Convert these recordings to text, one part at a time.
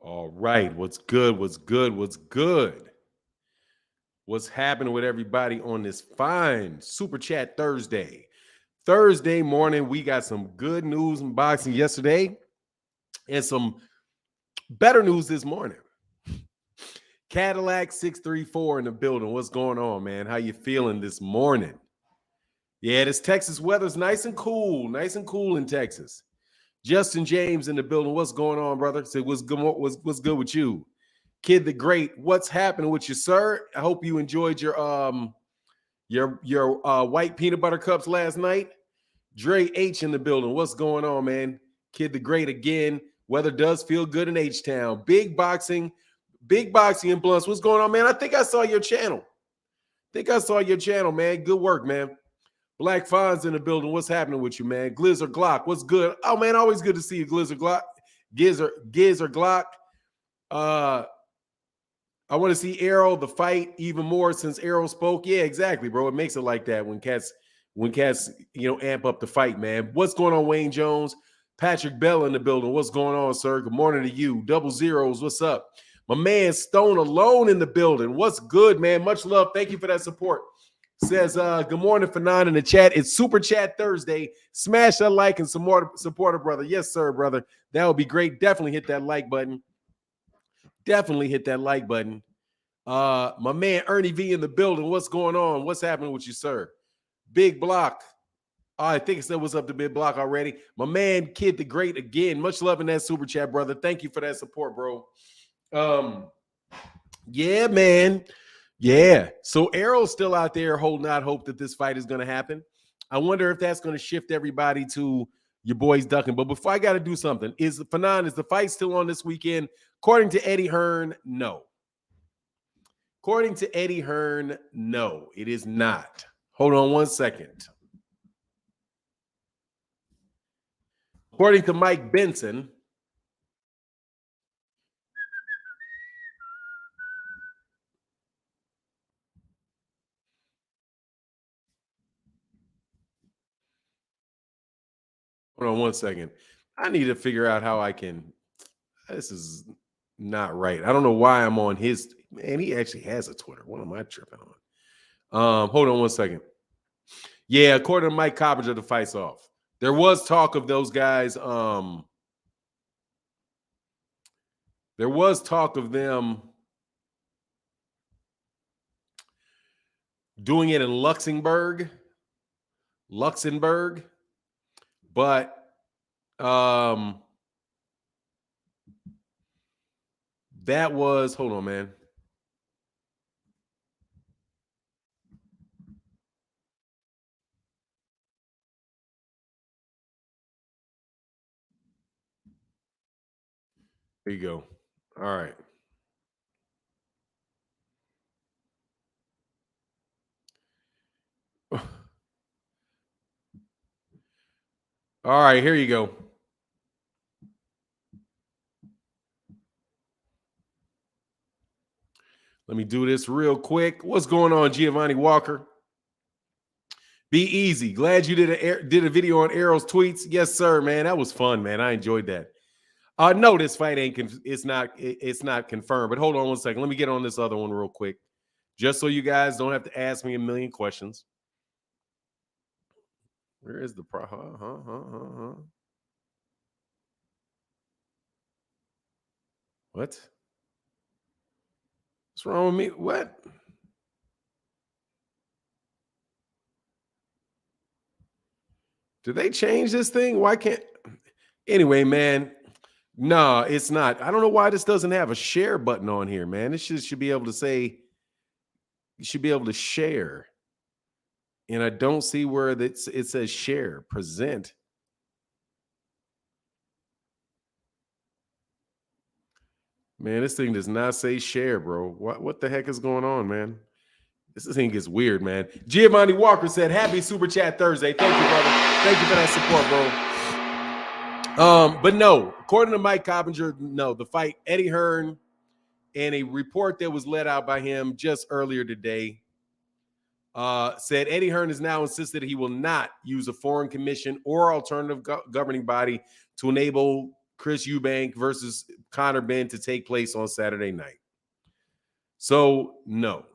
All right. What's good? What's good? What's good? What's happening with everybody on this fine Super Chat Thursday? Thursday morning, we got some good news in boxing yesterday and some better news this morning. Cadillac 634 in the building. What's going on, man? How you feeling this morning? Yeah, this Texas weather's nice and cool in Texas. Justin James in the building. What's going on, brother? Say what's good with you? Kid the Great, what's happening with you, sir? I hope you enjoyed your white peanut butter cups last night. Dre H in the building. What's going on, man? Kid the Great again. Weather does feel good in H-Town. Big boxing influence. What's going on, man? I think I saw your channel. Man. Good work, man. Black Fonz in the building. What's happening with you, man? Glizzer Glock. What's good? Oh, man, always good to see you, Glizzer Glock. Gizzer Glock. I want to see Errol the fight even more since Errol spoke. Yeah, exactly, bro. It makes it like that when cats, amp up the fight, man. What's going on, Wayne Jones? Patrick Bell in the building. What's going on, sir? Good morning to you. Double zeros. What's up? My man Stone Alone in the building. What's good, man? Much love. Thank you for that support. Says, good morning, Fanon in the chat. It's Super Chat Thursday. Smash that like and some more supporter, brother. Yes, sir, brother. That would be great. Definitely hit that like button. My man Ernie V in the building. What's going on? What's happening with you, sir? Big Block. I think it said what's up to Big Block already. My man Kid the Great again. Much love in that Super Chat, brother. Thank you for that support, bro. Yeah, man. Yeah. So Errol's still out there holding out hope that this fight is going to happen. I wonder if that's going to shift everybody to your boys ducking. But before I got to do something, is the fight still on this weekend? According to Eddie Hearn, no. According to Eddie Hearn, no, it is not. Hold on one second. According to Mike Benson, hold on one second. I need to figure out how I can. This is not right. I don't know why I'm on his. Man, he actually has a Twitter. What am I tripping on? Hold on one second. Yeah, according to Mike Coppinger, the fight's off. There was talk of those guys. There was talk of them doing it in Luxembourg, but that was, hold on, man. There you go. All right. All right, here you go. Let me do this real quick. What's going on, Giovanni Walker? Be easy. Glad you did a video on Errol's tweets. Yes, sir, man. That was fun, man. I enjoyed that. No, this fight it's not confirmed. But hold on one second. Let me get on this other one real quick, just so you guys don't have to ask me a million questions. Where is the What? What's wrong with me? What? Did they change this thing? Why can't? Anyway, man. No, it's not. I don't know why this doesn't have a share button on here, man. It should be able to say, you should be able to share. And I don't see where it says share, present. Man, this thing does not say share, bro. What the heck is going on, man? This thing gets weird, man. Giovanni Walker said, happy Super Chat Thursday. Thank you, brother. Thank you for that support, bro. But no, according to Mike Coppinger, no, the fight, Eddie Hearn, and a report that was let out by him just earlier today said Eddie Hearn has now insisted he will not use a foreign commission or alternative governing body to enable Chris Eubank versus Conor Benn to take place on Saturday night. So, no.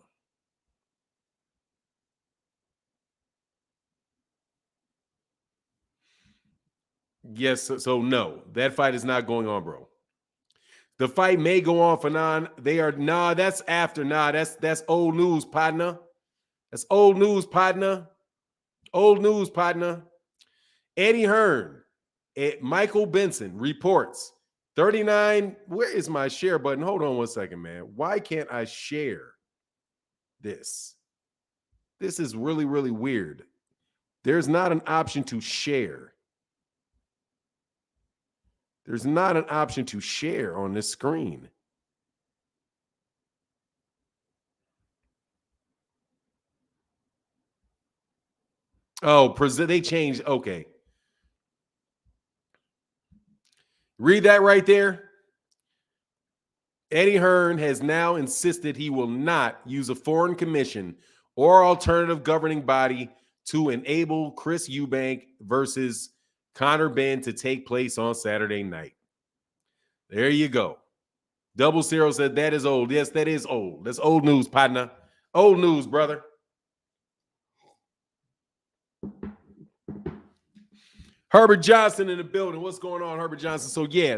Yes, so no. That fight is not going on, bro. The fight may go on for that's after. That's old news, partner. That's old news, partner. Old news, partner. Eddie Hearn, Michael Benson reports 39. Where is my share button? Hold on one second, man. Why can't I share this? This is really, really weird. There's not an option to share. There's not an option to share on this screen. Oh, they changed. Okay. Read that right there. Eddie Hearn has now insisted he will not use a foreign commission or alternative governing body to enable Chris Eubank versus Conor Benn to take place on Saturday night. There you go. Double Zero said that is old. Yes, that is old. That's old news, partner. Old news, brother. Herbert Johnson in the building. What's going on, Herbert Johnson? So yeah,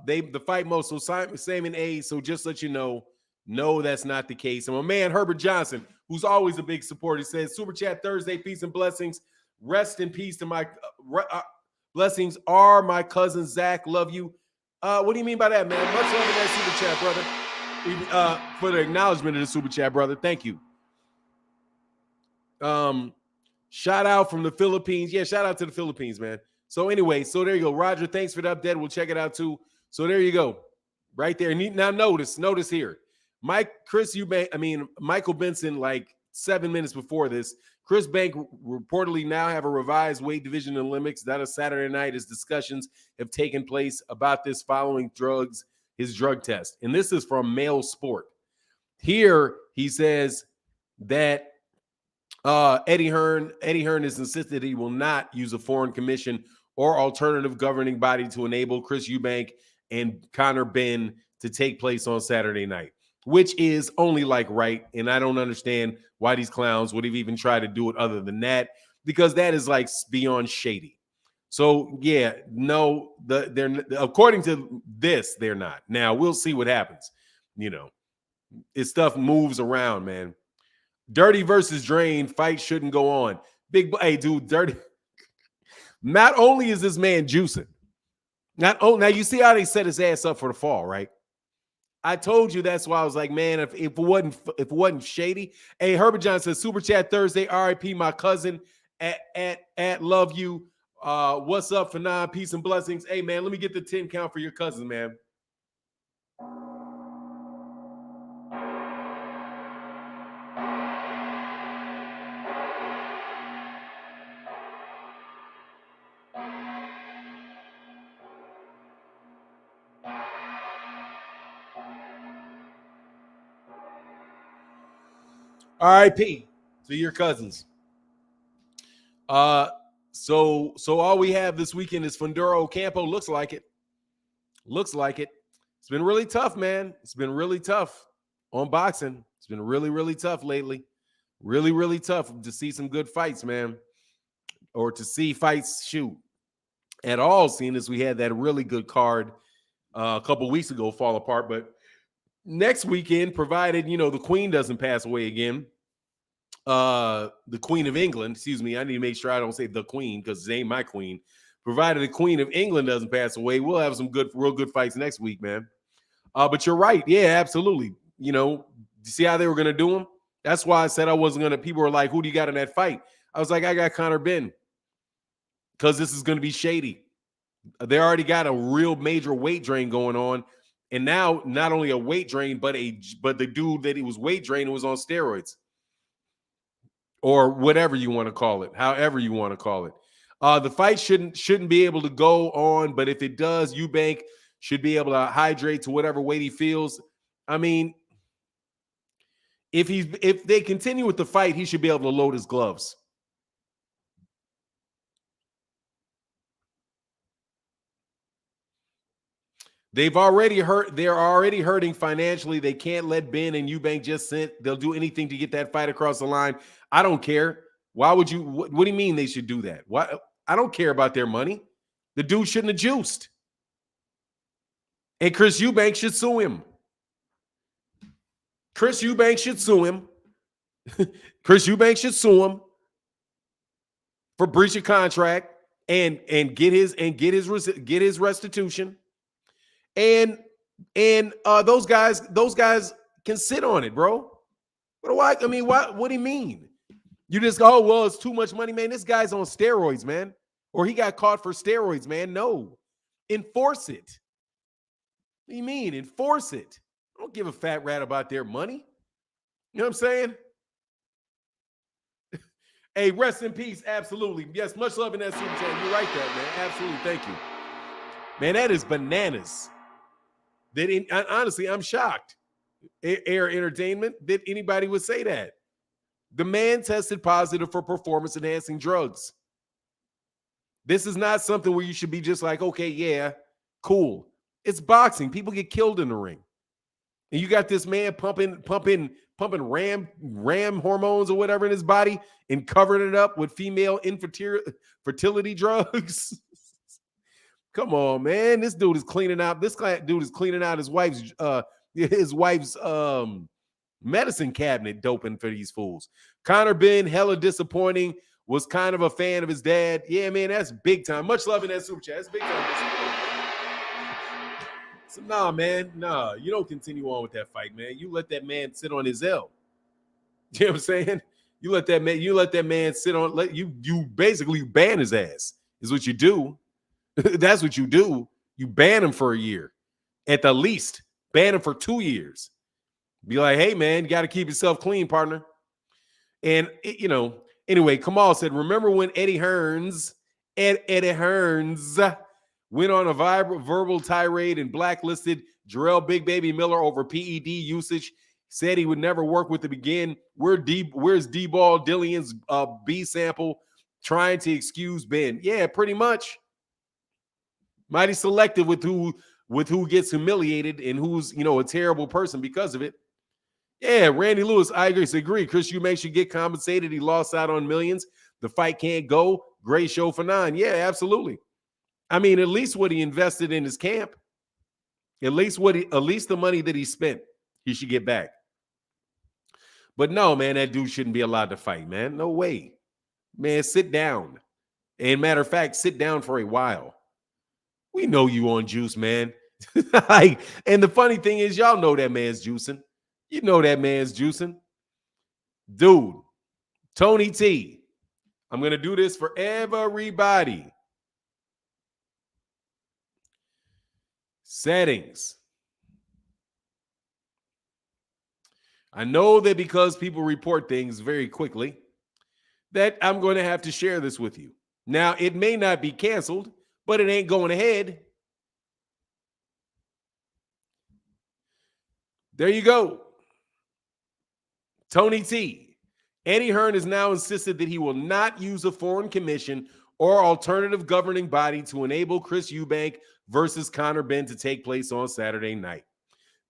the fight most so Simon A. So just let you know, no, that's not the case. And my man Herbert Johnson, who's always a big supporter, he says Super Chat Thursday, peace and blessings. Rest in peace to my blessings are my cousin Zach. Love you. What do you mean by that, man? Much love in that Super Chat, brother. For the acknowledgement of the Super Chat, brother. Thank you. Shout out from the Philippines. Yeah, shout out to the Philippines, man. So anyway, so there you go. Roger, thanks for the update. We'll check it out too. So there you go. Right there. Now notice here. Michael Benson, like 7 minutes before this, Chris Bank reportedly now have a revised weight division in Olympics. That is Saturday night as discussions have taken place about this following his drug test. And this is from Mail Sport. Here he says that Eddie Hearn has insisted he will not use a foreign commission or alternative governing body to enable Chris Eubank and Conor Benn to take place on Saturday night, which is only like right. And I don't understand why these clowns would have even tried to do it other than that, because that is like beyond shady. So yeah, no, they're according to this, they're not. Now we'll see what happens. You know, stuff moves around, man. Dirty versus Drain fight shouldn't go on. Hey, dude, Dirty. Not only is this man juicing, now you see how they set his ass up for the fall, right? I told you that's why I was like, man, if it wasn't shady. Hey, Herbert Johnson says Super Chat Thursday, RIP, my cousin at love you. What's up for 9? Peace and blessings. Hey, man, let me get the 10 count for your cousin, man. RIP to your cousins. So all we have this weekend is Funduro Campo. Looks like it. It's been really tough, man. It's been really tough on boxing. It's been really, really tough lately. Really, really tough to see some good fights, man. Or to see fights shoot at all, seeing as we had that really good card a couple weeks ago fall apart. But next weekend, provided, the Queen doesn't pass away again, the Queen of England, excuse me, I need to make sure I don't say the Queen because it ain't my queen. Provided the Queen of England doesn't pass away, we'll have some real good fights next week, man. But you're right. Yeah, absolutely. You see how they were going to do them? That's why I said I wasn't going to. People were like, who do you got in that fight? I was like, I got Conor Benn because this is going to be shady. They already got a real major weight drain going on. And now not only a weight drain, but the dude that he was weight draining was on steroids. Or whatever you want to call it, however you want to call it. The fight shouldn't be able to go on, but if it does, Eubank should be able to hydrate to whatever weight he feels. I mean, if they continue with the fight, he should be able to load his gloves. They've already hurt. They're already hurting financially. They can't let Ben and Eubank just sit. They'll do anything to get that fight across the line. I don't care. Why would you? What do you mean they should do that? Why? I don't care about their money. The dude shouldn't have juiced. And Chris Eubank should sue him. Chris Eubank should sue him. Chris Eubank should sue him for breach of contract and get his restitution. And those guys can sit on it, bro. What do you mean? You just go, oh, well, it's too much money, man. This guy's on steroids, man. Or he got caught for steroids, man. No. Enforce it. What do you mean? Enforce it. I don't give a fat rat about their money. You know what I'm saying? Hey, rest in peace. Absolutely. Yes, much love in that super chat. You're right there, man. Absolutely. Thank you. Man, that is bananas. Honestly, I'm shocked. Air Entertainment, that anybody would say that. The man tested positive for performance-enhancing drugs. This is not something where you should be just like, okay, yeah, cool. It's boxing. People get killed in the ring. And you got this man pumping ram hormones or whatever in his body and covering it up with female infertility drugs. Come on, man. This dude is cleaning out. This dude is cleaning out his wife's medicine cabinet, doping for these fools. Conor Ben, hella disappointing. Was kind of a fan of his dad. Yeah, man, that's big time. Much love in that super chat. That's big time. So nah, man, nah. You don't continue on with that fight, man. You let that man sit on his L. You know what I'm saying? You let that man sit on. You basically ban his ass. Is what you do. That's what you do. You ban him for a year, at the least. Ban him for 2 years. Be like, hey, man, you got to keep yourself clean, partner. And anyway, Kamal said, remember when Eddie Hearns went on a verbal tirade and blacklisted Jarrell Big Baby Miller over PED usage? Said he would never work with him again. Where's D-Ball Dillion's B sample trying to excuse Ben? Yeah, pretty much. Mighty selective with who gets humiliated and who's a terrible person because of it. Yeah, Randy Lewis, I agree. Chris Eubank should get compensated. He lost out on millions. The fight can't go. Great show for 9. Yeah, absolutely. I mean, at least what he invested in his camp, at least the money that he spent, he should get back. But no, man, that dude shouldn't be allowed to fight, man. No way. Man, sit down. And matter of fact, sit down for a while. We know you on juice, man. And the funny thing is, y'all know that man's juicing. You know that man's juicing. Dude, Tony T, I'm going to do this for everybody. Settings. I know that because people report things very quickly, that I'm going to have to share this with you. Now, it may not be canceled, but it ain't going ahead. There you go. Tony T. Eddie Hearn has now insisted that he will not use a foreign commission or alternative governing body to enable Chris Eubank versus Conor Ben to take place on Saturday night.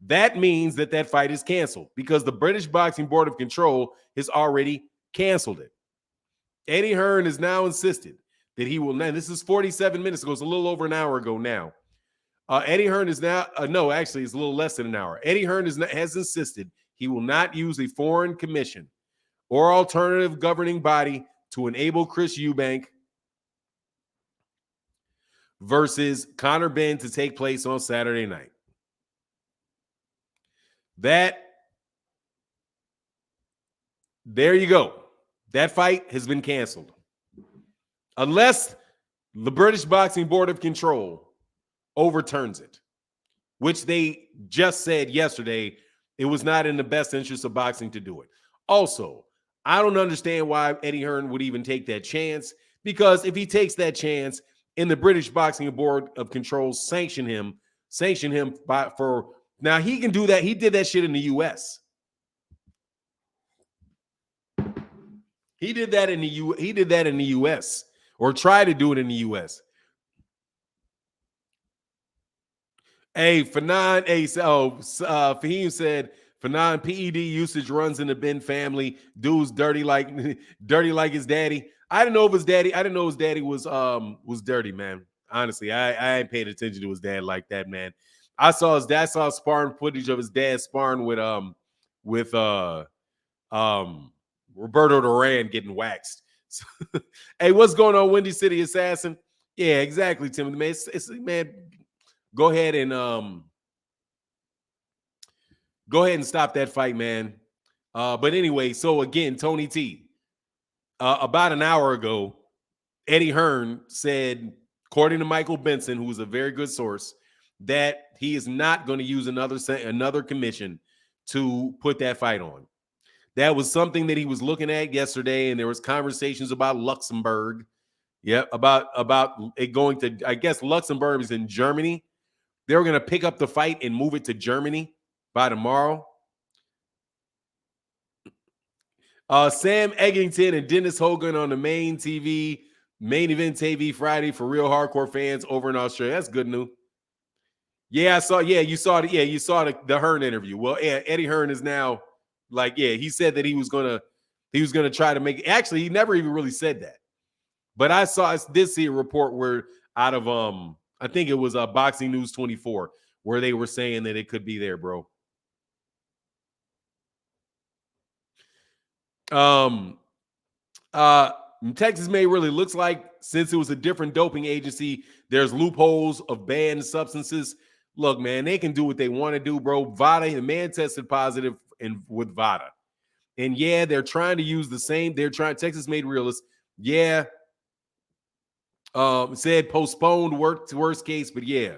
That means that fight is canceled because the British Boxing Board of Control has already canceled it. Eddie Hearn has now insisted that he will. Now, this is 47 minutes ago. It's a little over an hour ago now. Eddie Hearn is now. No, actually, it's a little less than an hour. Eddie Hearn has insisted he will not use a foreign commission or alternative governing body to enable Chris Eubank versus Conor Ben to take place on Saturday night. There you go. That fight has been canceled. Unless the British Boxing Board of Control overturns it, which they just said yesterday it was not in the best interest of boxing to do it. Also, I don't understand why Eddie Hearn would even take that chance, because if he takes that chance and the British Boxing Board of Control sanction him now he can do that. He did that shit in the U.S. He did that in the U.S. or tried to do it in the U.S. Hey, Fanon, hey, so Fahim said Fanon PED usage runs in the Ben family. Dude's dirty like dirty like his daddy. I didn't know if his daddy. I didn't know his daddy was dirty, man. Honestly, I ain't paid attention to his dad like that, man. I saw his dad saw sparring footage of his dad sparring with Roberto Duran getting waxed. So, hey, what's going on, Windy City Assassin? Yeah, exactly, Timothy. Man, man. Go ahead and stop that fight, man. But anyway, so again, Tony T. About an hour ago, Eddie Hearn said, according to Michael Benson, who's a very good source, that he is not going to use another commission to put that fight on. That was something that he was looking at yesterday, and there was conversations about Luxembourg. Yeah, about it going to, I guess Luxembourg is in Germany. They were going to pick up the fight and move it to Germany by tomorrow. Sam Eggington and Dennis Hogan on the main event TV Friday for real hardcore fans over in Australia. That's good news. Yeah, I saw. Yeah, you saw it. Yeah, you saw the Hearn interview. Well, yeah, Eddie Hearn is now like, yeah, he said that he was gonna try to make. Actually, he never even really said that. But I did see a report where out of I think it was Boxing News 24 where they were saying that it could be there, bro. Texas May really looks like, since it was a different doping agency, there's loopholes of banned substances. Look, man, they can do what they want to do, bro. VADA, the man tested positive with VADA. And yeah, they're trying to use the same. Texas Made Realist. Yeah. Said postponed worst case, but yeah.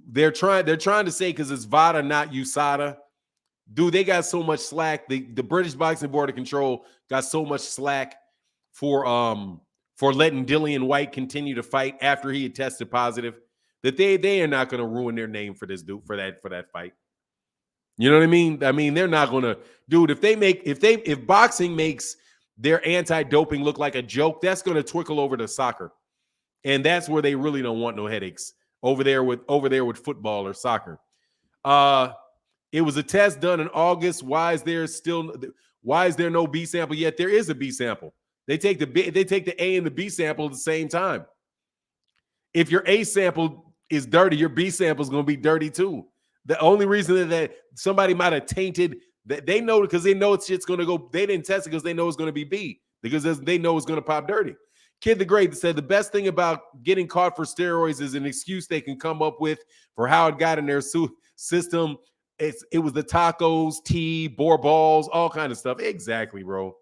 They're trying to say, because it's VADA, not USADA. Dude, they got so much slack. The British Boxing Board of Control got so much slack for letting Dillian White continue to fight after he had tested positive, that they are not going to ruin their name for this dude for that fight. You know what I mean? I mean, they're not going to, dude. If boxing makes their anti-doping look like a joke, that's going to trickle over to soccer, and that's where they really don't want no headaches over there with football or soccer. It was a test done in August. Why is there no B sample yet? There is a B sample. They take the A and the B sample at the same time. If your A sample is dirty, your B sample is going to be dirty too. The only reason that somebody might have tainted that, they know, because they know shit's going to go. They didn't test it because they know it's going to be B, because they know it's going to pop dirty. Kid the Great said the best thing about getting caught for steroids is an excuse they can come up with for how it got in their system. It was the tacos, tea, boar balls, all kind of stuff. Exactly, bro.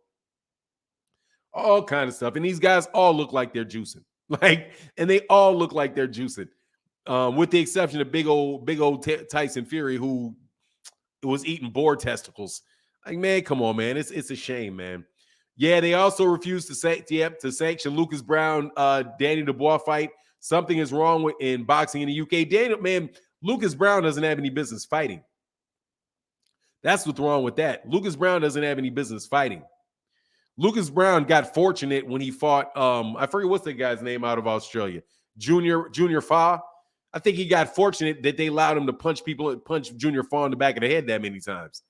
All kind of stuff. And these guys all look like they're juicing. And they all look like they're juicing. With the exception of big old Tyson Fury, who was eating boar testicles. Like, man, come on, man. It's a shame, man. Yeah, they also refused to sanction Lucas Brown, Danny Dubois fight. Something is wrong in boxing in the UK. Lucas Brown doesn't have any business fighting. That's what's wrong with that. Lucas Brown doesn't have any business fighting. Lucas Brown got fortunate when he fought, I forget what's the guy's name out of Australia, Junior Fa. I think he got fortunate that they allowed him to punch Junior Fa in the back of the head that many times.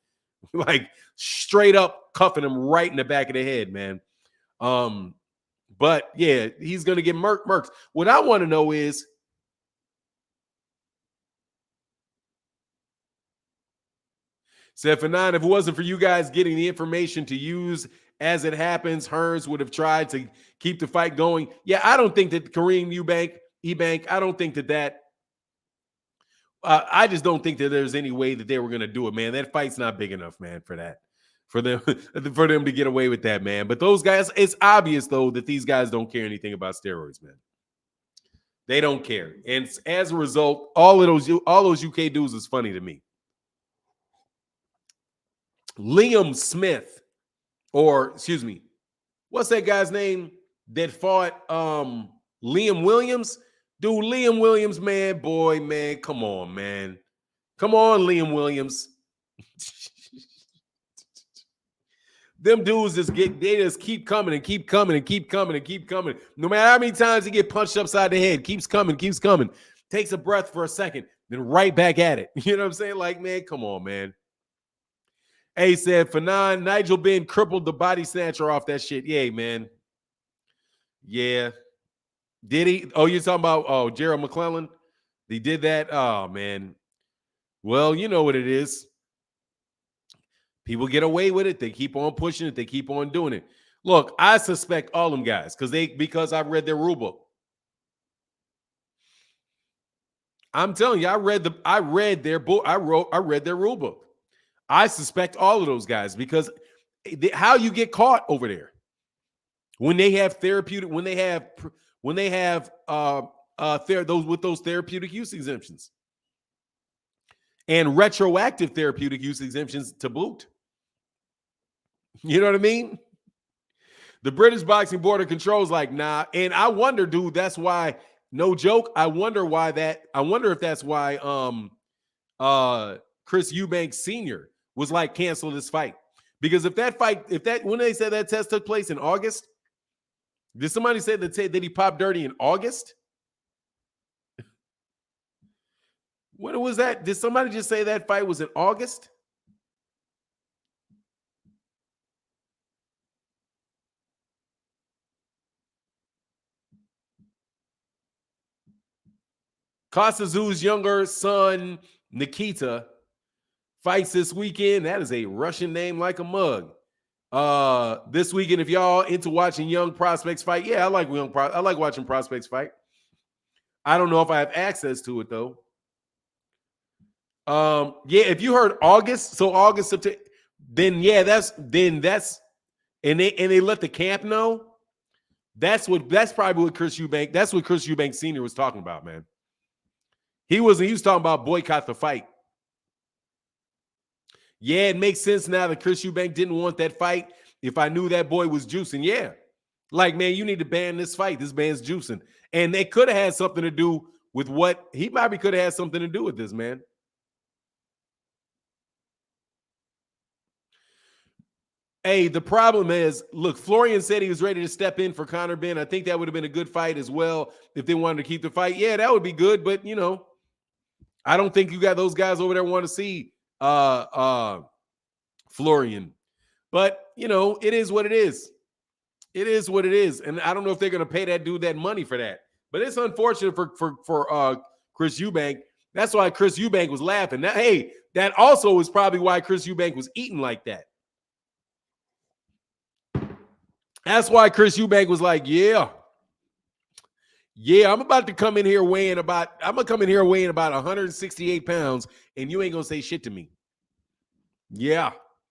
Like, straight up cuffing him right in the back of the head, man. But yeah, he's going to get murked. What I want to know is, said for 9, if it wasn't for you guys getting the information to use as it happens, Hearns would have tried to keep the fight going. Yeah, I don't think that Kareem Eubank, I don't think that I just don't think that there's any way that they were going to do it, man. That fight's not big enough, man, for them to get away with that, man. But those guys, it's obvious, though, that these guys don't care anything about steroids, man. They don't care. And as a result, all those UK dudes is funny to me. Liam Smith, or excuse me, what's that guy's name that fought Liam Williams? Dude, Liam Williams, man, come on, man. Come on, Liam Williams. Them dudes they just keep coming and keep coming and keep coming and keep coming. No matter how many times he get punched upside the head, keeps coming. takes a breath for a second, then right back at it. You know what I'm saying? Like, man, come on, man. A said, for nine, Nigel Ben crippled the body snatcher off that shit. Yeah, man. Yeah. Did he? Oh, you're talking about Gerald McClellan? He did that? Oh, man. Well, you know what it is. People get away with it. They keep on pushing it. They keep on doing it. Look, I suspect all them guys because I read their rule book. I'm telling you, I read their book. I read their rule book. I suspect all of those guys because how you get caught over there when they have therapeutic, when they have those therapeutic use exemptions and retroactive therapeutic use exemptions to boot. You know what I mean? The British Boxing Board of Control is like, nah. And I wonder, dude, that's why, no joke. I wonder if that's why Chris Eubank Sr. was like, cancel this fight. Because when they said that test took place in August, did somebody say that he popped dirty in August? When was that? Did somebody just say that fight was in August? Costa Tzu's younger son, Nikita, fights this weekend. That is a Russian name like a mug. This weekend, if y'all into watching young prospects fight, yeah, I like watching prospects fight. I don't know if I have access to it though. Yeah, if you heard August, so August, September, then yeah, that's and they let the camp know. That's probably what Chris Eubank. That's what Chris Eubank Sr. was talking about, man. He was talking about boycott the fight. Yeah, it makes sense now that Chris Eubank didn't want that fight. If I knew that boy was juicing, yeah. Like, man, you need to ban this fight. This man's juicing. And they could have had something to do with what he probably could have had something to do with this, man. Hey, the problem is, look, Florian said he was ready to step in for Conor Ben. I think that would have been a good fight as well if they wanted to keep the fight. Yeah, that would be good, but you know, I don't think you got those guys over there want to see Florian. But you know, it is what it is. It is what it is, and I don't know if they're going to pay that dude that money for that. But it's unfortunate for Chris Eubank. That's why Chris Eubank was laughing. Now, hey, that also is probably why Chris Eubank was eating like that. That's why Chris Eubank was like, yeah, I'm about to come in here weighing about 168 pounds, and you ain't gonna say shit to me. Yeah,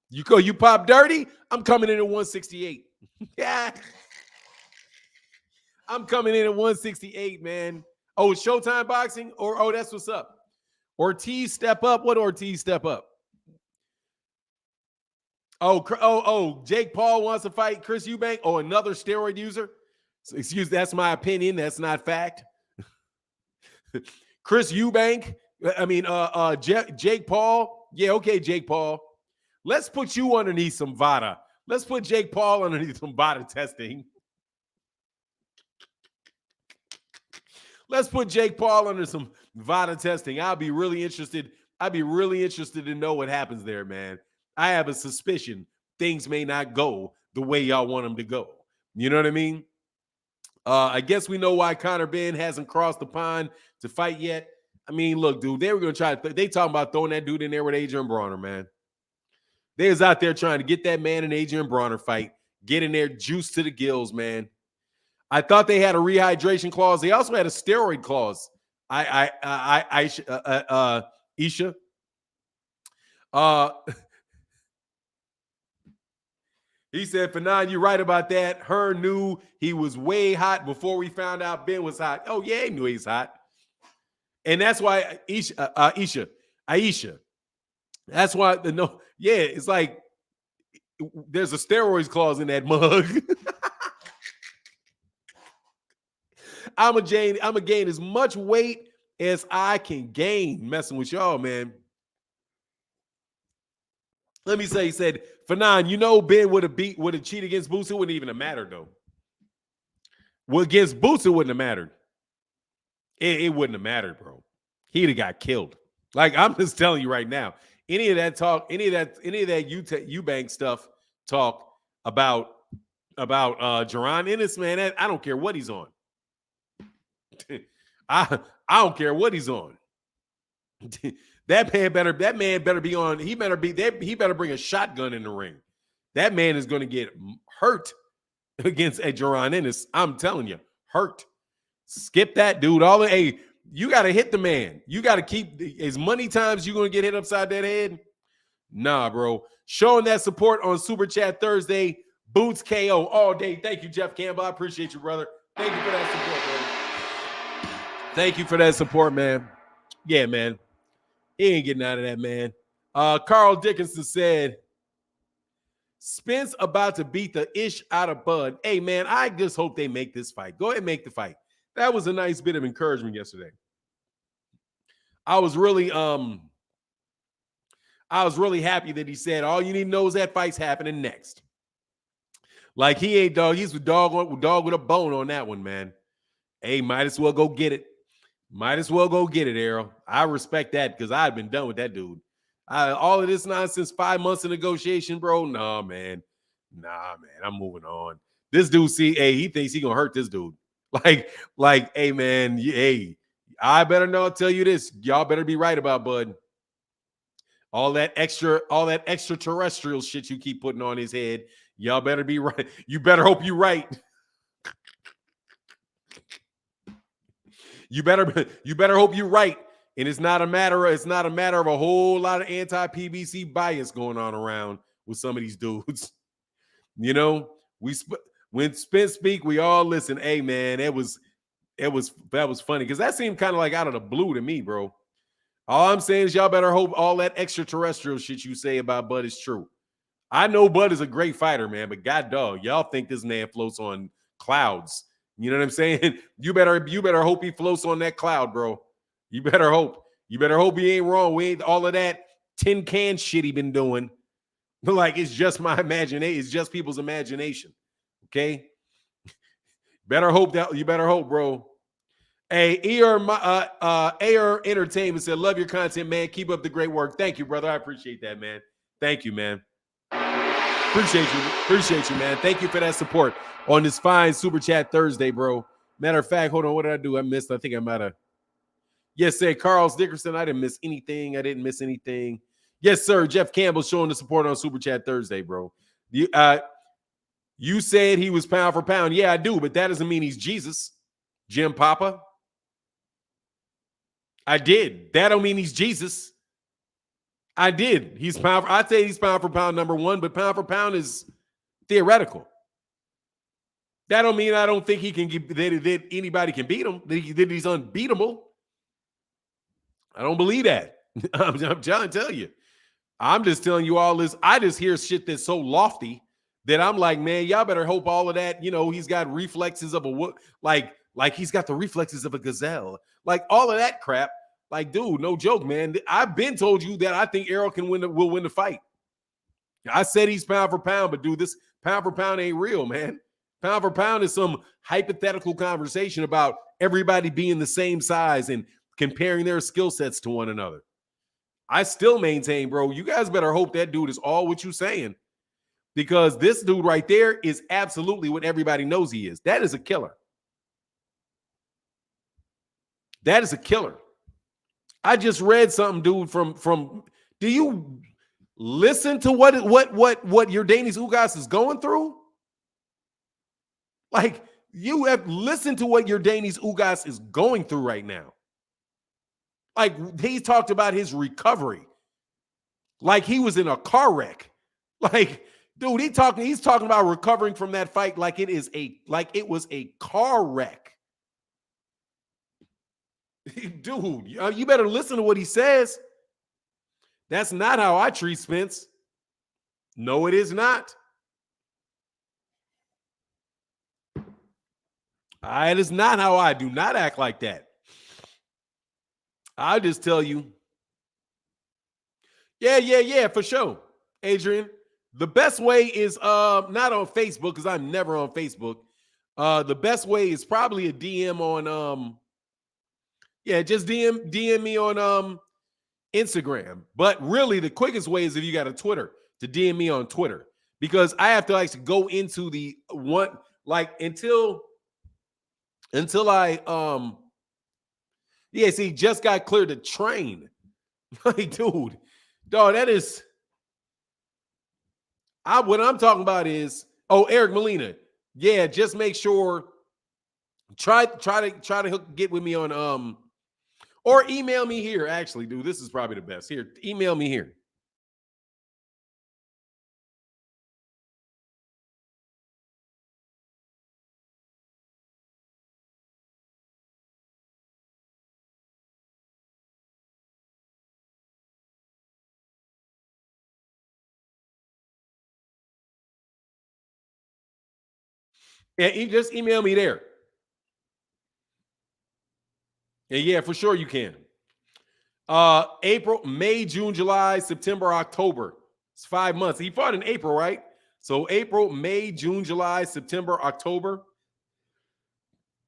you pop dirty. I'm coming in at 168. Yeah, I'm coming in at 168, man. Oh, Showtime Boxing, or that's what's up. Ortiz step up. What Ortiz step up? Oh, Jake Paul wants to fight Chris Eubank. Oh, another steroid user. Excuse, that's my opinion. That's not fact. Chris Eubank. I mean, Jake Paul. Yeah, okay, Jake Paul. Let's put you underneath some VADA. Let's put Jake Paul underneath some VADA testing. Let's put Jake Paul under some VADA testing. I'd be really interested to know what happens there, man. I have a suspicion things may not go the way y'all want them to go. You know what I mean? I guess we know why Conor Ben hasn't crossed the pond to fight yet. I mean, look, dude, they were going to try. They talking about throwing that dude in there with Adrian Brawner, man. They was out there trying to get that man an Adrian Brawner fight, get in there, juice to the gills, man. I thought they had a rehydration clause. They also had a steroid clause. Isha. He said, Fanon, you're right about that. Hearn knew he was way hot before we found out Ben was hot. Oh, yeah, he knew he's hot. And that's why Aisha. That's why it's like there's a steroids clause in that mug. I'm gonna gain as much weight as I can gain messing with y'all, man. Let me say, he said, Fanon, you know Ben would have cheated against Boots. It wouldn't even have mattered, though. Well, against Boots, it wouldn't have mattered. It wouldn't have mattered, bro. He'd have got killed. Like, I'm just telling you right now. Any of that Eubank stuff talk about Jerron Ennis, man, I don't care what he's on. I don't care what he's on. That man better be on. He better bring a shotgun in the ring. That man is going to get hurt against a Jerron Ennis. I'm telling you, hurt. Skip that, dude. You got to hit the man. You got to keep as many times you're going to get hit upside that head. Nah, bro. Showing that support on Super Chat Thursday. Boots KO all day. Thank you, Jeff Campbell. I appreciate you, brother. Thank you for that support, bro. Thank you for that support, man. Yeah, man. He ain't getting out of that, man. Carl Dickinson said, Spence about to beat the ish out of Bud. Hey, man, I just hope they make this fight. Go ahead and make the fight. That was a nice bit of encouragement yesterday. I was really happy that he said, all you need to know is that fight's happening next. Like, he ain't dog. He's a dog with a bone on that one, man. Hey, might as well go get it. Might as well go get it, Errol. I respect that because I've been done with that dude. All of this nonsense, 5 months of negotiation, bro. Nah, man. I'm moving on. This dude, he thinks he gonna hurt this dude. Like, hey, man, hey, I better not tell you this. Y'all better be right about Bud. All that extraterrestrial shit you keep putting on his head. Y'all better be right. You better hope you're right. You better hope you're right. And it's not a matter of a whole lot of anti-PBC bias going on around with some of these dudes. You know, when Spence speak, we all listen. Hey, man, that was funny because that seemed kind of like out of the blue to me, bro. All I'm saying is y'all better hope all that extraterrestrial shit you say about Bud is true. I know Bud is a great fighter, man, but god dog, y'all think this man floats on clouds. You know what I'm saying? You better hope he floats on that cloud, bro. You better hope. You better hope he ain't wrong. We ain't all of that tin can shit he been doing. Like, it's just my imagination. It's just people's imagination. Okay? You better hope, bro. Hey, AR Entertainment said, love your content, man. Keep up the great work. Thank you, brother. I appreciate that, man. Thank you, man. Appreciate you, man. Thank you for that support on this fine Super Chat Thursday, bro. Matter of fact, hold on. What did I do? I think I might have. Yes, sir. Carl Dickerson. I didn't miss anything. Yes, sir. Jeff Campbell showing the support on Super Chat Thursday, bro. You said he was pound for pound. Yeah, I do, but that doesn't mean he's Jesus. Jim Papa. I did. That don't mean he's Jesus. I did. I'd say he's pound for pound number one, but pound for pound is theoretical. That don't mean I don't think he can that anybody can beat him. That he's unbeatable. I don't believe that. I'm trying to tell you. I'm just telling you all this. I just hear shit that's so lofty that I'm like, man, y'all better hope all of that. You know, he's got reflexes of like he's got the reflexes of a gazelle. Like all of that crap. Like, dude, no joke, man. I've been told you that I think Errol will win the fight. I said he's pound for pound, but dude, this pound for pound ain't real, man. Pound for pound is some hypothetical conversation about everybody being the same size and comparing their skill sets to one another. I still maintain, bro, you guys better hope that dude is all what you're saying, because this dude right there is absolutely what everybody knows he is. That is a killer. That is a killer. I just read something, dude, from do you listen to what Yordanis Ugas is going through? Like, you have listened to what Yordanis Ugas is going through right now. Like, he talked about his recovery. Like he was in a car wreck. Like, dude, he's talking about recovering from that fight like it was a car wreck. Dude, you better listen to what he says. That's not how I treat Spence. No, it is not. It is not how I do not act like that. I'll just tell you. Yeah, for sure. Adrian, the best way is not on Facebook, because I'm never on Facebook. The best way is probably a DM Yeah, just DM me on Instagram. But really, the quickest way is if you got a Twitter to DM me on Twitter, because I have to actually go into the one, like, until I yeah, see, just got cleared to train. Like, dude, dog, that is what I'm talking about is, oh, Eric Molina. Yeah, just make sure try to get with me on or email me here. Actually, dude, this is probably the best. Here, email me here. Yeah, just email me there. And yeah, for sure you can. April, May, June, July, September, October. It's 5 months. He fought in April, right? So April, May, June, July, September, October.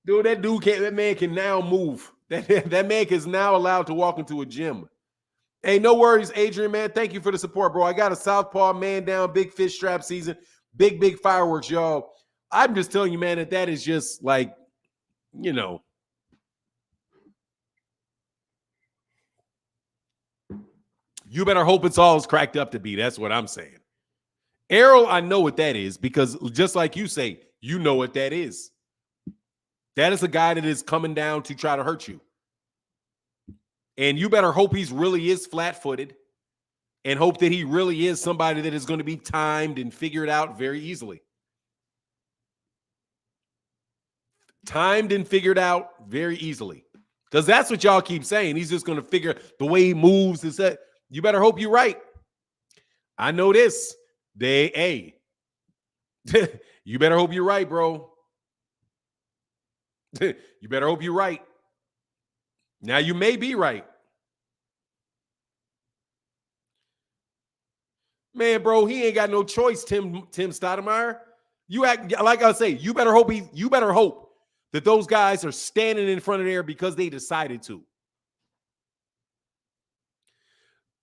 Dude, that man can now move. That man is now allowed to walk into a gym. Hey, no worries, Adrian, man. Thank you for the support, bro. I got a southpaw man down, big fish strap season, big fireworks, y'all. I'm just telling you, man, that is just like, you know. You better hope it's all as cracked up to be. That's what I'm saying. Errol, I know what that is, because just like you say, you know what that is. That is a guy that is coming down to try to hurt you. And you better hope he's really is flat-footed, and hope that he really is somebody that is going to be timed and figured out very easily. Timed and figured out very easily. Because that's what y'all keep saying. He's just going to figure the way he moves. Is that you better hope you're right. I know this. You better hope you're right, bro. You better hope you're right. Now, you may be right. Man, bro, he ain't got no choice, Tim Stoudemire. You act like I say, you better hope that those guys are standing in front of there because they decided to.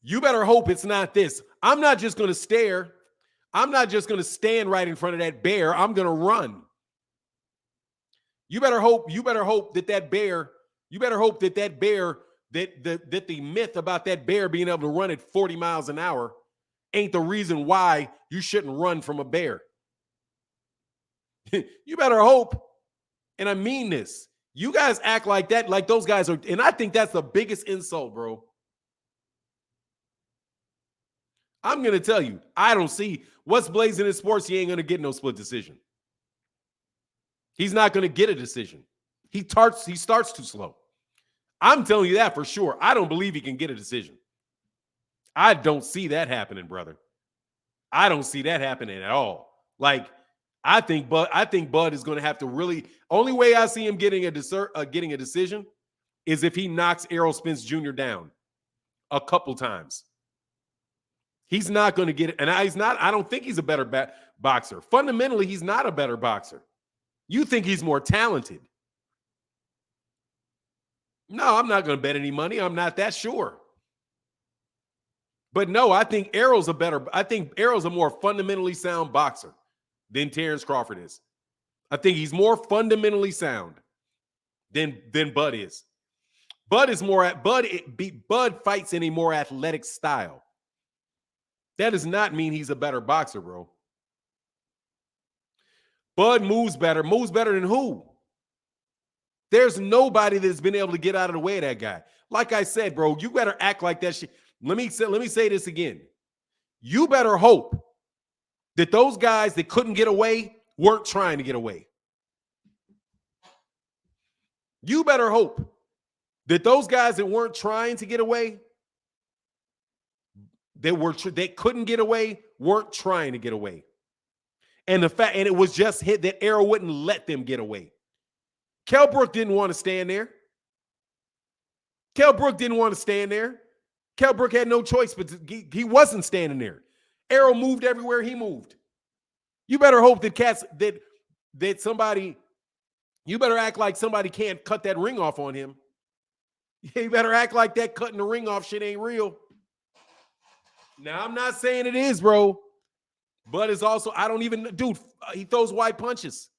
You better hope it's not this. I'm not just going to stare. I'm not just going to stand right in front of that bear. I'm going to run. You better hope that bear, that the myth about that bear being able to run at 40 miles an hour ain't the reason why you shouldn't run from a bear. You better hope, and I mean this, you guys act like that, like those guys are, and I think that's the biggest insult, bro. I'm going to tell you, I don't see what's blazing in sports. He ain't going to get no split decision. He's not going to get a decision. He starts too slow. I'm telling you that for sure. I don't believe he can get a decision. I don't see that happening, brother. I don't see that happening at all. Like, I think Bud is going to have to really. Only way I see him getting a decision is if he knocks Errol Spence Jr. down a couple times. He's not going to get it, and he's not. I don't think he's a better boxer. Fundamentally, he's not a better boxer. You think he's more talented? No, I'm not going to bet any money. I'm not that sure. But no, I think Errol's a more fundamentally sound boxer than Terence Crawford is. I think he's more fundamentally sound than Bud is. Bud fights in a more athletic style. That does not mean he's a better boxer, bro. Bud moves better. Moves better than who? There's nobody that's been able to get out of the way of that guy. Like I said, bro, you better act like that shit. Let me say this again. You better hope that those guys that couldn't get away weren't trying to get away. You better hope that those guys that weren't trying to get away, that couldn't get away, weren't trying to get away. And it was just hit that Errol wouldn't let them get away. Kell Brook didn't want to stand there. Kell Brook had no choice, but he wasn't standing there. Errol moved everywhere he moved. You better hope that somebody, you better act like somebody can't cut that ring off on him. You better act like that cutting the ring off shit ain't real. Now, I'm not saying it is, bro. But it's also, I don't even, dude, he throws white punches.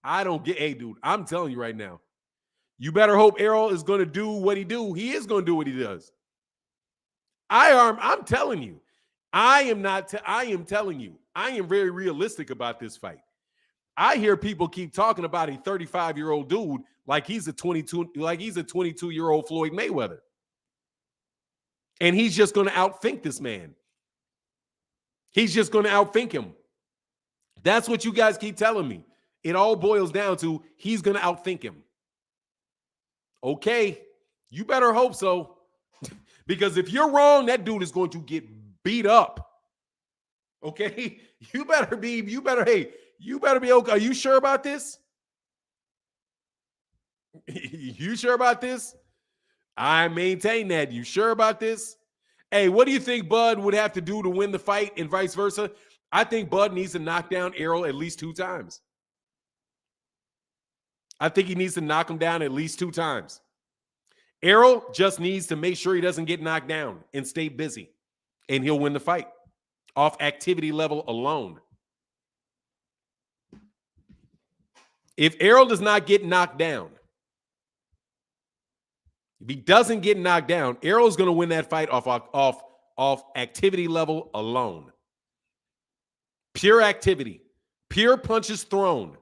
I don't get, hey, dude, I'm telling you right now. You better hope Errol is going to do what he do. He is going to do what he does. I'm telling you. I am telling you. I am very realistic about this fight. I hear people keep talking about a 35-year-old dude like he's a 22-year-old Floyd Mayweather. And he's just going to outthink this man. He's just going to outthink him. That's what you guys keep telling me. It all boils down to he's going to outthink him. Okay, you better hope so. Because if you're wrong, that dude is going to get beat up. Okay? You better be okay. Are you sure about this? You sure about this? I maintain that. You sure about this? Hey, what do you think Bud would have to do to win the fight and vice versa? I think Bud needs to knock down Errol at least 2 times. I think he needs to knock him down at least 2 times. Errol just needs to make sure he doesn't get knocked down and stay busy, and he'll win the fight off activity level alone. If Errol does not get knocked down, if he doesn't get knocked down, Errol is going to win that fight off activity level alone. Pure activity, pure punches thrown.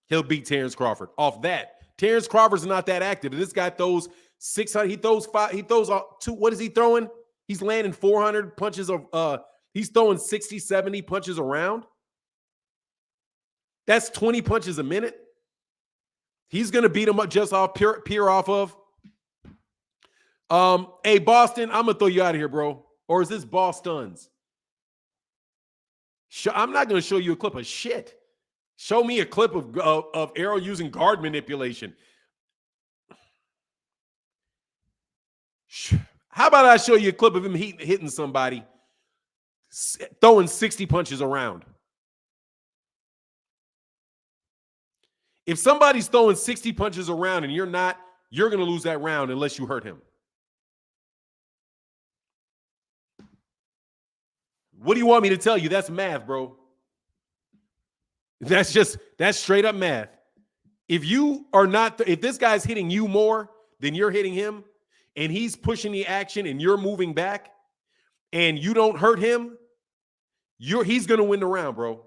He'll beat Terence Crawford off that. Terence Crawford's not that active. This guy throws 600. He throws 2. What is he throwing? He's landing 400 punches of. He's throwing 60, 70 punches around. That's 20 punches a minute. He's gonna beat him up just off pure off of. Hey Boston, I'm gonna throw you out of here, bro. Or is this Boston's? I'm not gonna show you a clip of shit. Show me a clip of Errol using guard manipulation. How about I show you a clip of him hitting somebody, throwing 60 punches around? If somebody's throwing 60 punches around and you're not, you're going to lose that round unless you hurt him. What do you want me to tell you? That's math, bro. That's straight up math. If this guy's hitting you more than you're hitting him, and he's pushing the action and you're moving back, and you don't hurt him, he's going to win the round, bro.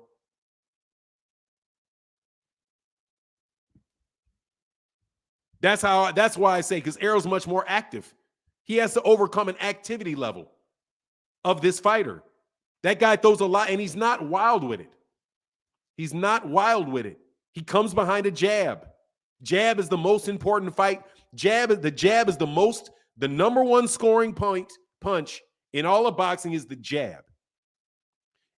That's why I say, because Errol's much more active. He has to overcome an activity level of this fighter. That guy throws a lot, and he's not wild with it. He's not wild with it. He comes behind a jab. Jab is the most important fight. The jab is the number one scoring punch in all of boxing is the jab.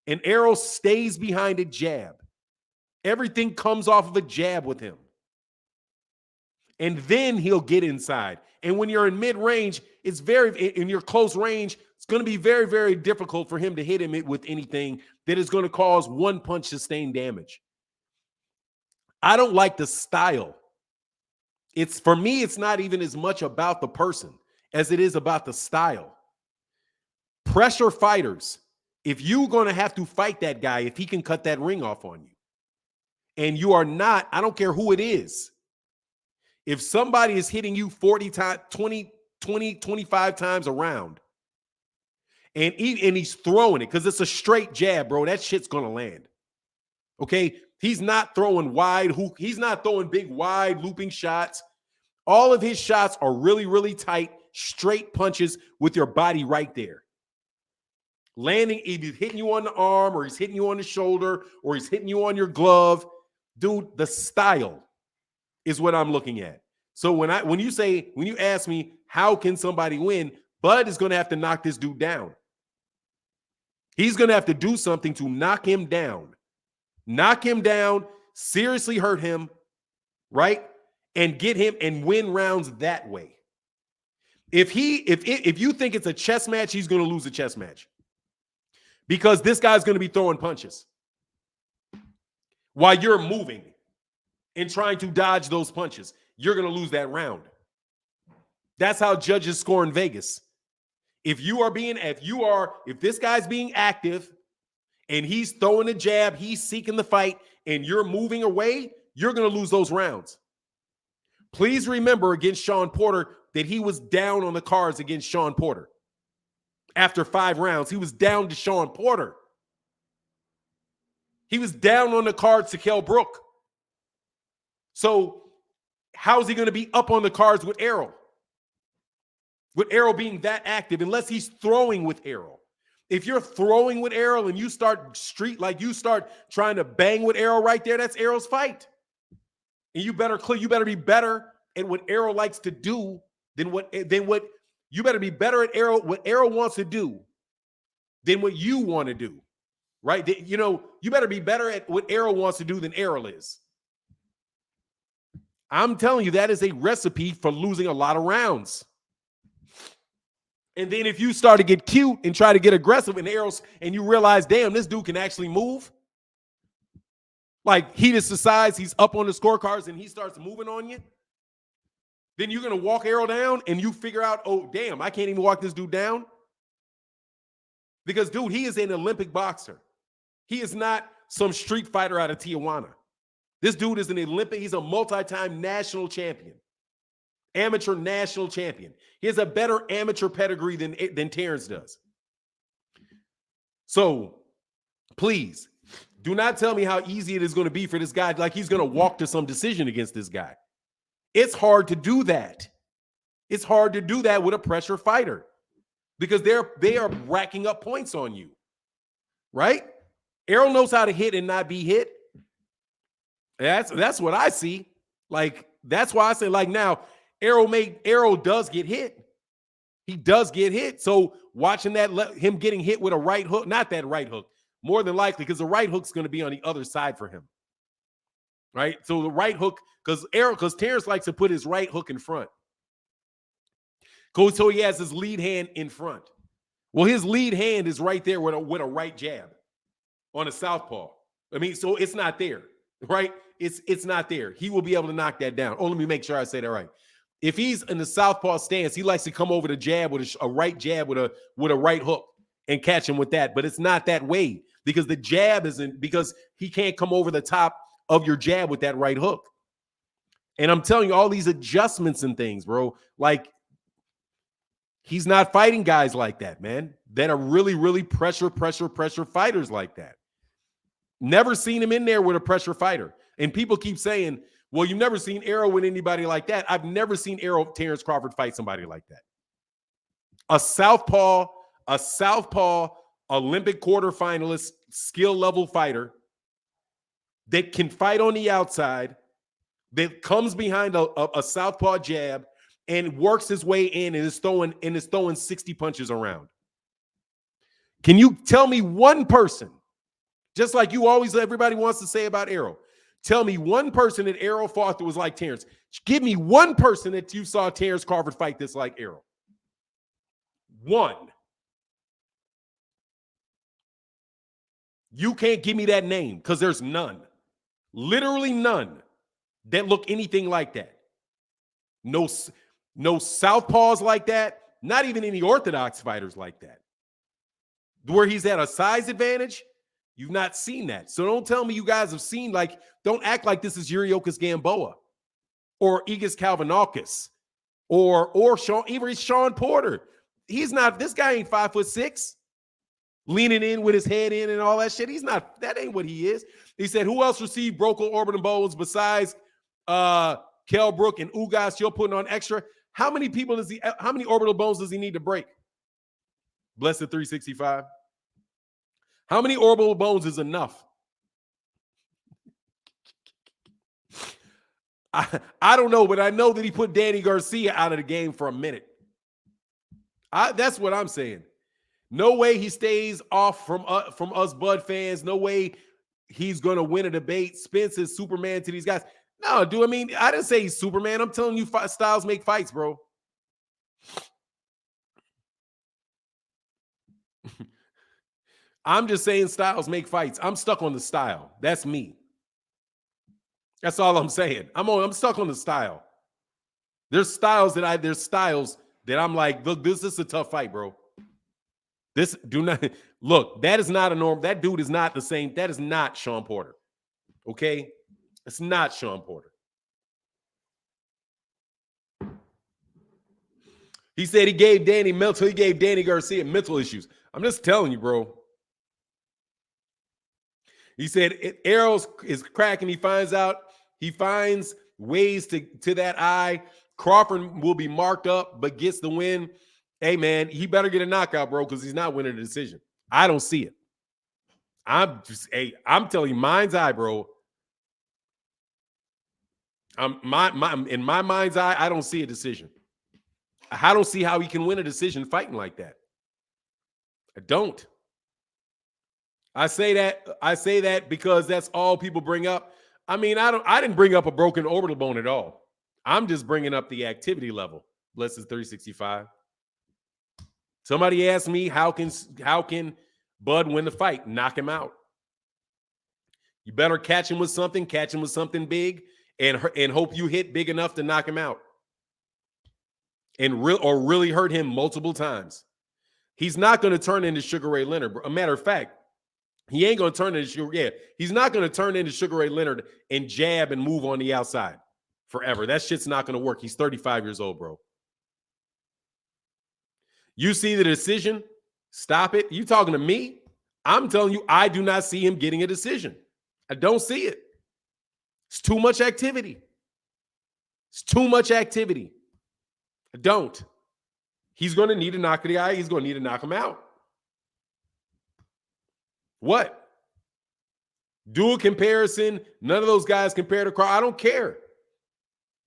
And Errol stays behind a jab. Everything comes off of a jab with him. And then he'll get inside. And when you're in mid-range, in your close range, it's going to be very, very difficult for him to hit him with anything that is going to cause one punch sustained damage. I don't like the style. For me, it's not even as much about the person as it is about the style. Pressure fighters, if you're going to have to fight that guy, if he can cut that ring off on you, and you are not, I don't care who it is. If somebody is hitting you 40 times, 20, 25 times around, and he's throwing it because it's a straight jab, bro, that shit's going to land. Okay? He's not throwing he's not throwing big, wide looping shots. All of his shots are really, really tight, straight punches with your body right there. Landing, either hitting you on the arm, or he's hitting you on the shoulder, or he's hitting you on your glove. Dude, the style is what I'm looking at. So when you ask me how can somebody win, Bud is going to have to knock this dude down. He's going to have to do something to knock him down. Knock him down, seriously hurt him, right? And get him and win rounds that way. If you think it's a chess match, he's going to lose a chess match. Because this guy's going to be throwing punches while you're moving and trying to dodge those punches. You're going to lose that round. That's how judges score in Vegas. If this guy's being active and he's throwing a jab, he's seeking the fight, and you're moving away, you're going to lose those rounds. Please remember against Sean Porter that he was down on the cards against Sean Porter. After 5 rounds, he was down to Sean Porter. He was down on the cards to Kell Brook. So how's he going to be up on the cards with Errol? With Errol being that active, unless he's throwing with Errol. If you're throwing with Errol and you start trying to bang with Errol right there, that's Errol's fight. And you better be better at what Errol likes to do than what you better be better at what Errol wants to do than what you want to do. Right? You better be better at what Errol wants to do than Errol is. I'm telling you, that is a recipe for losing a lot of rounds. And then if you start to get cute and try to get aggressive and you realize, damn, this dude can actually move. Like he just decides he's up on the scorecards and he starts moving on you. Then you're going to walk Errol down and you figure out, oh, damn, I can't even walk this dude down. Because, dude, he is an Olympic boxer. He is not some street fighter out of Tijuana. This dude is an Olympic. He's a multi-time national champion. Amateur national champion. He has a better amateur pedigree than Terence does. So, please, do not tell me how easy it is going to be for this guy, like he's going to walk to some decision against this guy. It's hard to do that. It's hard to do that with a pressure fighter because they are racking up points on you, right? Errol knows how to hit and not be hit. That's what I see. Like, that's why I say, like, now, Errol does get hit. He does get hit. So watching him getting hit with a right hook, not that right hook, more than likely, because the right hook's going to be on the other side for him. Right? So the right hook, because Terence likes to put his right hook in front. So he has his lead hand in front. Well, his lead hand is right there with a right jab on a southpaw. I mean, so it's not there, right? It's not there. He will be able to knock that down. Oh, let me make sure I say that right. If he's in the southpaw stance, he likes to come over the jab with a right jab with a right hook and catch him with that. But it's not that way because the jab isn't, because he can't come over the top of your jab with that right hook. And I'm telling you, all these adjustments and things, bro, like he's not fighting guys like that, man, that are really, really pressure fighters like that. Never seen him in there with a pressure fighter. And people keep saying, well, you've never seen Errol with anybody like that. I've never seen Terence Crawford fight somebody like that. A southpaw Olympic quarterfinalist, skill level fighter that can fight on the outside, that comes behind a southpaw jab and works his way in and is throwing 60 punches around. Can you tell me one person, just like everybody wants to say about Errol, tell me one person that Errol fought that was like Terence. Give me one person that you saw Terence Crawford fight that's like Errol. One. You can't give me that name because there's none. Literally none that look anything like that. No southpaws like that. Not even any orthodox fighters like that. Where he's at a size advantage, you've not seen that. So don't tell me you guys have seen, like, don't act like this is Yuriorkis Gamboa or Igis Kalvanakis or Sean Porter. He's not, this guy ain't 5'6", leaning in with his head in and all that shit. He's not, that ain't what he is. He said, who else received broken orbital bones besides Kell Brook and Ugas? You're putting on extra. How many orbital bones does he need to break? Blessed 365. How many orbital bones is enough? I don't know, but I know that he put Danny Garcia out of the game for a minute. That's what I'm saying. No way he stays off from us Bud fans. No way he's going to win a debate. Spence is Superman to these guys. No, dude, I mean, I didn't say he's Superman. I'm telling you, styles make fights, bro. I'm just saying styles make fights. I'm stuck on the style. That's me. That's all I'm saying. I'm stuck on the style. There's styles that I'm like, look, this is a tough fight, bro. This do not look, that is not a norm. That dude is not the same. That is not Sean Porter. Okay? It's not Sean Porter. He said he gave Danny Garcia mental issues. I'm just telling you, bro. He said Errol is cracking. He finds ways to that eye. Crawford will be marked up, but gets the win. Hey, man, he better get a knockout, bro, because he's not winning the decision. I don't see it. I'm telling you, mind's eye, bro. In my mind's eye, I don't see a decision. I don't see how he can win a decision fighting like that. I don't. I say that because that's all people bring up. I mean, I didn't bring up a broken orbital bone at all. I'm just bringing up the activity level. Bless his 365. Somebody asked me, how can Bud win the fight? Knock him out. You better catch him with something big, and hope you hit big enough to knock him out. And really hurt him multiple times. He's not going to turn into Sugar Ray Leonard. A matter of fact, he ain't going to turn into Sugar. Yeah, he's not going to turn into Sugar Ray Leonard and jab and move on the outside forever. That shit's not going to work. He's 35 years old, bro. You see the decision? Stop it. You talking to me? I'm telling you, I do not see him getting a decision. I don't see it. It's too much activity. It's too much activity. I don't. He's going to need to knock the eye. He's going to need to knock him out. What? Do a comparison. None of those guys compare to Crawford. I don't care.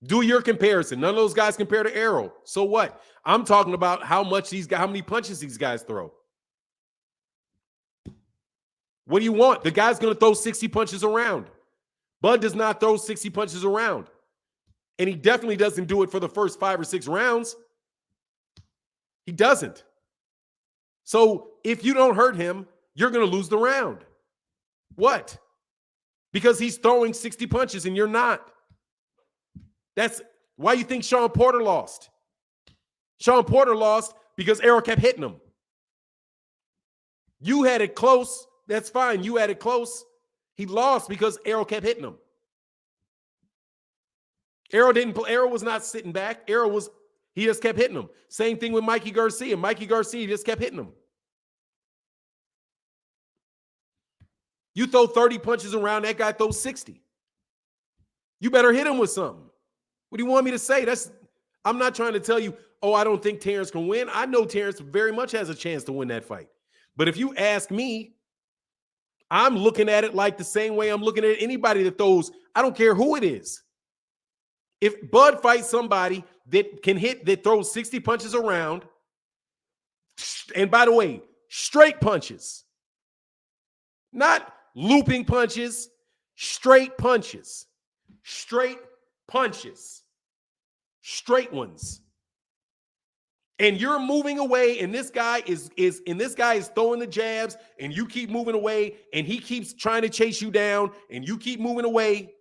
Do your comparison. None of those guys compare to Errol. So what? I'm talking about how many punches these guys throw. What do you want? The guy's going to throw 60 punches around. Bud does not throw 60 punches around. And he definitely doesn't do it for the first 5 or 6 rounds. He doesn't. So if you don't hurt him, you're going to lose the round. What? Because he's throwing 60 punches and you're not. That's why you think Sean Porter lost. Sean Porter lost because Errol kept hitting him. You had it close. That's fine. You had it close. He lost because Errol kept hitting him. Errol was not sitting back. He just kept hitting him. Same thing with Mikey Garcia. Mikey Garcia just kept hitting him. You throw 30 punches around, that guy throws 60. You better hit him with something. What do you want me to say? I'm not trying to tell you, oh, I don't think Terence can win. I know Terence very much has a chance to win that fight. But if you ask me, I'm looking at it like the same way I'm looking at anybody that throws, I don't care who it is. If Bud fights somebody that throws 60 punches around, and by the way, straight punches, not looping punches, straight punches, straight ones. And you're moving away, and this guy is throwing the jabs, and you keep moving away, and he keeps trying to chase you down, and you keep moving away.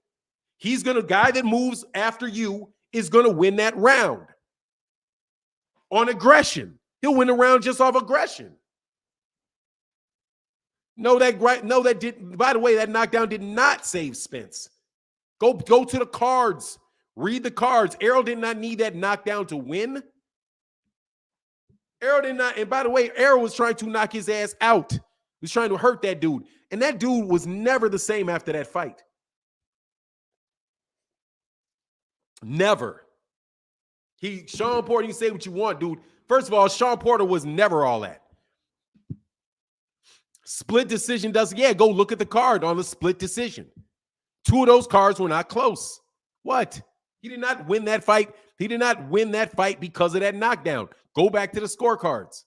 Guy that moves after you is gonna win that round on aggression. He'll win the round just off aggression. By the way, that knockdown did not save Spence. Go to the cards. Read the cards. Errol did not need that knockdown to win. Errol did not. And by the way, Errol was trying to knock his ass out. He was trying to hurt that dude. And that dude was never the same after that fight. Never. Sean Porter, you say what you want, dude. First of all, Sean Porter was never all that. Split decision go look at the card on the split decision. 2 of those cards were not close. What? He did not win that fight. He did not win that fight because of that knockdown. Go back to the scorecards.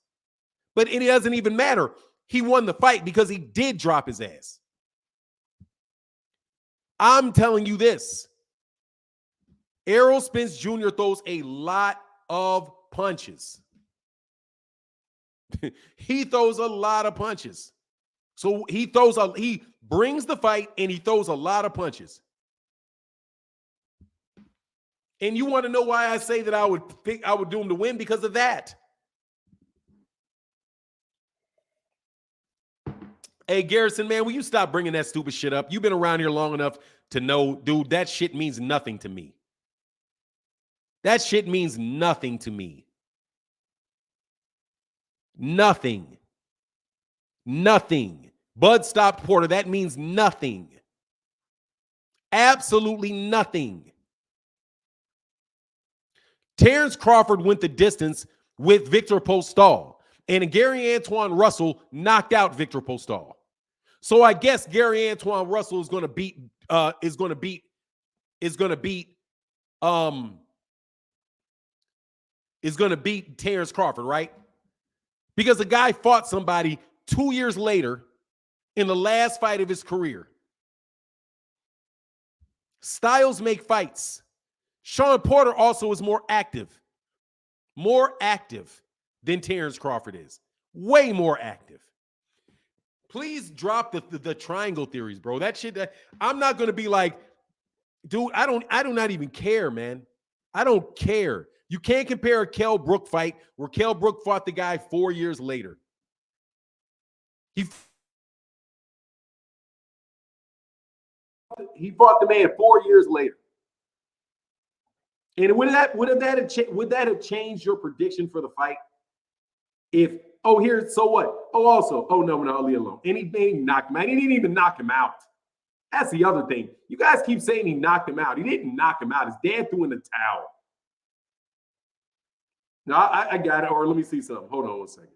But it doesn't even matter. He won the fight because he did drop his ass. I'm telling you this. Errol Spence Jr. throws a lot of punches. He throws a lot of punches. So he brings the fight and he throws a lot of punches. And you want to know why I say that I would do him to win? Because of that. Hey, Garrison, man, will you stop bringing that stupid shit up? You've been around here long enough to know, dude, that shit means nothing to me. That shit means nothing to me. Nothing. Nothing. Bud stopped Porter. That means nothing. Absolutely nothing. Terence Crawford went the distance with Victor Postol, and Gary Antoine Russell knocked out Victor Postol. So I guess Gary Antoine Russell is going to beat Terence Crawford, right? Because the guy fought somebody 2 years later in the last fight of his career. Styles make fights. Sean Porter also is more active than Terence Crawford is. Way more active. Please drop the triangle theories, bro. That shit, I'm not going to be like, dude, I do not even care, man. I don't care. You can't compare a Kell Brook fight where Kell Brook fought the guy 4 years later. He fought the man 4 years later. And would that have changed your prediction for the fight? So what? No, leave it alone. And he knocked him out. He didn't even knock him out. That's the other thing. You guys keep saying he knocked him out. He didn't knock him out. His dad threw in the towel. No, I got it. Or let me see something. Hold on one second.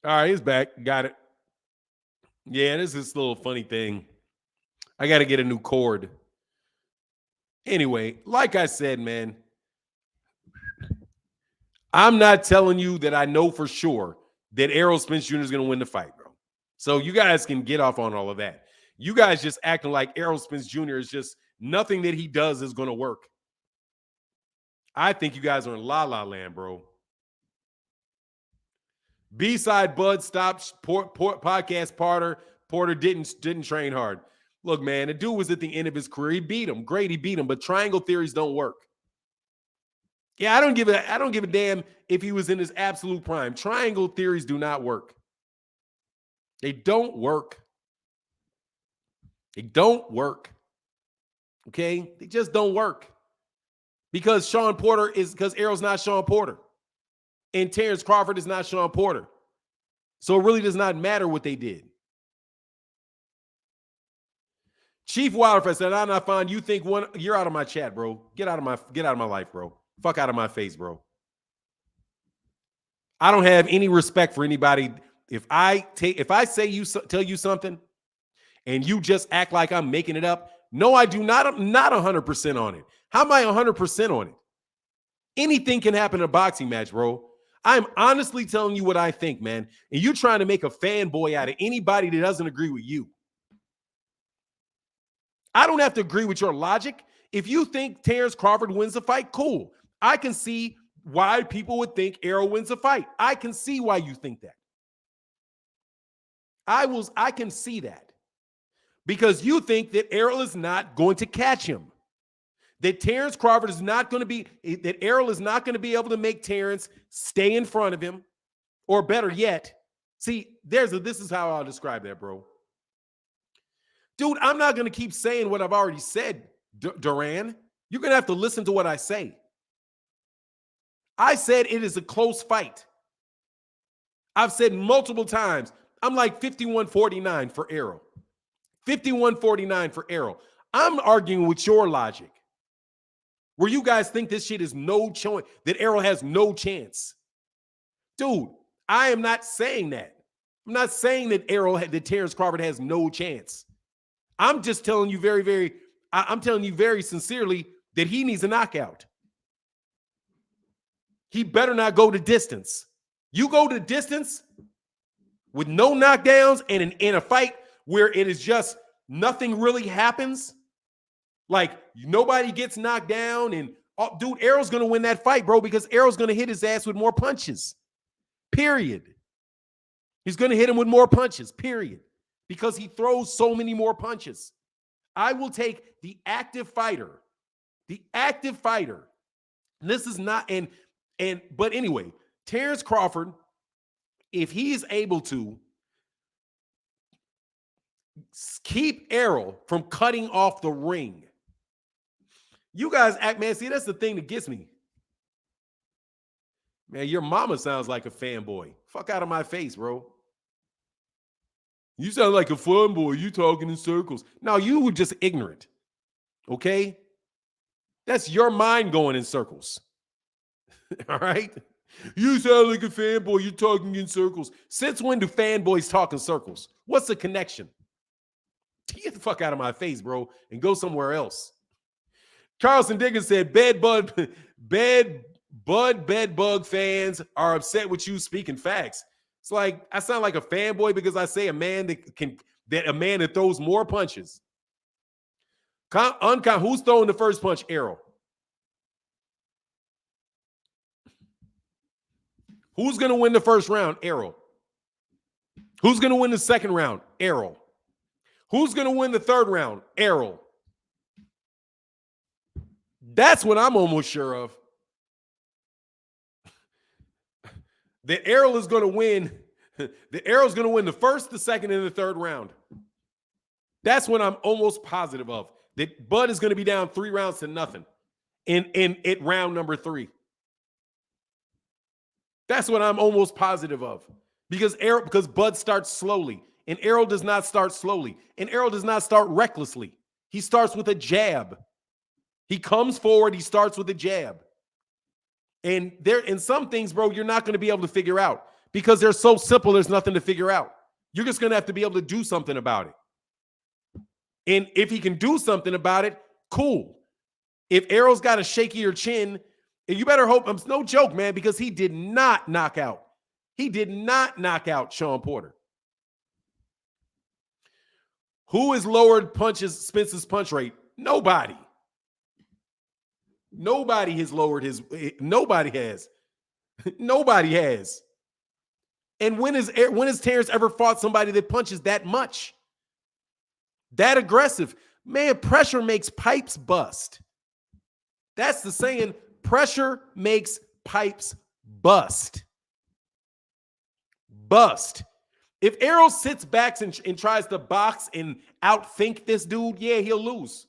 All right, he's back. Got it. Yeah, this is this little funny thing. I got to get a new cord. Anyway, like I said, man, I'm not telling you that I know for sure that Errol Spence Jr. is going to win the fight, bro. So you guys can get off on all of that. You guys just acting like Errol Spence Jr. is just nothing that he does is going to work. I think you guys are in la-la land, bro. B-side Bud stopped podcast Porter didn't train hard. Look, man, the dude was at the end of his career. He beat him. Great, he beat him, but triangle theories don't work. Yeah, I don't give a damn if he was in his absolute prime. Triangle theories do not work. They don't work. They don't work. Okay? They just don't work. Because Errol's not Sean Porter. And Terence Crawford is not Sean Porter. So it really does not matter what they did. Chief Wildfest said, I'm not fine. You think you're out of my chat, bro. Get out of my life, bro. Fuck out of my face, bro. I don't have any respect for anybody. If I tell you something and you just act like I'm making it up, no, I do not. I'm not 100% on it. How am I 100% on it? Anything can happen in a boxing match, bro. I'm honestly telling you what I think, man. And you trying to make a fanboy out of anybody that doesn't agree with you. I don't have to agree with your logic. If you think Terence Crawford wins the fight, cool. I can see why people would think Errol wins the fight. I can see why you think that. I can see that. Because you think that Errol is not going to catch him. That Terence Crawford is not going to be, that Errol is not going to be able to make Terence stay in front of him. Or better yet, see, this is how I'll describe that, bro. Dude, I'm not going to keep saying what I've already said, Duran. You're going to have to listen to what I say. I said it is a close fight. I've said multiple times, I'm like 51-49 for Errol. 51-49 for Errol. I'm arguing with your logic. Where you guys think this shit is no chance, that Errol has no chance. Dude, I am not saying that. I'm not saying that that Terence Crawford has no chance. I'm just telling you I'm telling you very sincerely that he needs a knockout. He better not go to distance. You go to distance with no knockdowns and in a fight where it is just nothing really happens, Like, nobody gets knocked down. And, dude, Errol's going to win that fight, bro, because Errol's going to hit his ass with more punches. Period. He's going to hit him with more punches, period, because he throws so many more punches. I will take the active fighter. The active fighter. This is not, but anyway, Terence Crawford, if he is able to keep Errol from cutting off the ring, you guys act, man, see, that's the thing that gets me. Man, your mama sounds like a fanboy. Fuck out of my face, bro. You sound like a fanboy. You talking in circles. No, you were just ignorant. Okay? That's your mind going in circles. All right? You sound like a fanboy. You're talking in circles. Since when do fanboys talk in circles? What's the connection? Get the fuck out of my face, bro, and go somewhere else. Carlson Diggins said, bed bug fans are upset with you speaking facts. It's like I sound like a fanboy because I say a man that throws more punches. Who's throwing the first punch? Errol. Who's going to win the first round? Errol. Who's going to win the second round? Errol. Who's going to win the third round? Errol. That's what I'm almost sure of. That Errol is going to win. The Errol's going to win the first, the second, and the third round. That's what I'm almost positive of. That Bud is going to be down 3 rounds to nothing in round number 3. That's what I'm almost positive of. Because Bud starts slowly. And Errol does not start slowly. And Errol does not start recklessly. He starts with a jab. He comes forward, he starts with a jab. And in some things, bro, you're not going to be able to figure out because they're so simple, there's nothing to figure out. You're just going to have to be able to do something about it. And if he can do something about it, cool. If Errol's got a shakier chin, you better hope, it's no joke, man, because he did not knock out. He did not knock out Sean Porter. Who has lowered Spence's punch rate? Nobody. Nobody has lowered his. Nobody has. Nobody has. And when has Terence ever fought somebody that punches that much? That aggressive? Man, pressure makes pipes bust. That's the saying. Pressure makes pipes bust. Bust. If Errol sits back and tries to box and outthink this dude, yeah, he'll lose.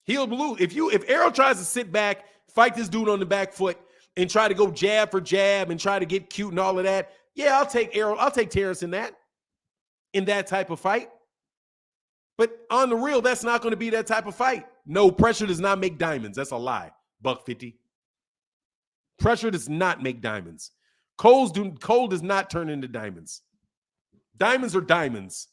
He'll lose. If Errol tries to sit back, fight this dude on the back foot, and try to go jab for jab and try to get cute and all of that, yeah, I'll take Errol. I'll take Terence in that type of fight. But on the real, that's not going to be that type of fight. No, pressure does not make diamonds. That's a lie. $150. Pressure does not make diamonds. Coal does not turn into diamonds. Diamonds are diamonds.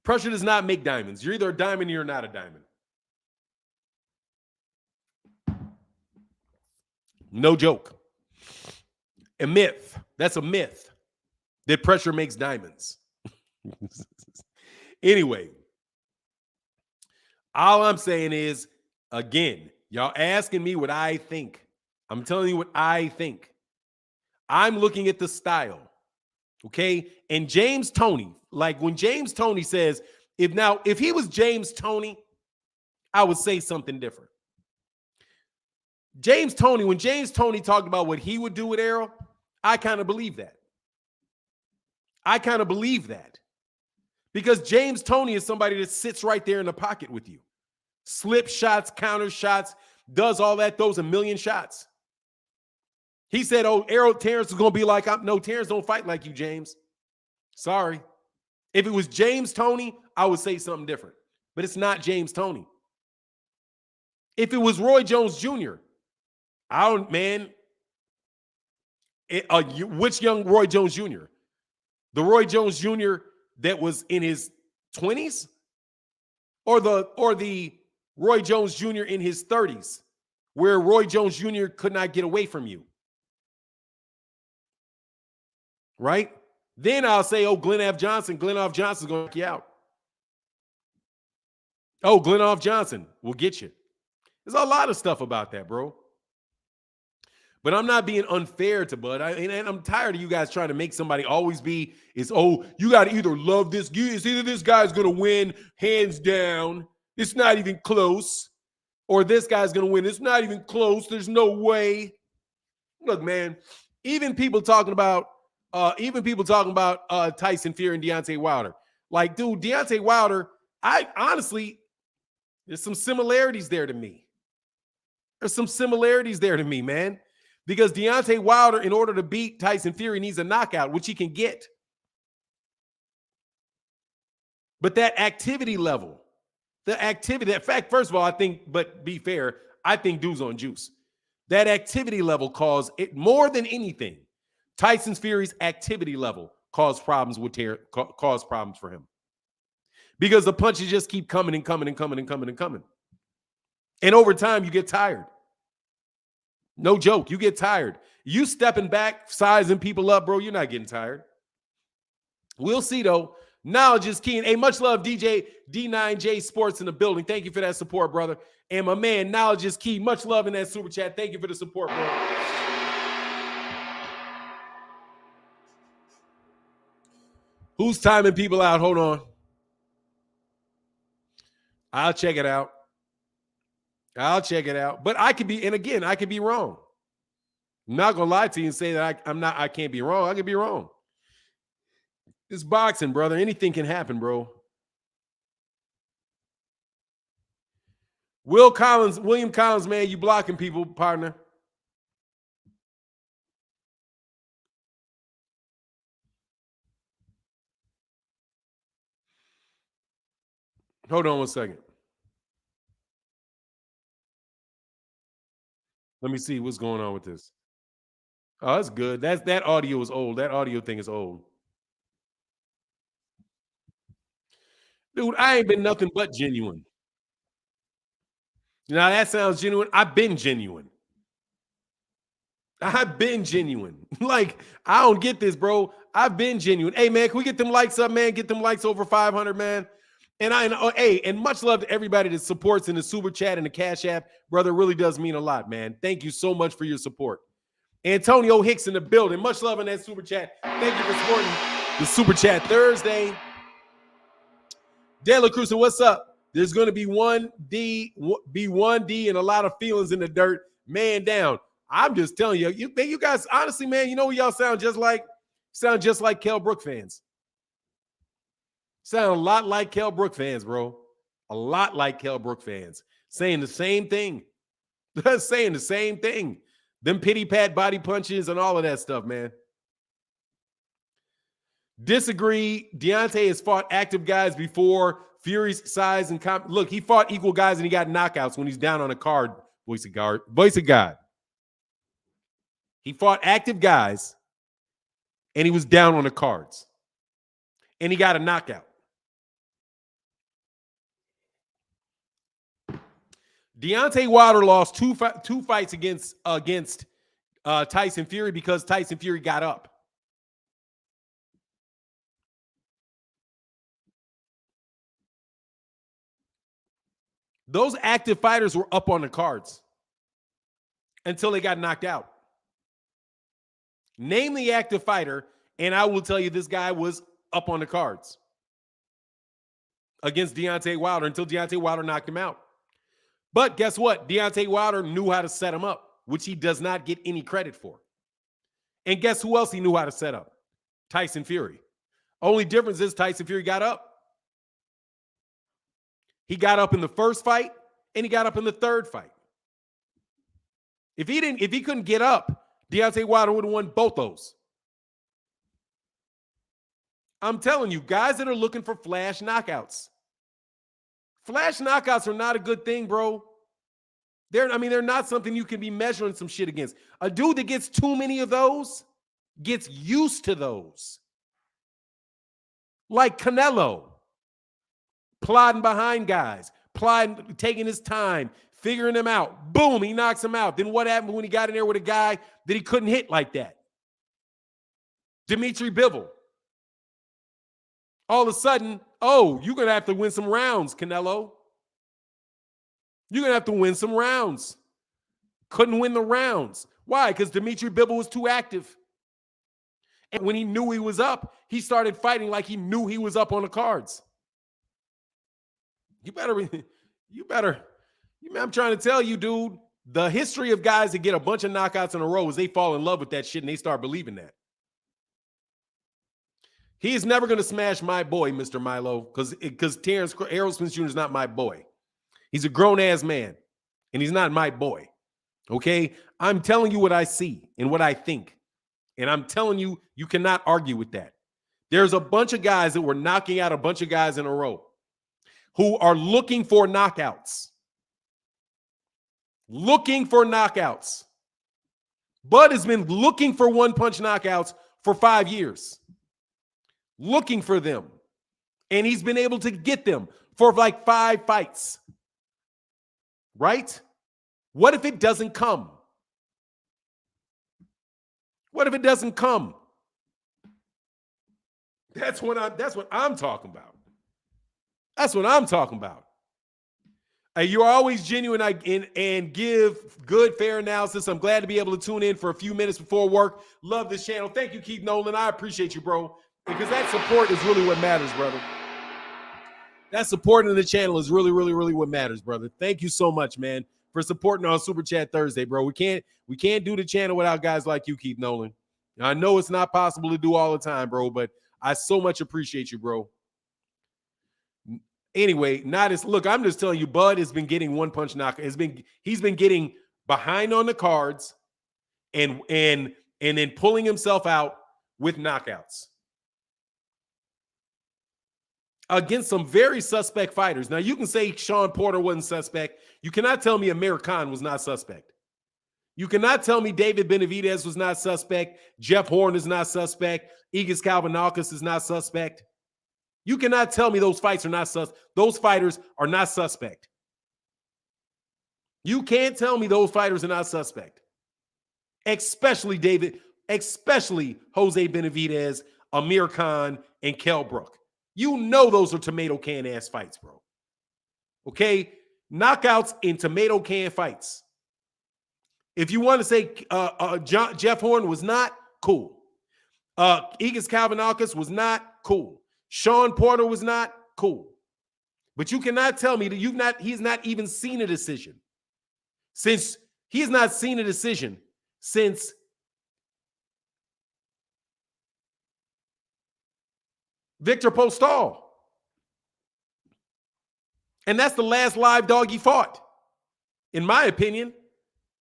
Pressure does not make diamonds. You're either a diamond or you're not a diamond. No joke. A myth. That's a myth that pressure makes diamonds. Anyway, all I'm saying is, again, y'all asking me what I think. I'm telling you what I think. I'm looking at the style. Okay? And James Toney, like when James Toney says, if he was James Toney, I would say something different. When James Toney talked about what he would do with Errol, I kind of believe that. Because James Toney is somebody that sits right there in the pocket with you. Slip shots, counter shots, does all that, throws a million shots. He said, Terence is going to be like, no, Terence don't fight like you, James. Sorry. If it was James Toney, I would say something different. But it's not James Toney. If it was Roy Jones Jr., which young Roy Jones Jr.? The Roy Jones Jr. that was in his 20s? Or the Roy Jones Jr. in his 30s, where Roy Jones Jr. could not get away from you? Right? Then I'll say, oh, Glenn Johnson's going to knock you out. Oh, Glenn Johnson will get you. There's a lot of stuff about that, bro. But I'm not being unfair to Bud. And I'm tired of you guys trying to make somebody always be, you got to either love this. It's either this guy's going to win hands down. It's not even close. Or this guy's going to win. It's not even close. There's no way. Look, man, even people talking about Tyson Fury and Deontay Wilder. Like, dude, Deontay Wilder, I honestly, there's some similarities there to me. There's some similarities there to me, man. Because Deontay Wilder, in order to beat Tyson Fury, needs a knockout, which he can get. But that activity level, first of all, I think, but be fair, I think dude's on juice. That activity level caused it more than anything. Tyson Fury's activity level caused problems for him. Because the punches just keep coming and coming and coming and coming and coming. And over time, you get tired. No joke, you get tired. You stepping back, sizing people up, bro, you're not getting tired. We'll see, though. Knowledge is key. Hey, much love, DJ D9J Sports in the building. Thank you for that support, brother. And my man, knowledge is key. Much love in that super chat. Thank you for the support, bro. Who's timing people out? Hold on. I'll check it out. But I could be, and again, I could be wrong. I'm not gonna lie to you and say that I can't be wrong. I could be wrong. It's boxing, brother. Anything can happen, bro. William Collins, man, you blocking people, partner. Hold on one second. Let me see what's going on with this. Oh, that's good. That audio is old. That audio thing is old. Dude, I ain't been nothing but genuine. Now that sounds genuine. I've been genuine. Like, I don't get this, bro. I've been genuine. Hey, man, can we get them likes up, man? Get them likes over 500, man. And much love to everybody that supports in the super chat and the Cash App. Brother, really does mean a lot, man. Thank you so much for your support. Antonio Hicks in the building. Much love in that super chat. Thank you for supporting the Super Chat Thursday. De La Cruz, what's up? There's going to be one D and a lot of feelings in the dirt. Man down. I'm just telling you, you guys, honestly, man, you know what y'all sound just like? Sound just like Kell Brook fans. Sound a lot like Kell Brook fans, bro. A lot like Kell Brook fans. Saying the same thing. Saying the same thing. Them pity pat body punches and all of that stuff, man. Disagree. Deontay has fought active guys before. Fury's size and look, he fought equal guys and he got knockouts when he's down on a card. Voice of God. He fought active guys and he was down on the cards. And he got a knockout. Deontay Wilder lost two fights against Tyson Fury because Tyson Fury got up. Those active fighters were up on the cards until they got knocked out. Name the active fighter, and I will tell you this guy was up on the cards against Deontay Wilder until Deontay Wilder knocked him out. But guess what? Deontay Wilder knew how to set him up, which he does not get any credit for. And guess who else he knew how to set up? Tyson Fury. Only difference is Tyson Fury got up. He got up in the first fight and he got up in the third fight. If he couldn't get up, Deontay Wilder would have won both those. I'm telling you, guys that are looking for flash knockouts. Flash knockouts are not a good thing, bro. They're not something you can be measuring some shit against. A dude that gets too many of those gets used to those. Like Canelo. Plodding behind guys, taking his time, figuring them out. Boom, he knocks him out. Then what happened when he got in there with a guy that he couldn't hit like that? Dimitri Bivol. All of a sudden, oh, you're going to have to win some rounds, Canelo. You're going to have to win some rounds. Couldn't win the rounds. Why? Because Dimitri Bivol was too active. And when he knew he was up, he started fighting like he knew he was up on the cards. I'm trying to tell you, dude, the history of guys that get a bunch of knockouts in a row is they fall in love with that shit and they start believing that. He is never going to smash my boy, Mr. Milo, because Terence Errol Spence Jr. is not my boy. He's a grown-ass man, and he's not my boy, okay? I'm telling you what I see and what I think, and I'm telling you, you cannot argue with that. There's a bunch of guys that were knocking out a bunch of guys in a row who are looking for knockouts. Looking for knockouts. Bud has been looking for one-punch knockouts for 5 years. Looking for them. And he's been able to get them for like 5 fights. Right? What if it doesn't come? What if it doesn't come? That's what I'm talking about. That's what I'm talking about. You're always genuine and give good, fair analysis. I'm glad to be able to tune in for a few minutes before work. Love this channel. Thank you, Keith Nolan. I appreciate you, bro. Because that support is really what matters, brother. That support in the channel is really, really, really what matters, brother. Thank you so much, man, for supporting on Super Chat Thursday, bro. We can't do the channel without guys like you, Keith Nolan. Now, I know it's not possible to do all the time, bro, but I so much appreciate you, bro. Anyway, look, I'm just telling you, Bud has been getting one-punch knock. He's been getting behind on the cards and then pulling himself out with knockouts against some very suspect fighters. Now, you can say Sean Porter wasn't suspect. You cannot tell me Amir Khan was not suspect. You cannot tell me David Benavidez was not suspect. Jeff Horn is not suspect. Igis Kalvanakis is not suspect. You cannot tell me those fights are not those fighters are not suspect. You can't tell me those fighters are not suspect. Especially Jose Benavidez, Amir Khan, and Kell Brook. You know those are tomato can ass fights, bro. Okay? Knockouts in tomato can fights. If you want to say Jeff Horn was not, cool. Igis Kalvanakis was not, cool. Sean Porter was not, cool. But you cannot tell me that he's not even seen a decision. Since he's not seen a decision since Victor Postol. And that's the last live dog he fought. In my opinion,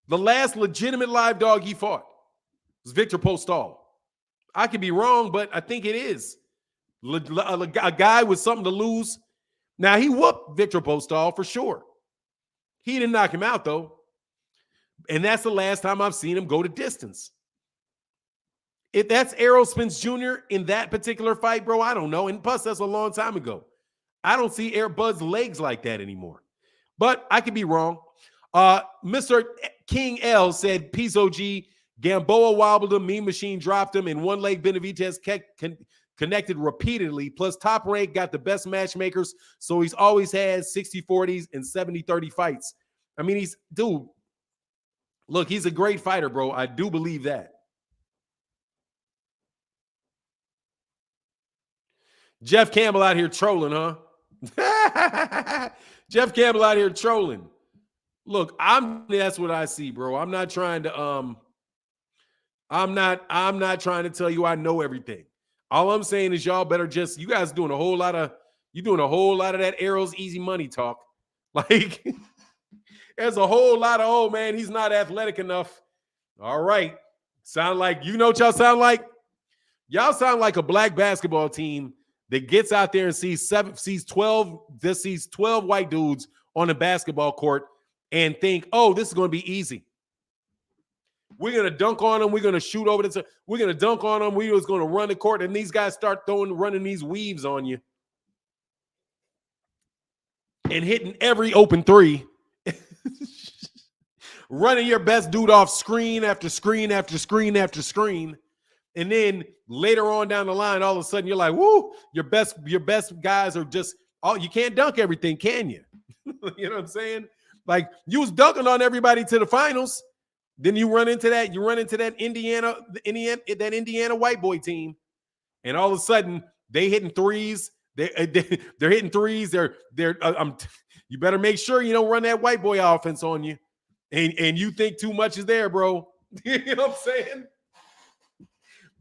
the last legitimate live dog he fought was Victor Postol. I could be wrong, but I think it is. A guy with something to lose. Now, he whooped Victor Postol for sure. He didn't knock him out, though. And that's the last time I've seen him go to distance. If that's Errol Spence Jr. in that particular fight, bro, I don't know. And plus, that's a long time ago. I don't see Bud's legs like that anymore. But I could be wrong. Mr. King L said, Peace OG, Gamboa wobbled him, Mean Machine dropped him, and one leg Benavidez connected repeatedly. Plus, Top Rank got the best matchmakers, so he's always had 60-40s and 70-30 fights. I mean, look, he's a great fighter, bro. I do believe that. Jeff Campbell out here trolling, huh? Jeff Campbell out here trolling. Look, that's what I see, bro. I'm not trying to I'm not trying to tell you I know everything. All I'm saying is y'all better you guys doing a whole lot of that Errol's easy money talk. Like there's a whole lot of, oh man, he's not athletic enough. All right. Sound like, you know what y'all sound like? Y'all sound like a black basketball team that gets out there and sees 12 white dudes on a basketball court and think, oh, this is going to be easy. We're going to dunk on them. We're going to shoot over this. We're going to dunk on them. We're just going to run the court. And these guys start running these weaves on you and hitting every open three. Running your best dude off screen after screen after screen after screen. And then later on down the line, all of a sudden you're like, woo, your best guys are just, oh, you can't dunk everything, can you? You know what I'm saying? Like, you was dunking on everybody to the finals. Then you run into that Indiana white boy team. And all of a sudden they hitting threes. They're hitting threes. You better make sure you don't run that white boy offense on you. And you think too much is there, bro. You know what I'm saying?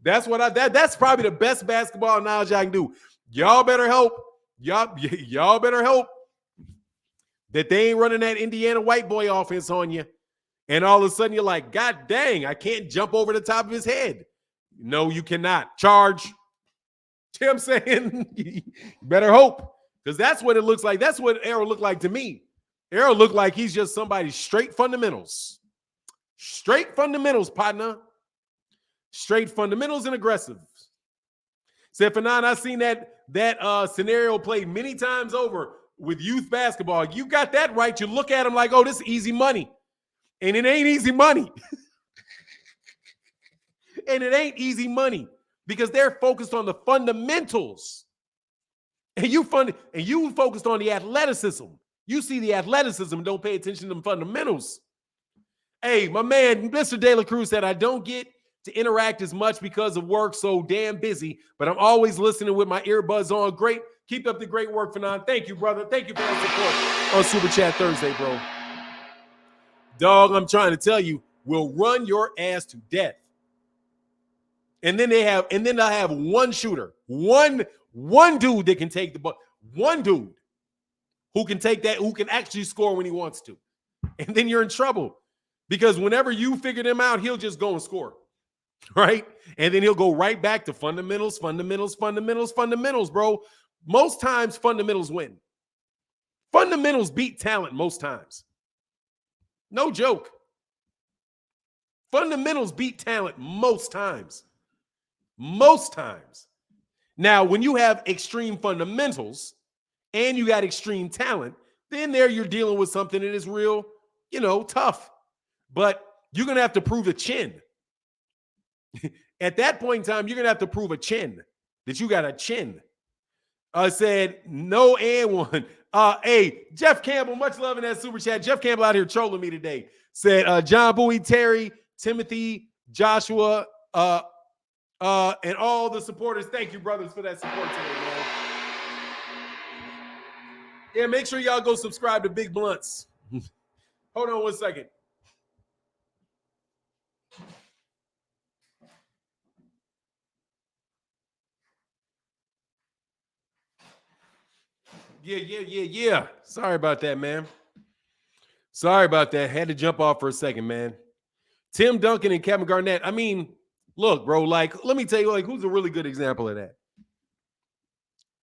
That's probably the best basketball knowledge I can do. Y'all better help. Y'all better help that they ain't running that Indiana white boy offense on you. And all of a sudden you're like, God dang, I can't jump over the top of his head. No, you cannot. Charge. You know what I'm saying? You better hope. Because that's what it looks like. That's what Errol looked like to me. Errol looked like he's just somebody straight fundamentals. Straight fundamentals, partner. Straight fundamentals and aggressive. Said, Fanon, I've seen that scenario played many times over with youth basketball. You got that right. You look at them like, oh, this is easy money. And it ain't easy money. And it ain't easy money because they're focused on the fundamentals. And you focused on the athleticism. You see the athleticism and don't pay attention to the fundamentals. Hey, my man, Mr. De La Cruz said, I don't get to interact as much because of work, so damn busy, but I'm always listening with my earbuds on. Great. Keep up the great work, Fanon. Thank you, brother. Thank you for that support on Super Chat Thursday, bro. Dog, I'm trying to tell you, will run your ass to death. And then they'll have one shooter, one dude that can take the ball, one dude who can take that, who can actually score when he wants to. And then you're in trouble because whenever you figure them out, he'll just go and score, right? And then he'll go right back to fundamentals, bro. Most times fundamentals win. Fundamentals beat talent most times. No joke. Fundamentals beat talent most times. Most times. Now, when you have extreme fundamentals and you got extreme talent, then there you're dealing with something that is real, tough. But you're going to have to prove a chin. At that point in time, you're going to have to prove a chin, that you got a chin. Said, no and one. Hey, Jeff Campbell, much love in that super chat. Jeff Campbell out here trolling me today. Said, John Bowie, Terry, Timothy, Joshua, and all the supporters. Thank you, brothers, for that support today, man. Yeah, make sure y'all go subscribe to Big Blunts. Hold on one second. Yeah. Sorry about that, man. Sorry about that. Had to jump off for a second, man. Tim Duncan and Kevin Garnett. I mean, look, bro, like, let me tell you, like, who's a really good example of that?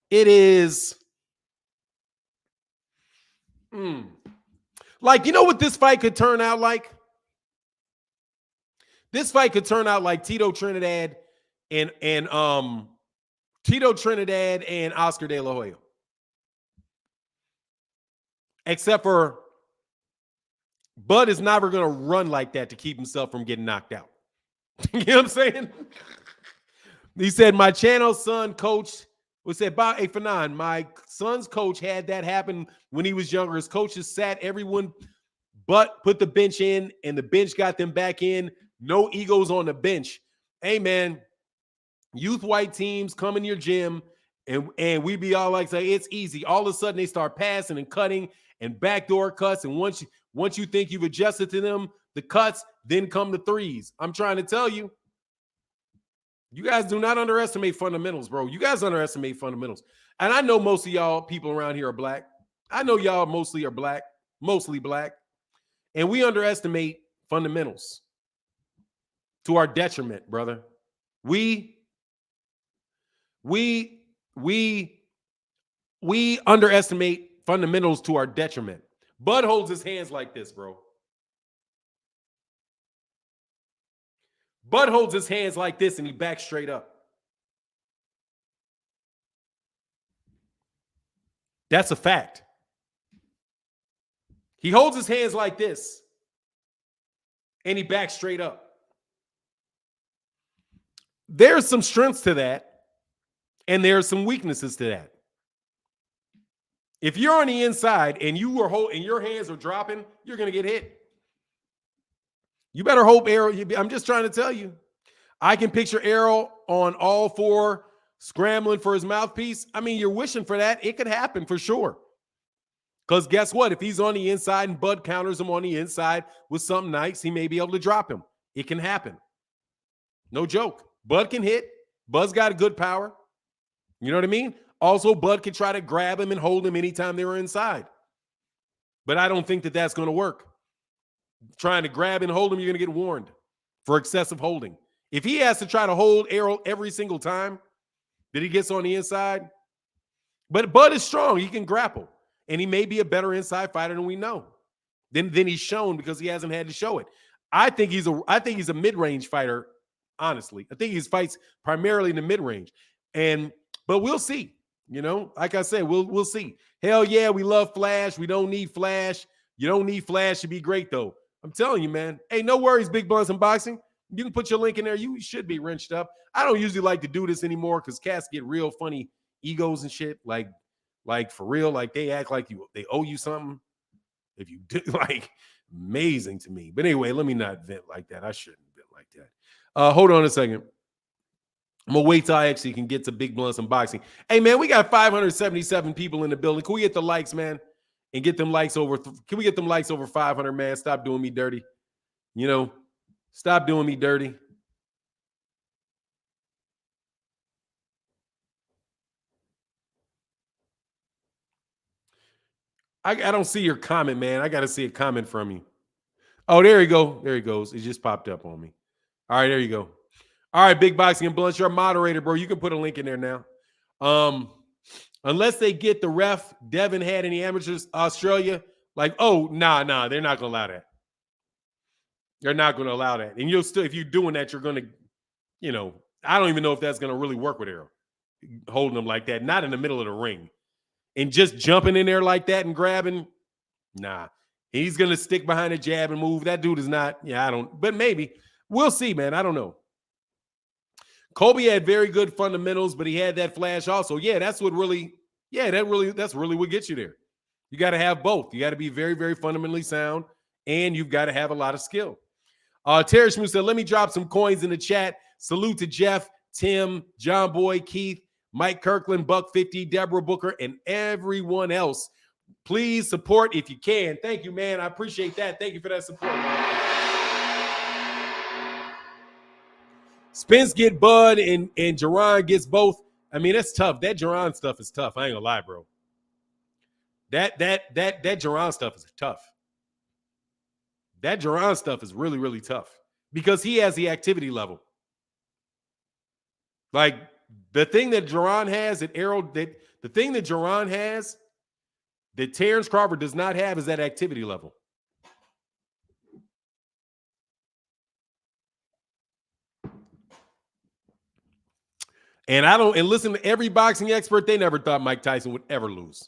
It is, like, you know what this fight could turn out like? This fight could turn out like Tito Trinidad and Oscar De La Hoya. Except for Bud is never going to run like that to keep himself from getting knocked out. You know what I'm saying? He said, my channel's son coach, we said, hey, Fanon, my son's coach had that happen when he was younger. His coaches sat everyone but put the bench in, and the bench got them back in. No egos on the bench. Hey, man, youth white teams come in your gym, and we be all like, say, it's easy. All of a sudden, they start passing and cutting and backdoor cuts. And once you think you've adjusted to them, the cuts, then come the threes. I'm trying to tell you, you guys do not underestimate fundamentals, bro. You guys underestimate fundamentals. And I know most of y'all people around here are black. I know y'all mostly are black, mostly black. And we underestimate fundamentals to our detriment, brother. We underestimate fundamentals to our detriment. Bud holds his hands like this, bro. Bud holds his hands like this and he backs straight up. That's a fact. He holds his hands like this and he backs straight up. There's some strengths to that, and there's some weaknesses to that. If you're on the inside and you are holding, your hands are dropping, you're going to get hit. You better hope Errol. I'm just trying to tell you. I can picture Errol on all four scrambling for his mouthpiece. I mean, you're wishing for that. It could happen for sure. Because guess what? If he's on the inside and Bud counters him on the inside with something nice, he may be able to drop him. It can happen. No joke. Bud can hit. Bud's got a good power. You know what I mean? Also, Bud can try to grab him and hold him anytime they were inside. But I don't think that that's going to work. Trying to grab and hold him, you're going to get warned for excessive holding. If he has to try to hold Errol every single time that he gets on the inside, but Bud is strong. He can grapple. And he may be a better inside fighter than we know. Than he's shown because he hasn't had to show it. I think he's a mid-range fighter, honestly. I think he fights primarily in the mid-range. But we'll see. You know, like I said, we'll see. Hell yeah, we love Flash. We don't need Flash. You don't need Flash to be great, though. I'm telling you, man. Hey, no worries, Big Blunts Unboxing. You can put your link in there. You should be wrenched up. I don't usually like to do this anymore because cats get real funny egos and shit. Like for real, like they act like they owe you something. If you do, like, amazing to me. But anyway, let me not vent like that. I shouldn't vent like that. Hold on a second. I'm gonna wait till I actually can get to Big Blunts Unboxing. Hey man, we got 577 people in the building. Can we get the likes, man? And get them likes over. Can we get them likes over 500, man? Stop doing me dirty. You know, stop doing me dirty. I don't see your comment, man. I got to see a comment from you. Oh, there you go. There he goes. It just popped up on me. All right, there you go. All right, Big Boxing and Blunts, you're a moderator, bro. You can put a link in there now. Unless they get the ref Devin had in the amateurs, Australia, like, oh, nah, they're not going to allow that. They're not going to allow that. And you'll still, if you're doing that, you're going to, you know, I don't even know if that's going to really work with Errol, holding them like that, not in the middle of the ring. And just jumping in there like that and grabbing, nah. He's going to stick behind a jab and move. That dude is not, but maybe. We'll see, man. I don't know. Kobe had very good fundamentals, but he had that flash also. Yeah, that's really what gets you there. You got to have both. You got to be very, very fundamentally sound, and you've got to have a lot of skill. Terence said, let me drop some coins in the chat. Salute to Jeff, Tim, John Boy, Keith, Mike Kirkland, Buck 50, Deborah Booker, and everyone else. Please support if you can. Thank you, man. I appreciate that. Thank you for that support, man. Spence get Bud and Jerron gets both. I mean, that's tough. That Jerron stuff is tough. I ain't gonna lie, bro. That Jerron stuff is tough. That Jerron stuff is really, really tough because he has the activity level. Like the thing that Jerron has that the thing that Jerron has that Terence Crawford does not have is that activity level. And listen to every boxing expert, they never thought Mike Tyson would ever lose.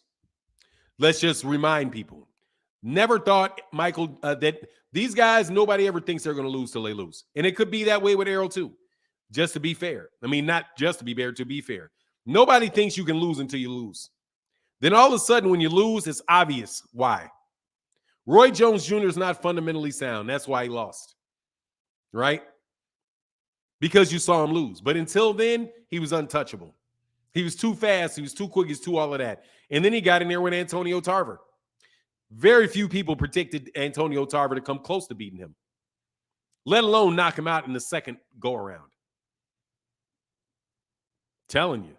Let's just remind people. Never thought Michael, that these guys, nobody ever thinks they're going to lose till they lose. And it could be that way with Errol too, just to be fair. I mean, not just to be fair. Nobody thinks you can lose until you lose. Then all of a sudden when you lose, it's obvious why. Roy Jones Jr. is not fundamentally sound. That's why he lost, right? Because you saw him lose. But until then, he was untouchable. He was too fast. He was too quick. He's too all of that. And then he got in there with Antonio Tarver. Very few people predicted Antonio Tarver to come close to beating him, let alone knock him out in the second go-around. Telling you.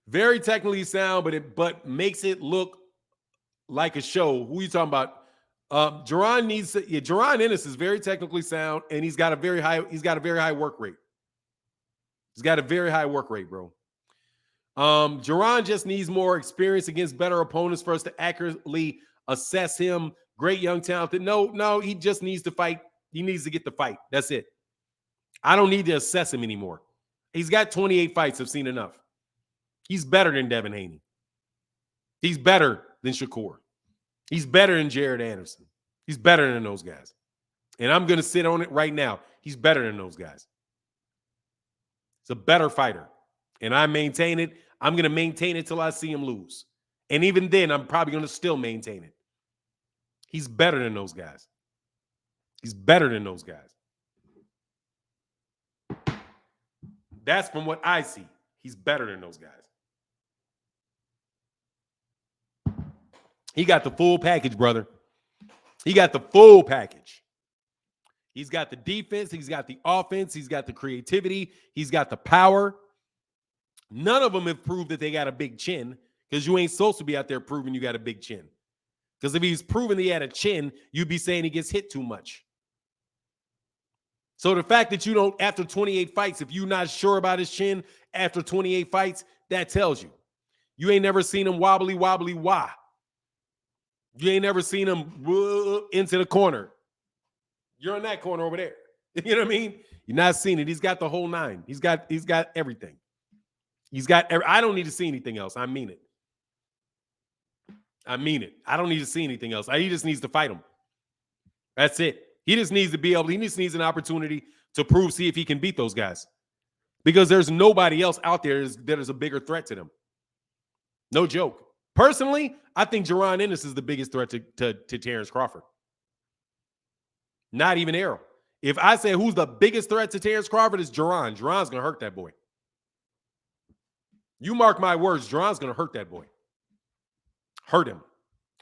Very technically sound, but makes it look like a show. Who are you talking about? Jerron Ennis is very technically sound, and he's got a very high work rate. He's got a very high work rate, bro. Jerron just needs more experience against better opponents for us to accurately assess him. Great young talented. No, he just needs to fight. He needs to get the fight. That's it. I don't need to assess him anymore. He's got 28 fights. I've seen enough. He's better than Devin Haney. He's better than Shakur. He's better than Jared Anderson. He's better than those guys. And I'm going to sit on it right now. He's better than those guys. He's a better fighter. And I maintain it. I'm going to maintain it till I see him lose. And even then, I'm probably going to still maintain it. He's better than those guys. He's better than those guys. That's from what I see. He's better than those guys. He got the full package, brother. He got the full package. He's got the defense. He's got the offense. He's got the creativity. He's got the power. None of them have proved that they got a big chin, because you ain't supposed to be out there proving you got a big chin. Because if he's proven he had a chin, you'd be saying he gets hit too much. So the fact that you don't, after 28 fights, if you're not sure about his chin after 28 fights, that tells you. You ain't never seen him wobbly, wah. You ain't never seen him into the corner. You're in that corner over there. You know what I mean? You're not seeing it. He's got the whole nine. He's got everything. I don't need to see anything else. I mean it. I don't need to see anything else. He just needs to fight him. That's it. He just needs to be able, he just needs an opportunity to see if he can beat those guys. Because there's nobody else out there that is a bigger threat to them. No joke. Personally, I think Jaron Ennis is the biggest threat to Terence Crawford. Not even Errol. If I say who's the biggest threat to Terence Crawford, it's Jaron. Jaron's going to hurt that boy. You mark my words, Jaron's going to hurt that boy. Hurt him.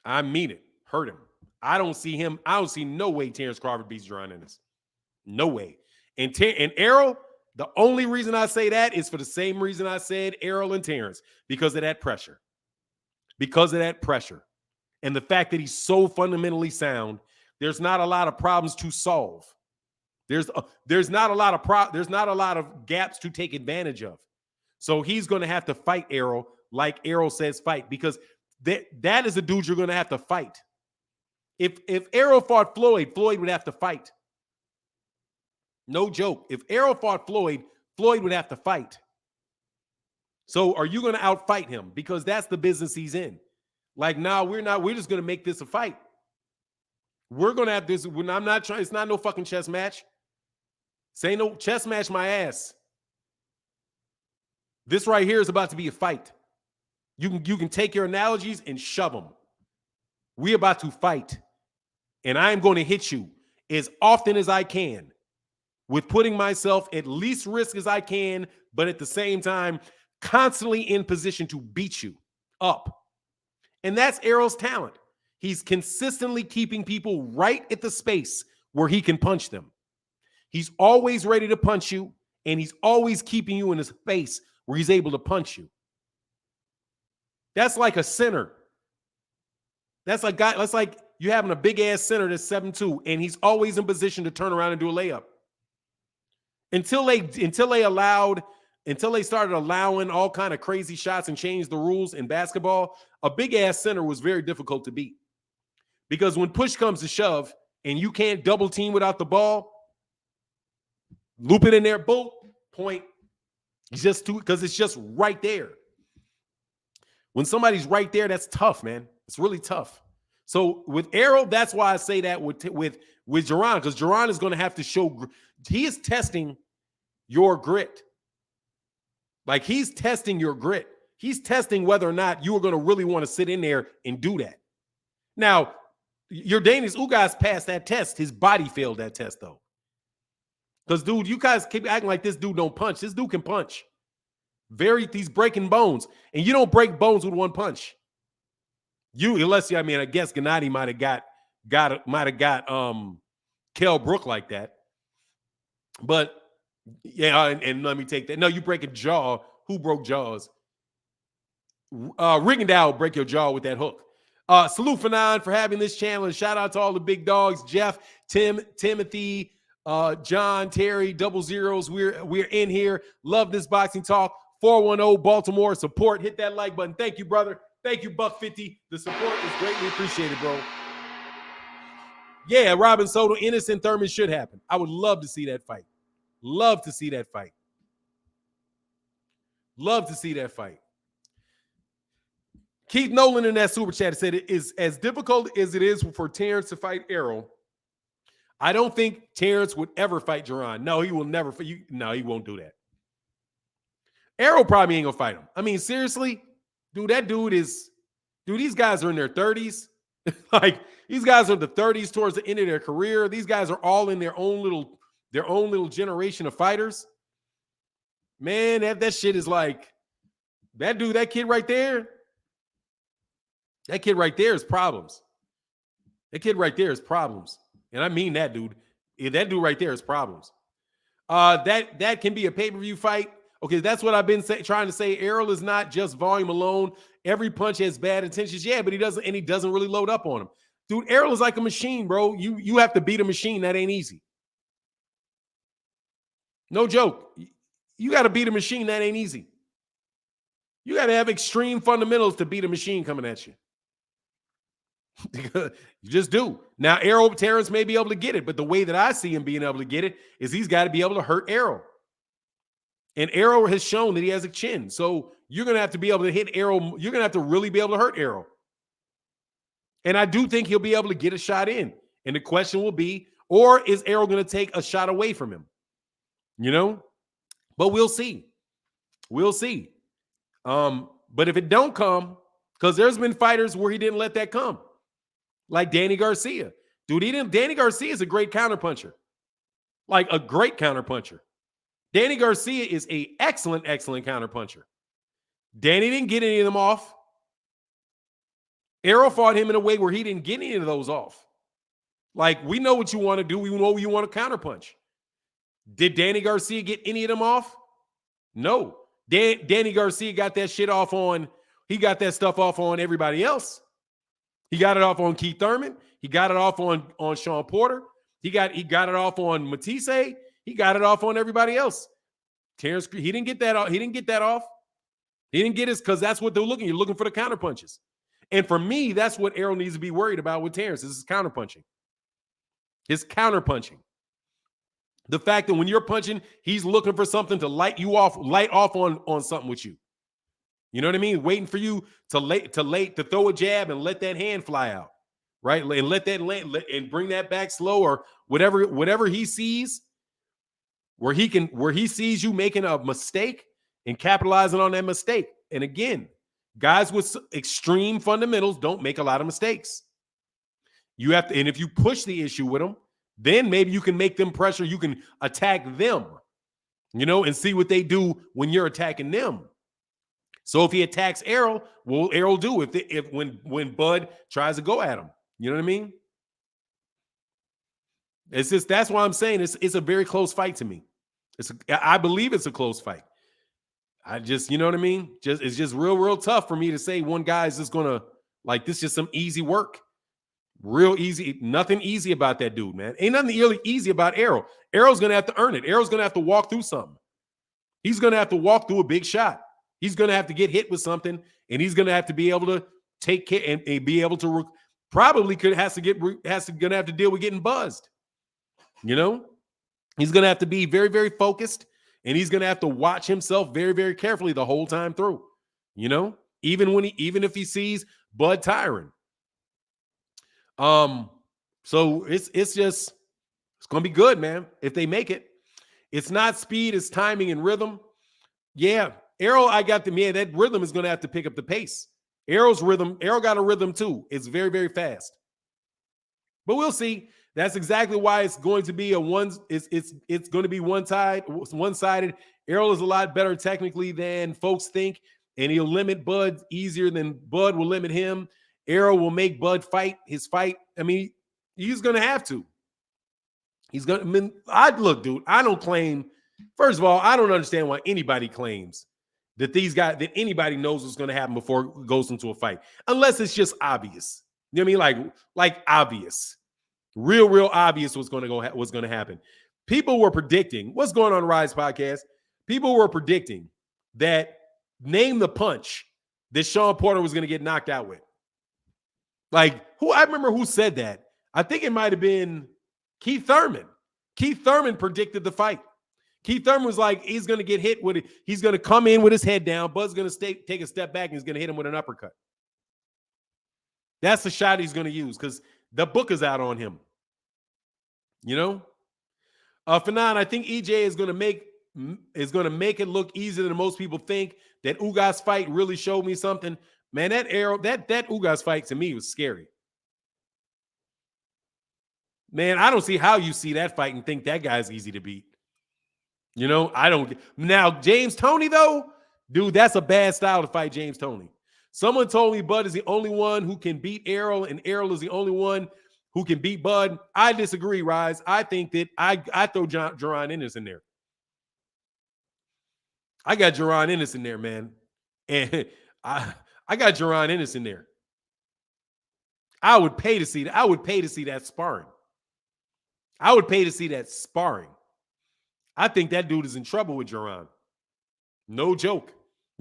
I mean it. Hurt him. I don't see no way Terence Crawford beats Jaron Ennis. No way. And Errol, the only reason I say that is for the same reason I said Errol and Terence, because of that pressure. Because of that pressure. And the fact that he's so fundamentally sound, there's not a lot of problems to solve. There's not a lot of gaps to take advantage of. So he's going to have to fight Errol like Errol says fight, because that is a dude you're going to have to fight. If Errol fought Floyd, Floyd would have to fight. No joke. If Errol fought Floyd, Floyd would have to fight. So are you going to outfight him? Because that's the business he's in. Like, no, we're not. We're just going to make this a fight. We're going to have this. I'm not trying. It's not no fucking chess match. Say no chess match my ass. This right here is about to be a fight. You can take your analogies and shove them. We're about to fight. And I am going to hit you as often as I can, with putting myself at least risk as I can, but at the same time, constantly in position to beat you up. And that's Errol's talent. He's consistently keeping people right at the space where he can punch them. He's always ready to punch you, and he's always keeping you in a space where he's able to punch you. That's like a center. That's like you having a big ass center that's 7'2", and he's always in position to turn around and do a layup. Until they started allowing all kind of crazy shots and changed the rules in basketball, a big ass center was very difficult to beat. Because when push comes to shove and you can't double team without the ball, loop it in there, boom, point. It's just because it's just right there. When somebody's right there, that's tough, man. It's really tough. So with Errol, that's why I say that with Jaron, because Jaron is going to have to show he is testing your grit. Like, he's testing your grit. He's testing whether or not you are going to really want to sit in there and do that. Now, Yordenis Ugas passed that test. His body failed that test, though. Because, dude, you guys keep acting like this dude don't punch. This dude can punch. He's breaking bones. And you don't break bones with one punch. I guess Gennady might have got Kell Brook like that. But yeah, and let me take that. No, you break a jaw. Who broke jaws? Rigondeaux break your jaw with that hook. Salute Fanon for having this channel, and shout out to all the big dogs: Jeff, Tim, Timothy, John, Terry, double zeros. We're in here. Love this boxing talk. 410 Baltimore support. Hit that like button. Thank you, brother. Thank you, Buck50. The support is greatly appreciated, bro. Yeah, Robin Soto, Ennis and Thurman should happen. I would love to see that fight. Love to see that fight. Love to see that fight. Keith Nolan in that super chat said it is as difficult as it is for Terence to fight Errol. I don't think Terence would ever fight Jaron. No, he will never fight you. No, he won't do that. Errol probably ain't gonna fight him. I mean, seriously, dude, these guys are in their 30s. Like, these guys are the 30s towards the end of their career. These guys are all in their own little generation of fighters. Man, that shit is like, that kid right there is problems. That kid right there is problems. And I mean that dude. That dude right there is problems. That can be a pay-per-view fight. Okay, that's what I've been trying to say. Errol is not just volume alone. Every punch has bad intentions. Yeah, but he doesn't really load up on him. Dude, Errol is like a machine, bro. You have to beat a machine. That ain't easy. No joke. You got to beat a machine. That ain't easy. You got to have extreme fundamentals to beat a machine coming at you. You just do. Now, Terence may be able to get it, but the way that I see him being able to get it is he's got to be able to hurt Errol. And Errol has shown that he has a chin. So you're going to have to be able to hit Errol. You're going to have to really be able to hurt Errol. And I do think he'll be able to get a shot in. And the question will be, or is Errol going to take a shot away from him? You know? But we'll see. We'll see. But if it don't come, because there's been fighters where he didn't let that come. Like Danny Garcia. Dude, Danny Garcia is a great counterpuncher. Like a great counterpuncher. Danny Garcia is an excellent counterpuncher. Danny didn't get any of them off. Errol fought him in a way where he didn't get any of those off. Like, we know what you want to do. We know you want to counterpunch. Did Danny Garcia get any of them off? No. Danny Garcia got that shit off on, he got that stuff off on everybody else. He got it off on Keith Thurman. He got it off on Sean Porter. He got it off on Matisse. He got it off on everybody else. Terence, he didn't get that off. He didn't get that off. He didn't get his, because that's what they're looking. You're looking for the counter punches. And for me, that's what Errol needs to be worried about with Terence. Is his counter punching. His counter punching. The fact that when you're punching, he's looking for something to light off on something with you. You know what I mean? Waiting for you to throw a jab and let that hand fly out, right? And let that land and bring that back slow, or whatever he sees, where he sees you making a mistake and capitalizing on that mistake. And again, guys with extreme fundamentals don't make a lot of mistakes. You have to, and if you push the issue with them, then maybe you can make them pressure. You can attack them, and see what they do when you're attacking them. So if he attacks Errol, what will Errol do when Bud tries to go at him? You know what I mean? It's just, that's why I'm saying it's a very close fight to me. I believe it's a close fight. I just, you know what I mean? It's just real tough for me to say one guy is just gonna, like, this is just some easy work. Real easy. Nothing easy about that dude, man. Ain't nothing really easy about Errol. Errol's gonna have to earn it. Errol's gonna have to walk through something. He's gonna have to walk through a big shot. He's gonna have to get hit with something, and he's gonna have to be able to take care and be able to gonna have to deal with getting buzzed. He's gonna have to be very, very focused, and he's gonna have to watch himself very, very carefully the whole time through. Even if he sees Bud tiring. So it's gonna be good, man. If they make it, it's not speed, it's timing and rhythm. Yeah, Errol, that rhythm is gonna have to pick up the pace. Errol got a rhythm too. It's very, very fast. But we'll see. That's exactly why it's going to be it's going to be one-sided. Errol is a lot better technically than folks think, and he'll limit Bud easier than Bud will limit him. Errol will make Bud fight his fight. I mean, he's going to have to. Look, dude, I don't claim. First of all, I don't understand why anybody claims that anybody knows what's going to happen before it goes into a fight, unless it's just obvious. You know what I mean? Like obvious, real obvious what's going to happen. People were predicting what's going on Rise Podcast. People were predicting that name the punch that Sean Porter was going to get knocked out with. Like, I remember who said that. I think it might have been Keith Thurman. Keith Thurman predicted the fight. Keith Thurman was like, he's going to get hit with it. He's going to come in with his head down. Bud's going to take a step back, and he's going to hit him with an uppercut. That's the shot he's going to use because the book is out on him. Fanon, I think EJ is going to is going to make it look easier than most people think. That Ugas fight really showed me something. Man, that Ugas fight to me was scary. Man, I don't see how you see that fight and think that guy's easy to beat. You know, I don't. Now, James Toney, though, dude, that's a bad style to fight James Toney. Someone told me Bud is the only one who can beat Errol, and Errol is the only one who can beat Bud. I disagree, Rise. I think that I throw Jaron Ennis in there. I got Jaron Ennis in there, man. And I got Jaron Ennis in there. I would pay to see that. I would pay to see that sparring. I would pay to see that sparring. I think that dude is in trouble with Jaron. No joke.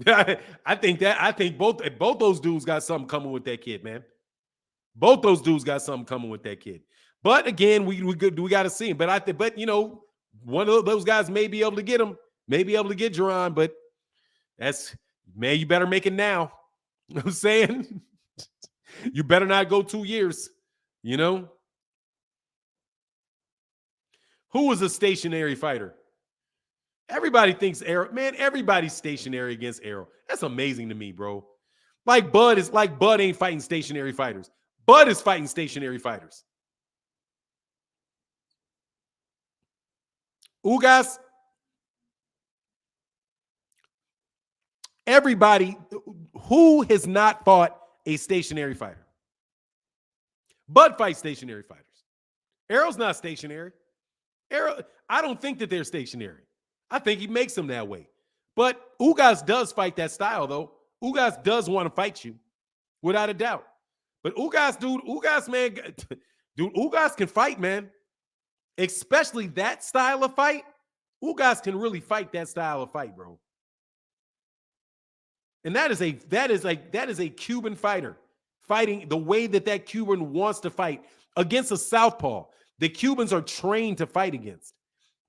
I think both those dudes got something coming with that kid, man. Both those dudes got something coming with that kid. But again, we got to see him. But you know, one of those guys may be able to get him, may be able to get Jaron. But that's, man, you better make it now. You know what I'm saying? You better not go 2 years. You know. Who was a stationary fighter? Everybody thinks Errol. Man, everybody's stationary against Errol. That's amazing to me, bro. Bud ain't fighting stationary fighters. Bud is fighting stationary fighters. Ugas, everybody who has not fought a stationary fighter. Bud fights stationary fighters. Errol's not stationary. Errol, I don't think that they're stationary. I think he makes them that way. But Ugas does fight that style, though. Ugas does want to fight you, without a doubt. But Ugas, man, dude, Ugas can fight, man. Especially that style of fight. Ugas can really fight that style of fight, bro. And that is a Cuban fighter fighting the way that Cuban wants to fight against a southpaw. The Cubans are trained to fight against.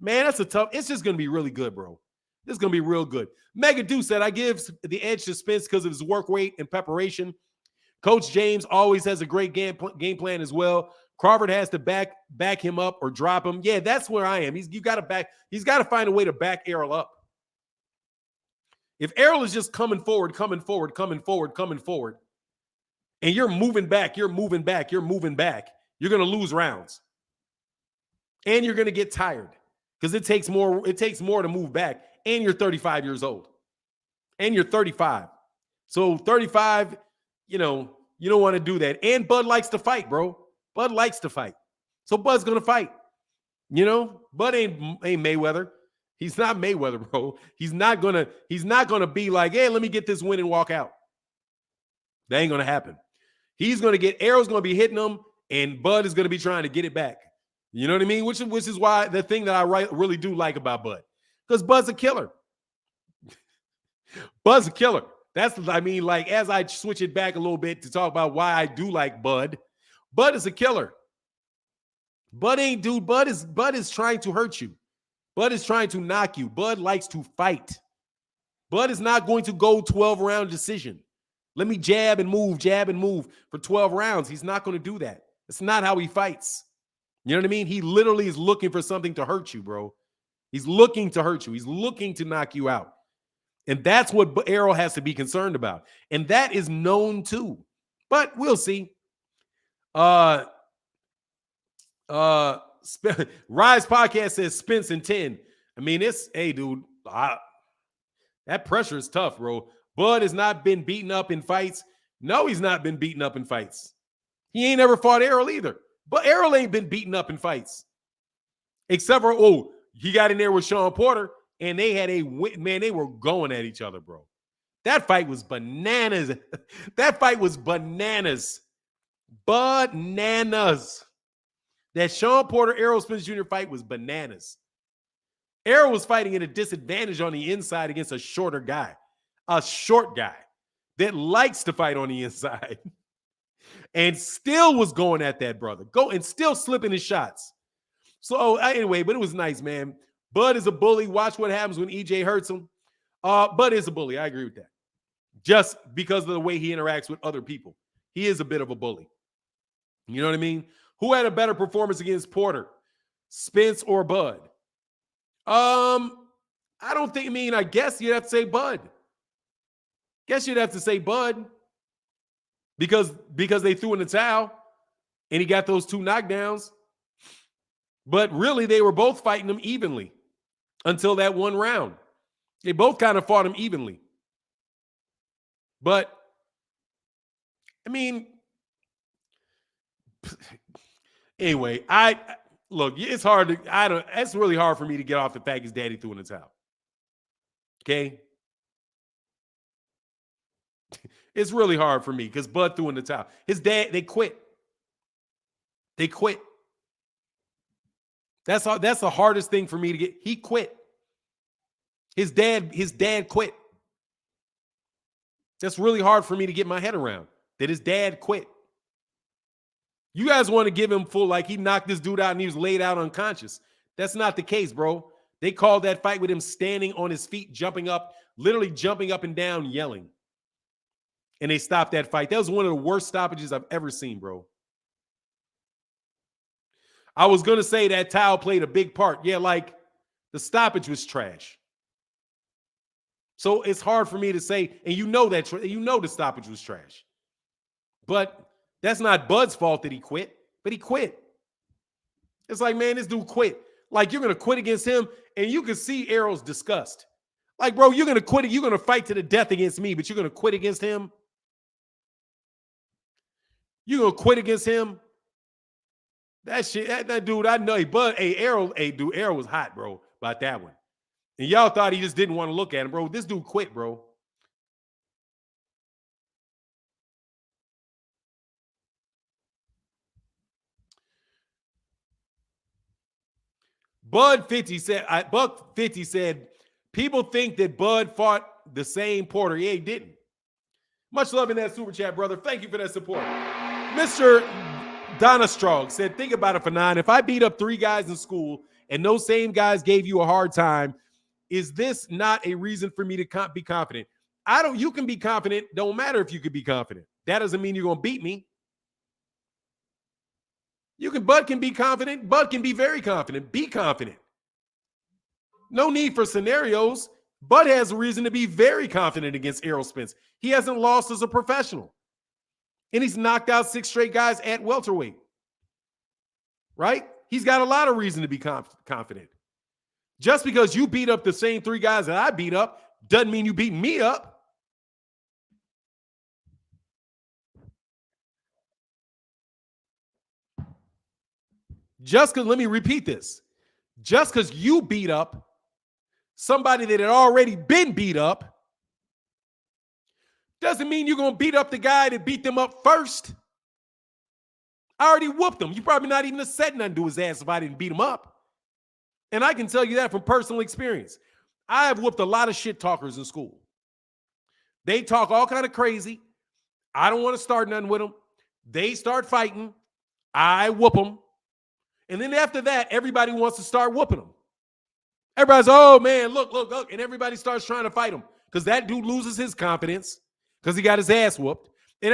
Man, it's just going to be really good, bro. This is going to be real good. Mega Deuce said, I give the edge to Spence because of his work rate and preparation. Coach James always has a great game plan as well. Crawford has to back him up or drop him. Yeah, that's where I am. He's got to find a way to back Errol up. If Errol is just coming forward, and you're moving back, you're going to lose rounds. And you're going to get tired because it takes more to move back. And you're 35 years old. And you're 35. So 35, you don't want to do that. And Bud likes to fight, bro. Bud likes to fight. So Bud's going to fight. Bud ain't Mayweather. He's not Mayweather, bro. He's not going to be like, hey, let me get this win and walk out. That ain't going to happen. Errol's going to be hitting him, and Bud is going to be trying to get it back. You know what I mean? Which is why the thing that I really do like about Bud. Because Bud's a killer. Bud's a killer. As I switch it back a little bit to talk about why I do like Bud, Bud is a killer. Bud is trying to hurt you. Bud is trying to knock you. Bud likes to fight. Bud is not going to go 12-round decision. Let me jab and move for 12 rounds. He's not going to do that. That's not how he fights. You know what I mean? He literally is looking for something to hurt you, bro. He's looking to hurt you. He's looking to knock you out. And that's what Errol has to be concerned about. And that is known too. But we'll see. Rise Podcast says Spence in 10. I mean, hey, dude, that pressure is tough, bro. Bud has not been beaten up in fights. No, he's not been beaten up in fights. He ain't ever fought Errol either. But Errol ain't been beaten up in fights. Except for, he got in there with Sean Porter, and they had they were going at each other, bro. That fight was bananas. That fight was bananas. Bananas. That Sean Porter, Errol Spence Jr. fight was bananas. Errol was fighting at a disadvantage on the inside against a short guy that likes to fight on the inside. And still was going at that brother. And still slipping his shots. So anyway, but it was nice, man. Bud is a bully. Watch what happens when EJ hurts him. Bud is a bully. I agree with that. Just because of the way he interacts with other people. He is a bit of a bully. You know what I mean? Who had a better performance against Porter? Spence or Bud? I don't think, I guess you'd have to say Bud. Guess you'd have to say Bud because they threw in the towel and he got those 2 knockdowns. But really, they were both fighting him evenly until that one round. They both kind of fought him evenly. But, anyway, look, it's hard to, it's really hard for me to get off the fact his daddy threw in the towel. Okay? It's really hard for me because Bud threw in the towel. His dad, they quit. They quit. That's the hardest thing for me to get. He quit. His dad quit. That's really hard for me to get my head around, that his dad quit. You guys want to give him full, like he knocked this dude out and he was laid out unconscious. That's not the case, bro. They called that fight with him standing on his feet, literally jumping up and down, yelling. And they stopped that fight. That was one of the worst stoppages I've ever seen, bro. I was going to say that towel played a big part. Yeah, like the stoppage was trash. So it's hard for me to say, and the stoppage was trash. But that's not Bud's fault that he quit, but he quit. It's like, man, this dude quit. Like, you're going to quit against him, and you can see Errol's disgust. Like, bro, you're going to quit. You're going to fight to the death against me, but you're going to quit against him? You're going to quit against him? That shit, that dude, I know. Errol was hot, bro, about that one. And y'all thought he just didn't want to look at him, bro. This dude quit, bro. Buck 50 said, people think that Bud fought the same Porter. Yeah, he didn't. Much love in that super chat, brother. Thank you for that support. Mr. Donna Strong said, think about it for 9. If I beat up 3 guys in school and those same guys gave you a hard time, is this not a reason for me to be confident? You can be confident. Don't matter if you could be confident. That doesn't mean you're going to beat me. Bud can be confident. Bud can be very confident. Be confident. No need for scenarios. Bud has a reason to be very confident against Errol Spence. He hasn't lost as a professional. And he's knocked out 6 straight guys at welterweight. Right? He's got a lot of reason to be confident. Just because you beat up the same 3 guys that I beat up doesn't mean you beat me up. Let me repeat this. Just because you beat up somebody that had already been beat up doesn't mean you're going to beat up the guy that beat them up first. I already whooped him. You're probably not even said nothing to his ass if I didn't beat him up. And I can tell you that from personal experience. I have whooped a lot of shit talkers in school. They talk all kind of crazy. I don't want to start nothing with them. They start fighting. I whoop them. And then after that, everybody wants to start whooping them. Everybody's, oh, man, look. And everybody starts trying to fight him because that dude loses his confidence because he got his ass whooped. And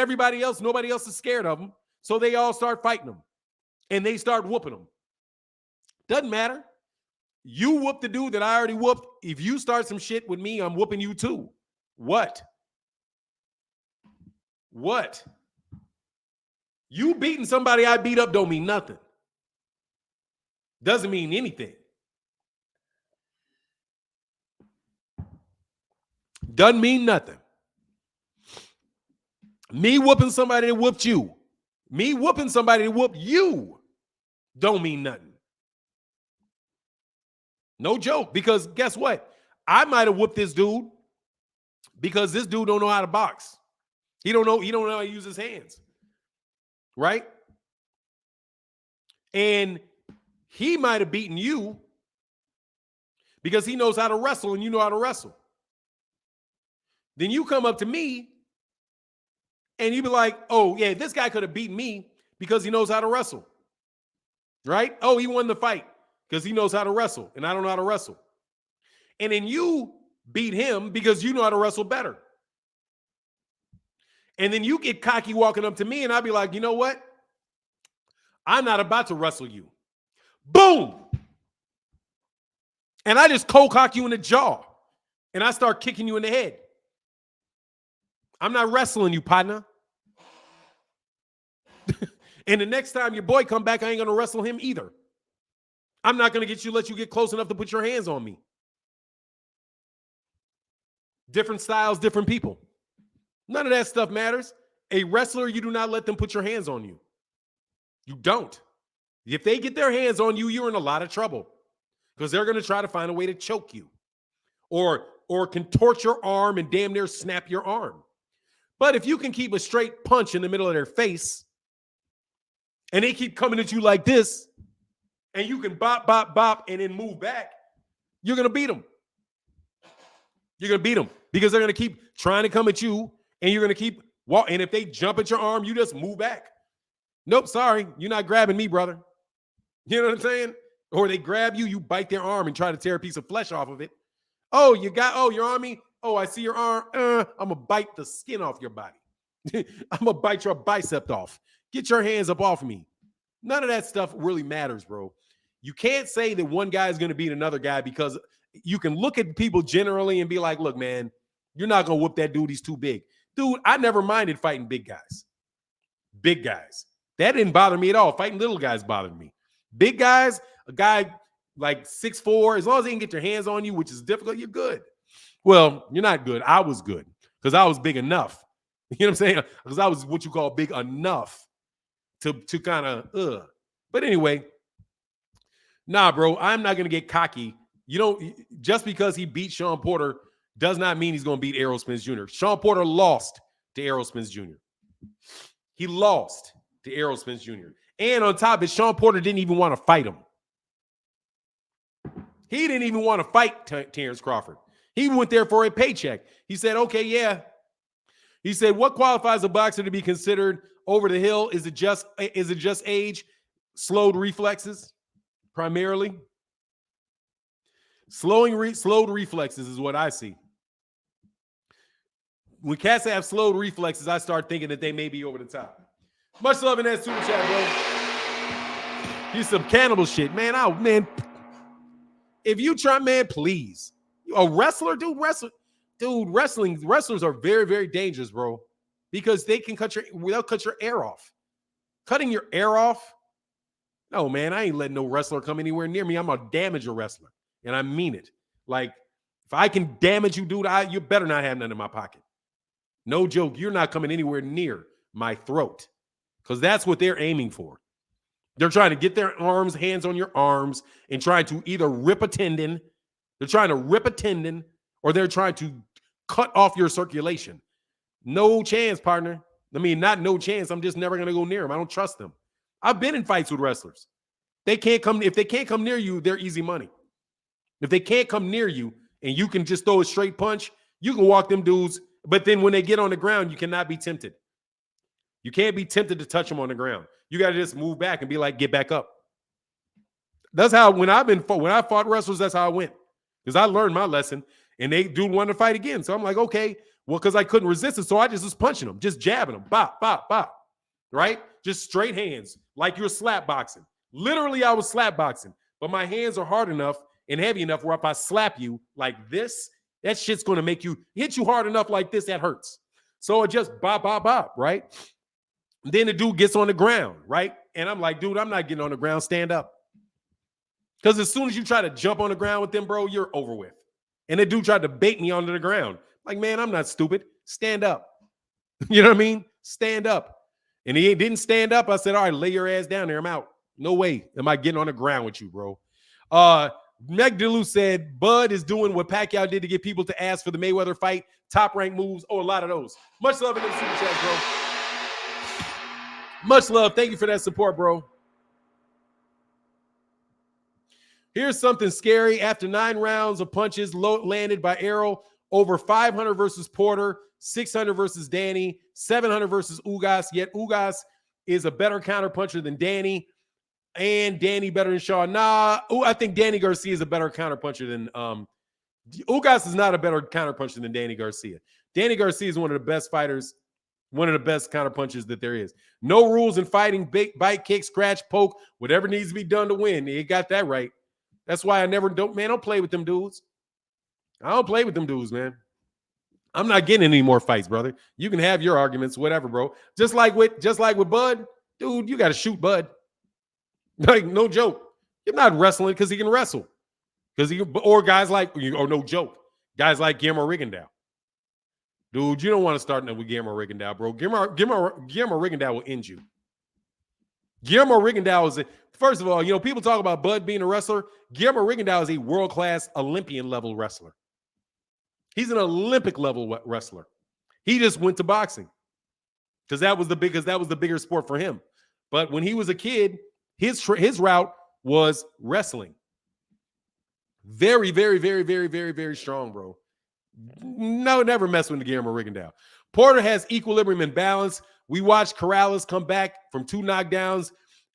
nobody else is scared of him. So they all start fighting him. And they start whooping him. Doesn't matter. You whoop the dude that I already whooped. If you start some shit with me, I'm whooping you too. What? You beating somebody I beat up don't mean nothing. Doesn't mean anything. Doesn't mean nothing. Me whooping somebody that whooped you. Me whooping somebody that whooped you don't mean nothing. No joke, because guess what? I might have whooped this dude because this dude don't know how to box. He don't know how to use his hands. Right? And he might have beaten you because he knows how to wrestle and you know how to wrestle. Then you come up to me and you be like, oh, yeah, this guy could have beaten me because he knows how to wrestle. Right? Oh, he won the fight because he knows how to wrestle and I don't know how to wrestle. And then you beat him because you know how to wrestle better. And then you get cocky walking up to me and I'll be like, you know what? I'm not about to wrestle you. Boom! and I just cold cock you in the jaw, and I start kicking you in the head. I'm not wrestling you, partner. And the next time your boy come back, I ain't going to wrestle him either. I'm not going to let you get close enough to put your hands on me. Different styles, different people. None of that stuff matters. A wrestler, you do not let them put your hands on you. You don't. If they get their hands on you, you're in a lot of trouble because they're going to try to find a way to choke you or contort your arm and damn near snap your arm. But if you can keep a straight punch in the middle of their face and they keep coming at you like this and you can bop, bop, bop and then move back, you're going to beat them. You're going to beat them because they're going to keep trying to come at you and you're going to keep walking. And if they jump at your arm, you just move back. Nope, sorry. You're not grabbing me, brother. You know what I'm saying? Or they grab you, you bite their arm and try to tear a piece of flesh off of it. Oh, you're on me? Oh, I see your arm. I'm going to bite the skin off your body. I'm going to bite your bicep off. Get your hands up off me. None of that stuff really matters, bro. You can't say that one guy is going to beat another guy because you can look at people generally and be like, look, man, you're not going to whoop that dude. He's too big. Dude, I never minded fighting big guys. Big guys. That didn't bother me at all. Fighting little guys bothered me. Big guys, a guy like 6'4", as long as they can get their hands on you, which is difficult, you're good. Well, you're not good. I was good because I was big enough. You know what I'm saying? Because I was what you call big enough to kind of, But anyway, nah, bro, I'm not going to get cocky. You don't, just because he beat Sean Porter does not mean he's going to beat Errol Spence Jr. Sean Porter lost to Errol Spence Jr. He lost to Errol Spence Jr. And on top of it, Sean Porter didn't even want to fight him. He didn't even want to fight Terence Crawford. He went there for a paycheck. He said, okay, yeah. He said, what qualifies a boxer to be considered over the hill? Is it just age, slowed reflexes, primarily? Slowed reflexes is what I see. When cats have slowed reflexes, I start thinking that they may be over the top. Much love in that super chat, bro. He's some cannibal shit, man. Man, if you try, man, please. A wrestler, dude, wrestlers are very, very dangerous, bro, because they'll cut your air off. Cutting your air off? No, man, I ain't letting no wrestler come anywhere near me. I'm gonna damage a wrestler, and I mean it. Like, if I can damage you, dude, you better not have nothing in my pocket. No joke. You're not coming anywhere near my throat because that's what they're aiming for. They're trying to get their hands on your arms and trying to either rip a tendon. They're trying to rip a tendon or they're trying to cut off your circulation. No chance, partner. I mean, not no chance. I'm just never going to go near them. I don't trust them. I've been in fights with wrestlers. If they can't come near you, they're easy money. If they can't come near you and you can just throw a straight punch, you can walk them dudes. But then when they get on the ground, you cannot be tempted. You can't be tempted to touch them on the ground. You got to just move back and be like, get back up. That's how, when I fought wrestlers, that's how I went. Because I learned my lesson and they do want to fight again. So I'm like, okay, well, because I couldn't resist it. So I just was punching them, just jabbing them, bop, bop, bop, right? Just straight hands, like you're slap boxing. Literally, I was slap boxing, but my hands are hard enough and heavy enough where if I slap you like this, that shit's going to make you hit you hard enough like this, that hurts. So it just bop, bop, bop, right? Then the dude gets on the ground, right? And I'm like, dude, I'm not getting on the ground. Stand up. Because as soon as you try to jump on the ground with them, bro, you're over with. And the dude tried to bait me onto the ground. Like, man, I'm not stupid. Stand up. You know what I mean? Stand up. And he didn't stand up. I said, all right, lay your ass down there. I'm out. No way am I getting on the ground with you, bro. Meg DeLu said, Bud is doing what Pacquiao did to get people to ask for the Mayweather fight. Top rank moves. Oh, a lot of those. Much love in the super chat, bro. Much love. Thank you for that support, bro. Here's something scary. After 9 rounds of punches landed by Errol, over 500 versus Porter, 600 versus Danny, 700 versus Ugas. Yet Ugas is a better counterpuncher than Danny, and Danny better than Shaw. Nah, I think Danny Garcia is a better counterpuncher than Ugas is not a better counterpuncher than Danny Garcia. Danny Garcia is one of the best fighters, one of the best counterpunchers that there is. No rules in fighting, bite, kick, scratch, poke, whatever needs to be done to win. He got that right. That's why I never don't play with them dudes. I don't play with them dudes, man. I'm not getting any more fights, brother. You can have your arguments, whatever, bro. Just like with Bud, dude, you got to shoot Bud. Like, no joke. You're not wrestling because he can wrestle. Or guys like, or no joke, guys like Guillermo Rigondeaux. Dude, you don't want to start with Guillermo Rigondeaux, bro. Guillermo Rigondeaux will end you. Guillermo Rigondeaux is, first of all, people talk about Bud being a wrestler. Guillermo Rigondeaux is a world-class Olympian-level wrestler. He's an Olympic-level wrestler. He just went to boxing because that was the bigger sport for him. But when he was a kid, his route was wrestling. Very, very, very, very, very, very strong, bro. No, never mess with Guillermo Rigondeaux. Porter has equilibrium and balance. We watched Corrales come back from 2 knockdowns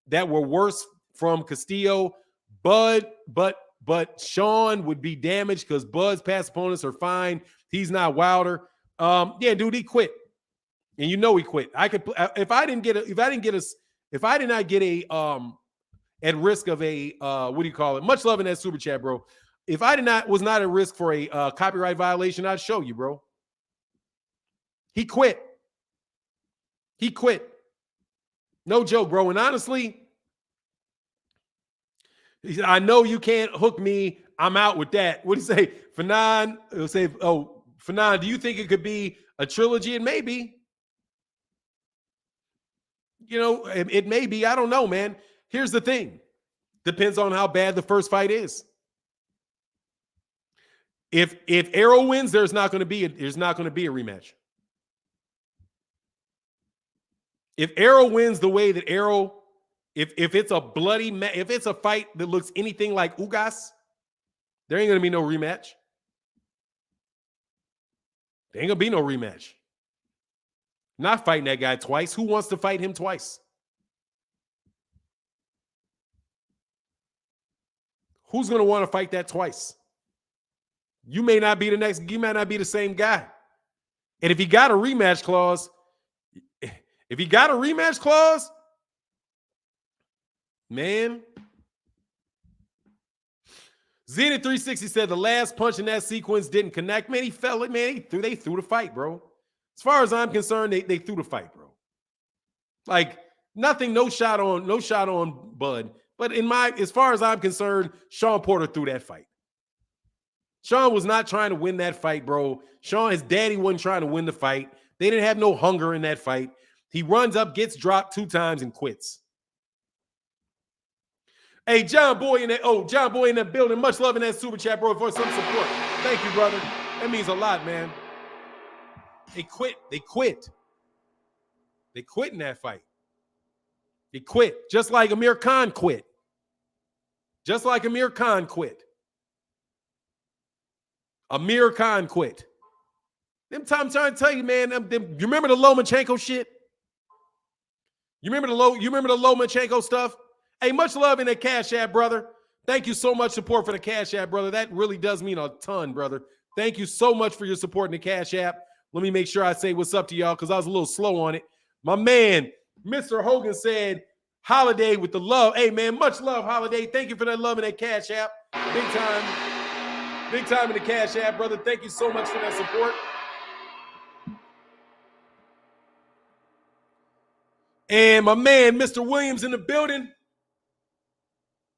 that were worse from Castillo. But Sean would be damaged because Bud's past opponents are fine. He's not Wilder. Yeah, dude, he quit, and he quit. If I did not get a at risk of a what do you call it? Much love in that super chat, bro. If I was not at risk for a copyright violation, I'd show you, bro. He quit. He quit. No joke, bro. And honestly, he said, I know you can't hook me. I'm out with that. What do you say? Fanon, he'll say, Fanon, do you think it could be a trilogy? It may be. It may be. I don't know, man. Here's the thing. Depends on how bad the first fight is. If Errol wins, there's not going to be a rematch. If Errol wins the way that Errol, if it's a bloody, if it's a fight that looks anything like Ugas, there ain't going to be no rematch. There ain't going to be no rematch. Not fighting that guy twice. Who wants to fight him twice? Who's going to want to fight that twice? You may not be the same guy. And if he got a rematch clause, man. Zenith 360 said the last punch in that sequence didn't connect. Man, he fell it, man. They threw the fight, bro. As far as I'm concerned, they threw the fight, bro. Like, nothing, no shot on Bud. But as far as I'm concerned, Sean Porter threw that fight. Sean was not trying to win that fight, bro. His daddy wasn't trying to win the fight. They didn't have no hunger in that fight. He runs up, gets dropped 2 times, and quits. Hey, John Boy in that building. Much love in that super chat, bro, for some support. Thank you, brother. That means a lot, man. They quit. They quit in that fight. They quit. Just like Amir Khan quit. Amir Khan quit. I'm trying to tell you, man. You remember the Lomachenko shit? You remember the Lomachenko stuff? Hey, much love in that Cash App, brother. Thank you so much support for the Cash App, brother. That really does mean a ton, brother. Thank you so much for your support in the Cash App. Let me make sure I say what's up to y'all because I was a little slow on it. My man, Mr. Hogan said, Holiday with the love. Hey, man, much love, Holiday. Thank you for that love in that Cash App. Big time in the Cash App, brother. Thank you so much for that support. And my man, Mr. Williams in the building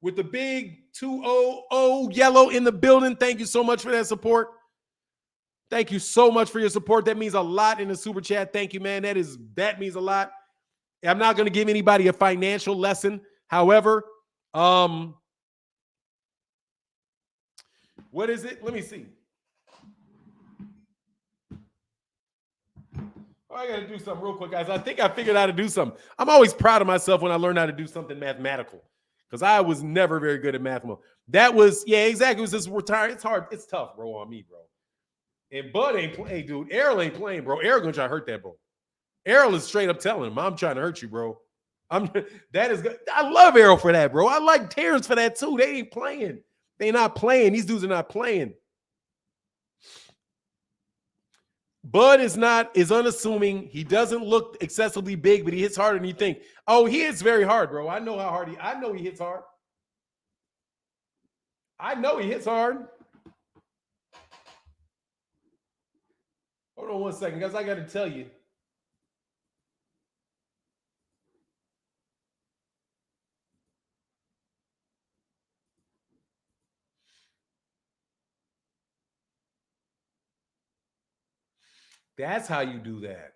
with the big 200 yellow in the building. Thank you so much for that support. Thank you so much for your support. That means a lot in the super chat. Thank you, man. That means a lot. I'm not going to give anybody a financial lesson. However, what is it? Let me see. I got to do something real quick, guys. I think I figured out how to do something. I'm always proud of myself when I learn how to do something mathematical because I was never very good at math. That was, yeah, exactly. It was just retired. It's hard. It's tough, bro, on me, bro. And Bud ain't playing. Hey, dude, Errol ain't playing, bro. Errol gonna try to hurt that, bro. Errol is straight up telling him, I'm trying to hurt you, bro. That is good. I love Errol for that, bro. I like Terence for that, too. They ain't playing. They not playing. These dudes are not playing. Bud is unassuming. He doesn't look excessively big, but he hits harder than you think. Oh, he hits very hard, bro. I know he hits hard. I know he hits hard. Hold on 1 second, guys. I got to tell you. That's how you do that.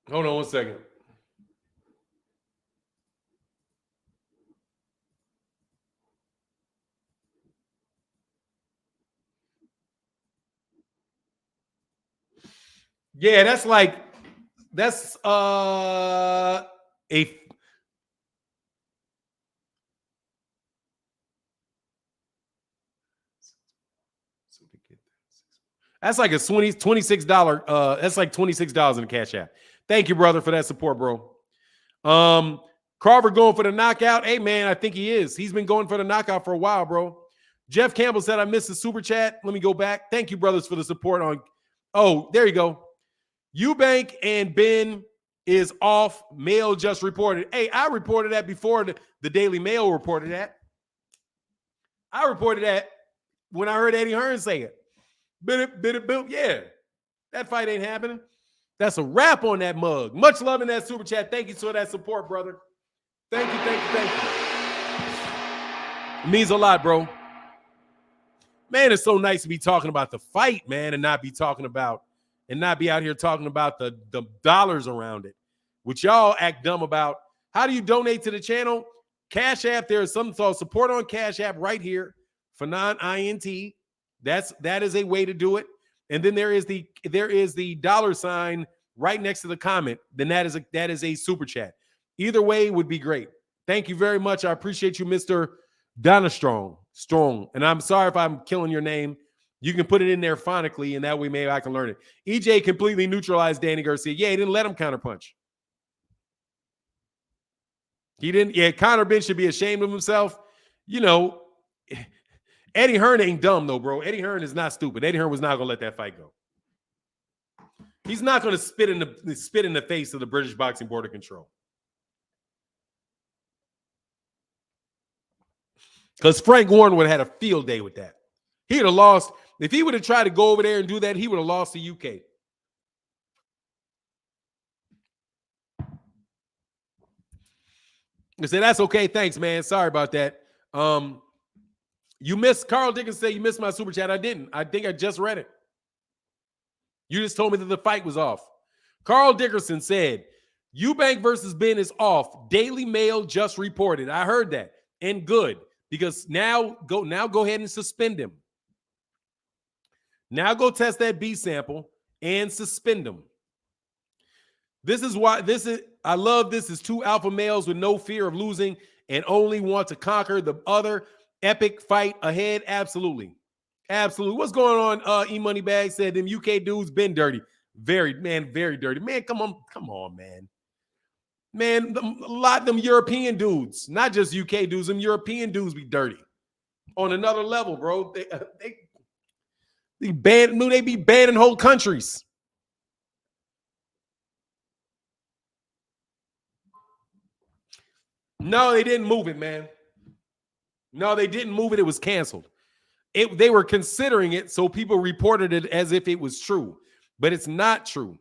Hold on 1 second. Yeah, that's a that's like a $26. That's like $26 in the Cash App. Thank you, brother, for that support, bro. Crawford going for the knockout. Hey, man, I think he is. He's been going for the knockout for a while, bro. Jeff Campbell said I missed the super chat. Let me go back. Thank you, brothers, for the support on. Oh, there you go. Eubank and Ben is off. Mail just reported. Hey, I reported that before the Daily Mail reported that. I reported that when I heard Eddie Hearn say it. Yeah, that fight ain't happening. That's a wrap on that mug. Much love in that super chat. Thank you for that support, brother. Thank you. It means a lot, bro. Man, it's so nice to be talking about the fight, man, and not be out here talking about the dollars around it, which y'all act dumb about. How do you donate to the channel? Cash App. There is something called support on Cash App right here for non-INT. That is a way to do it. And then there is the $ right next to the comment. Then that is a super chat. Either way would be great. Thank you very much. I appreciate you, Mr. Donna Strong. And I'm sorry if I'm killing your name. You can put it in there phonically, and that way maybe I can learn it. EJ completely neutralized Danny Garcia. Yeah, he didn't let him counterpunch. He didn't. Yeah, Conor Ben should be ashamed of himself. You know, Eddie Hearn ain't dumb, though, bro. Eddie Hearn is not stupid. Eddie Hearn was not going to let that fight go. He's not going to spit in the face of the British Boxing Board of Control. Because Frank Warren would have had a field day with that. He'd have lost. If he would have tried to go over there and do that, he would have lost to UK. I said, that's okay. Thanks, man. Sorry about that. You missed, Carl Dickinson said you missed my super chat. I didn't. I think I just read it. You just told me that the fight was off. Carl Dickerson said, Eubank versus Ben is off. Daily Mail just reported. I heard that. And good. Because now go ahead and suspend him. Now go test that B sample and suspend him. I love this is two alpha males with no fear of losing and only want to conquer the other. Epic fight ahead. Absolutely. What's going on? E-Moneybag said them UK dudes been dirty. Very dirty. Man, come on, man. Man, a lot of them European dudes, not just UK dudes, them European dudes be dirty. On another level, bro. They be banning whole countries. No, they didn't move it, man. No, they didn't move it. It was canceled. They were considering it, so people reported it as if it was true, but it's not true.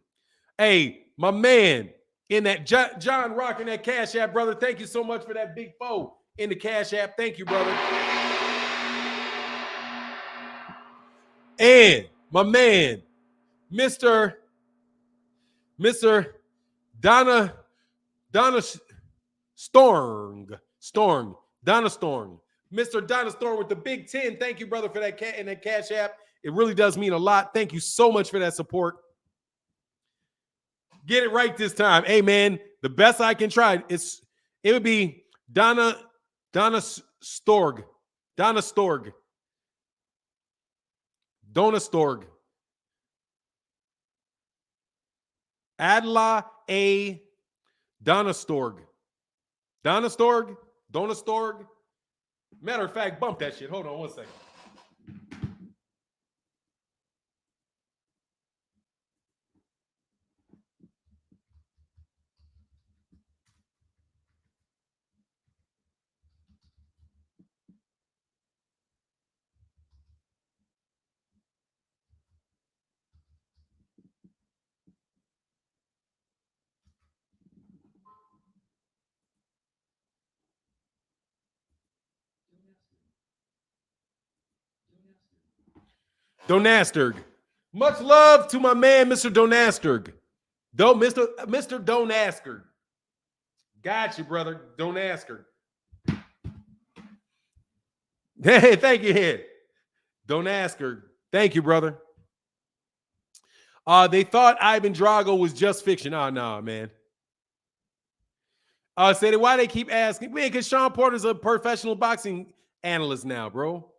Hey, my man in that John Rock in that Cash App, brother. Thank you so much for that big foe in the Cash App. Thank you, brother. And my man, Mr. Donna Storm. Donna Storm. Mr. Donna Storm with the Big 10. Thank you, brother, for that in that Cash App. It really does mean a lot. Thank you so much for that support. Get it right this time. Hey, man, the best I can try. It would be Donna Storg. Donna Storg. Donna Storg. Adla A. Donna Storg. Donna Storg. Donna Storg. Matter of fact, bump that shit. Hold on 1 second. Donasterg. Much love to my man, Mr. Donasterg. Mr. Donasterg. Got you, brother. Donasterg. Hey, thank you, Head. Donasterg. Thank you, brother. They thought Ivan Drago was just fiction. Oh, no, man. Said why they keep asking. Man, because Sean Porter's a professional boxing analyst now, bro.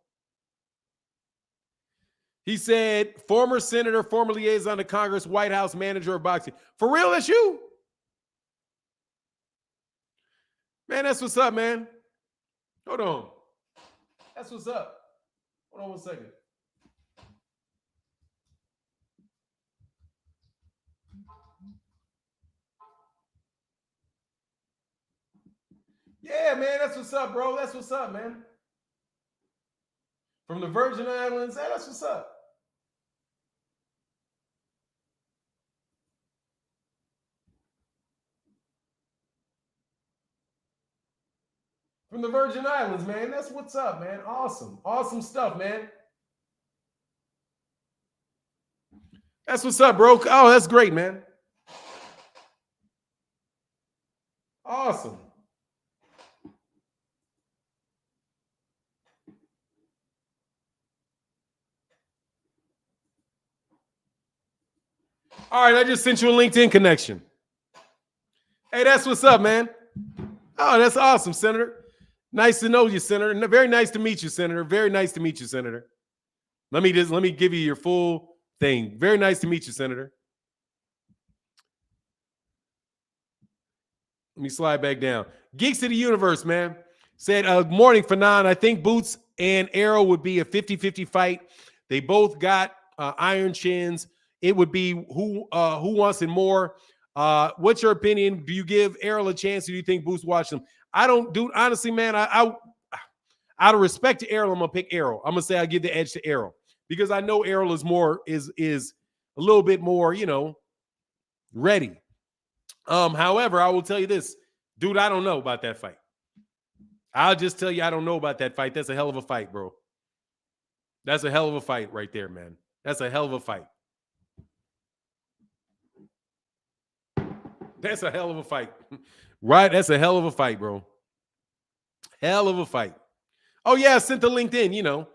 He said, former senator, former liaison to Congress, White House manager of boxing. For real, that's you? Man, that's what's up, man. Hold on. That's what's up. Hold on 1 second. Yeah, man, that's what's up, bro. That's what's up, man. From the Virgin Islands, hey, that's what's up. From the Virgin Islands, man. That's what's up, man. Awesome. Awesome stuff, man. That's what's up, bro. Oh, that's great, man. Awesome. All right, I just sent you a LinkedIn connection. Hey, that's what's up, man. Oh, that's awesome, Senator. Nice to know you, Senator. Very nice to meet you, Senator. Very nice to meet you, Senator. Let me give you your full thing. Very nice to meet you, Senator. Let me slide back down. Geeks of the Universe, man. Said, morning, Fanon. I think Boots and Errol would be a 50-50 fight. They both got iron chins. It would be who wants it more. What's your opinion? Do you give Errol a chance, or do you think Boots watch them? I don't, dude. Honestly, man, I out of respect to Errol, I'm gonna pick Errol. I'm gonna say I give the edge to Errol because I know Errol is a little bit more, ready. However, I will tell you this, dude. I don't know about that fight. I'll just tell you, I don't know about that fight. That's a hell of a fight, bro. That's a hell of a fight right there, man. That's a hell of a fight. That's a hell of a fight. Right? That's a hell of a fight, bro. Hell of a fight. Oh, yeah, I sent the LinkedIn,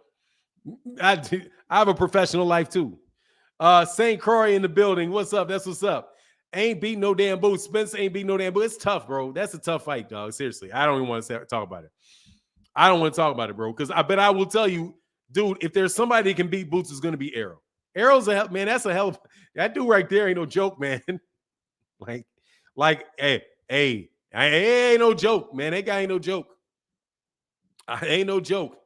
I have a professional life, too. St. Croix in the building. What's up? That's what's up. Ain't beat no damn Boots. Spence ain't beat no damn Boots. It's tough, bro. That's a tough fight, dog. Seriously. I don't even want to talk about it. I don't want to talk about it, bro, because I will tell you, dude, if there's somebody that can beat Boots, it's going to be Errol. Errol's a hell, man. That's a hell of that dude right there. Ain't no joke, man. Hey, ain't no joke, man. That guy ain't no joke. Ain't no joke.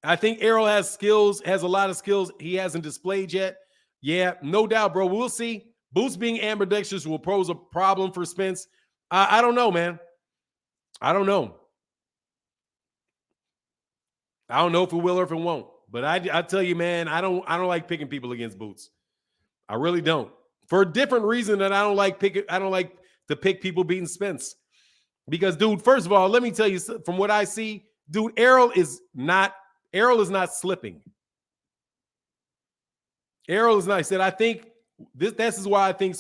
I think Errol has a lot of skills he hasn't displayed yet. Yeah, no doubt, bro. We'll see. Boots being ambidextrous will pose a problem for Spence. I don't know, man. I don't know. I don't know if it will or if it won't. But I tell you, man, I don't like picking people against Boots. I really don't. For a different reason that I don't like to pick people beating Spence. Because, dude, first of all, let me tell you, from what I see, dude, Errol is not slipping. Errol is not. I said, I think this is why I think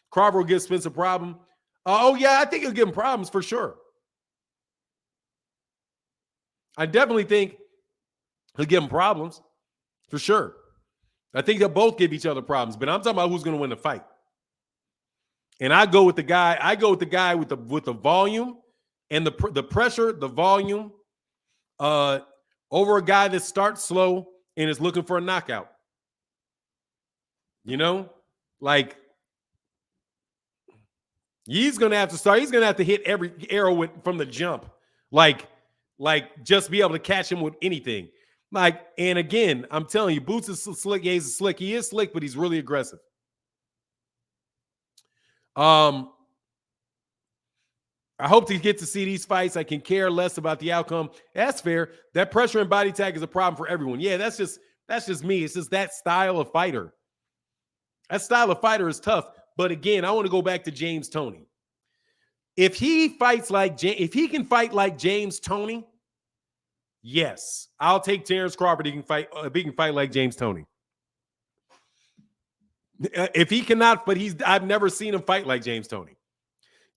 Crawford will give Spence a problem. Oh, yeah, I think he'll give him problems for sure. I definitely think he'll give him problems for sure. I think they'll both give each other problems, but I'm talking about who's going to win the fight. And I go with the guy with the volume and the pressure, the volume, over a guy that starts slow and is looking for a knockout. Like he's going to have to start. He's going to have to hit every arrow from the jump. Like just be able to catch him with anything. And again, I'm telling you, Boots is slick. Yeah, he's slick. He is slick, but he's really aggressive. I hope to get to see these fights. I can care less about the outcome. That's fair. That pressure and body tag is a problem for everyone. Yeah, that's just me. It's just that style of fighter. That style of fighter is tough. But again, I want to go back to James Toney. If he can fight like James Toney, Yes, I'll take Terence Crawford. He can fight. If he can fight like James Toney. If he cannot, but I've never seen him fight like James Toney.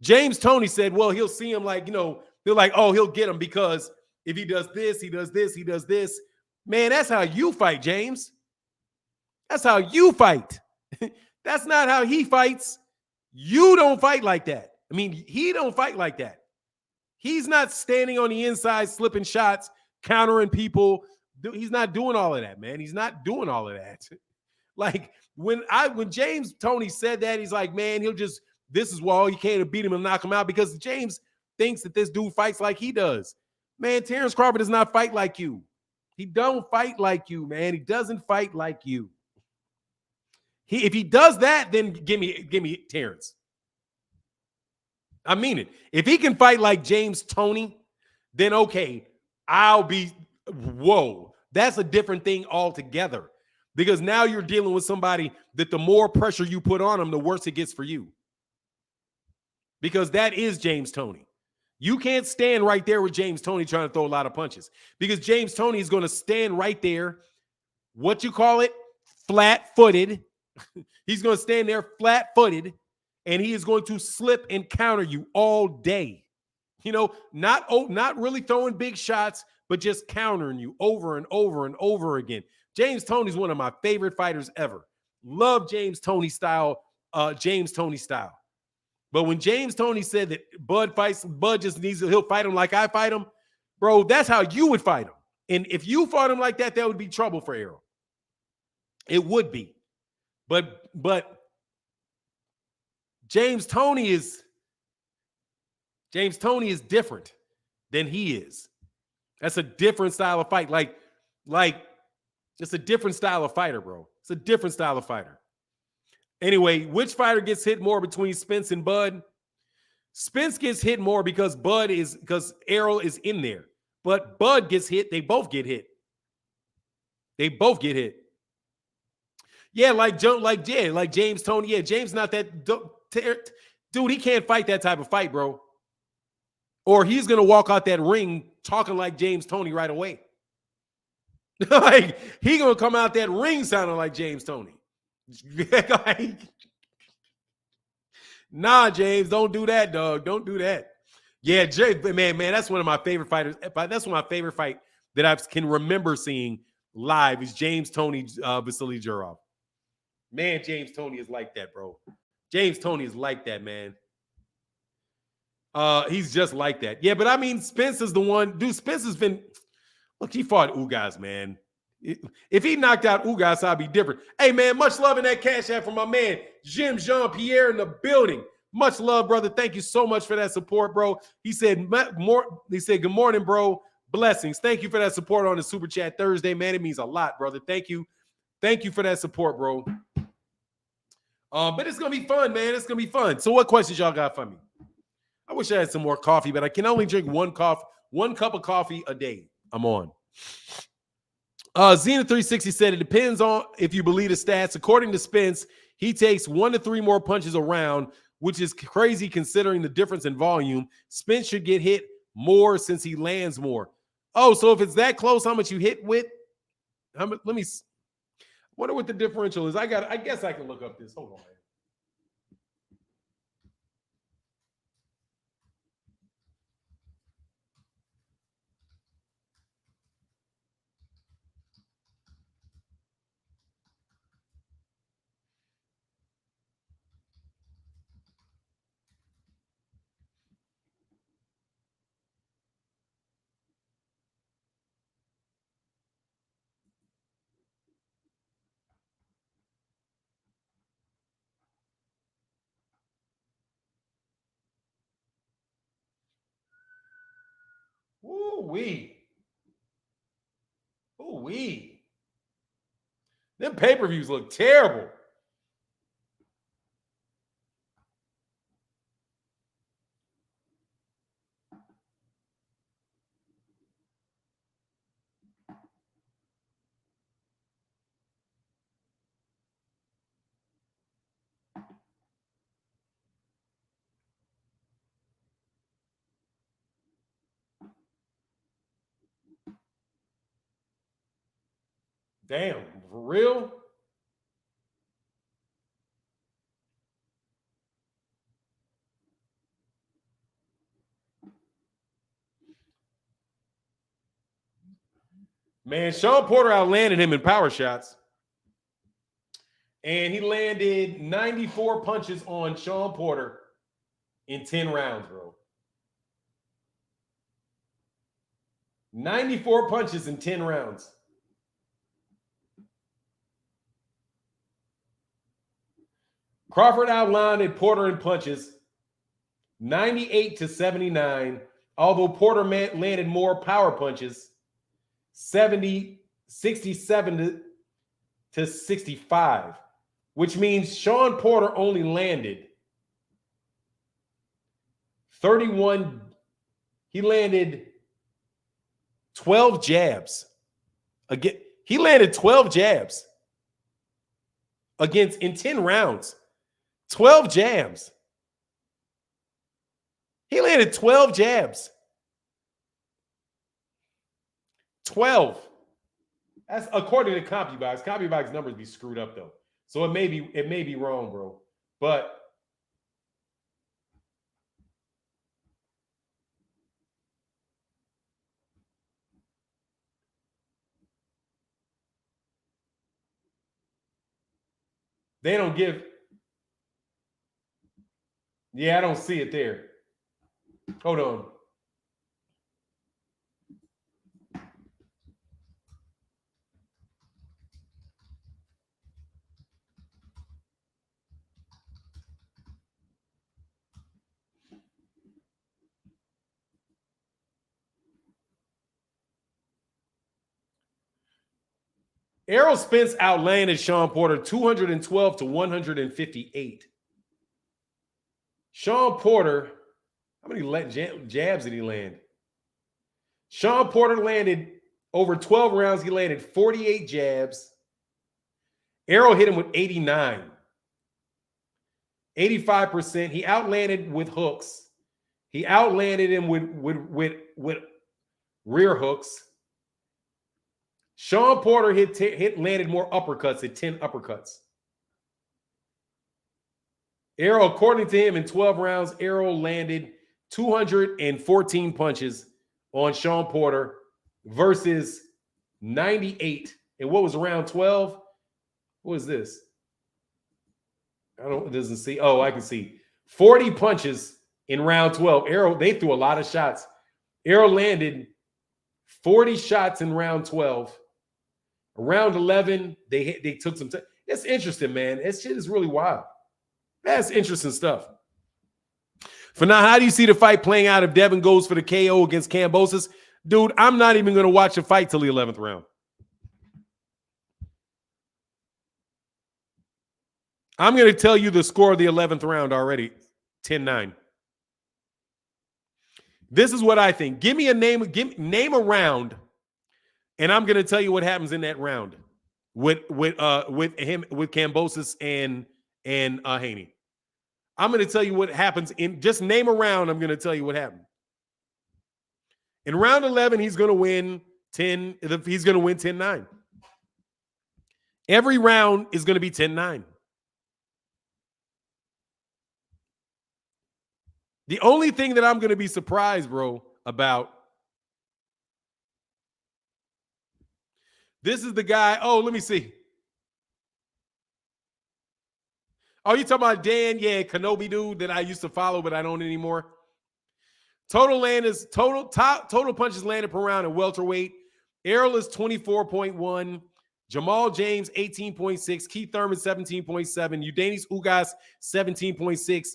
James Toney said, well, he'll see him like, they're like, oh, he'll get him because if he does this, he does this, he does this. Man, that's how you fight, James. That's how you fight. That's not how he fights. You don't fight like that. I mean, he don't fight like that. He's not standing on the inside, slipping shots, countering people. He's not doing all of that, man. He's not doing all of that. Like when James Toney said that, he's like, man, this is why you can't beat him and knock him out because James thinks that this dude fights like he does. Man, Terence Crawford does not fight like you. He don't fight like you, man. He doesn't fight like you. If he does that, then give me Terence. I mean it. If he can fight like James Toney, then okay, I'll be, whoa, that's a different thing altogether. Because now you're dealing with somebody that the more pressure you put on him, the worse it gets for you. Because that is James Toney. You can't stand right there with James Toney trying to throw a lot of punches. Because James Toney is going to stand right there, what you call it, flat-footed. He's going to stand there flat-footed, and he is going to slip and counter you all day. Not really throwing big shots, but just countering you over and over and over again. James Toney is one of my favorite fighters ever. Love James Toney style. But when James Toney said that Bud just he'll fight him like I fight him, bro, that's how you would fight him. And if you fought him like that, that would be trouble for Errol. It would be. But James Toney is different than he is. That's a different style of fight. Like it's a different style of fighter, bro. It's a different style of fighter. Anyway, which fighter gets hit more between Spence and Bud? Spence gets hit more because Errol is in there. But Bud gets hit. They both get hit. Yeah, like James Toney. Yeah, James not that dude. He can't fight that type of fight, bro. Or he's gonna walk out that ring talking like James Toney right away. Like he gonna come out that ring sounding like James Toney. Nah, James, don't do that, dog. Don't do that. Yeah, man, that's one of my favorite fighters. That's one of my favorite fight that I can remember seeing live is James Toney, Vasily Jurov. Man, James Toney is like that, bro. James Toney is like that, man. He's just like that. Yeah, but I mean, Spence is the one. Dude, Spence has been. Look, he fought Ugas, man. If he knocked out Ugas, I'd be different. Hey, man, much love in that cash app from my man, Jim Jean-Pierre in the building. Much love, brother. Thank you so much for that support, bro. He said, good morning, bro. Blessings. Thank you for that support on the Super Chat Thursday, man. It means a lot, brother. Thank you. Thank you for that support, bro. But it's going to be fun, man. It's going to be fun. So what questions y'all got for me? I wish I had some more coffee, but I can only drink one cup of coffee a day. I'm on. Xena360 said it depends on if you believe the stats. According to Spence, he takes 1 to 3 more punches around, which is crazy considering the difference in volume. Spence should get hit more since he lands more. Oh, so if it's that close, how much you hit with? Let me wonder what the differential is. I guess I can look up this. Hold on, man. Ooh-wee. Ooh-wee. Them pay-per-views look terrible. Damn, for real? Man, Sean Porter outlanded him in power shots. And he landed 94 punches on Sean Porter in 10 rounds, bro. 94 punches in 10 rounds. Crawford outlanded Porter in punches 98-79, although Porter landed more power punches 67 to 65, which means Sean Porter only landed 31. He landed 12 jabs. Again, he landed 12 jabs against in 10 rounds. 12 jabs. He landed 12 jabs. 12. That's according to CompuBox. CompuBox numbers be screwed up though. So it may be wrong, bro. But they don't give. Yeah, I don't see it there. Hold on. Errol Spence outlanded Sean Porter 212 to 158. Sean Porter, how many jabs did he land? Sean Porter landed over 12 rounds. He landed 48 jabs. Errol hit him with 89. 85%. He outlanded with hooks. He outlanded him with rear hooks. Sean Porter landed more uppercuts at 10 uppercuts. Errol, according to him, in 12 rounds, Errol landed 214 punches on Sean Porter versus 98. And what was round 12? What is this? It doesn't see. Oh, I can see. 40 punches in round 12. Errol, they threw a lot of shots. Errol landed 40 shots in round 12. Round 11, they took some time. It's interesting, man. This shit is really wild. That's interesting stuff. For now, how do you see the fight playing out if Devin goes for the KO against Kambosos? Dude, I'm not even going to watch the fight till the 11th round. I'm going to tell you the score of the 11th round already, 10-9. This is what I think. Give me a name, name a round, and I'm going to tell you what happens in that round with Kambosos and Haney. I'm going to tell you what happens in just name a round. I'm going to tell you what happened. In round 11, he's going to win 10. He's going to win 10-9. Every round is going to be 10-9. The only thing that I'm going to be surprised, bro, about this is the guy. Oh, let me see. Oh, you talking about Dan? Yeah, Kenobi dude that I used to follow, but I don't anymore. Total punches landed per round in welterweight. Errol is 24.1. Jamal James 18.6. Keith Thurman 17.7. Eubank Ugas 17.6.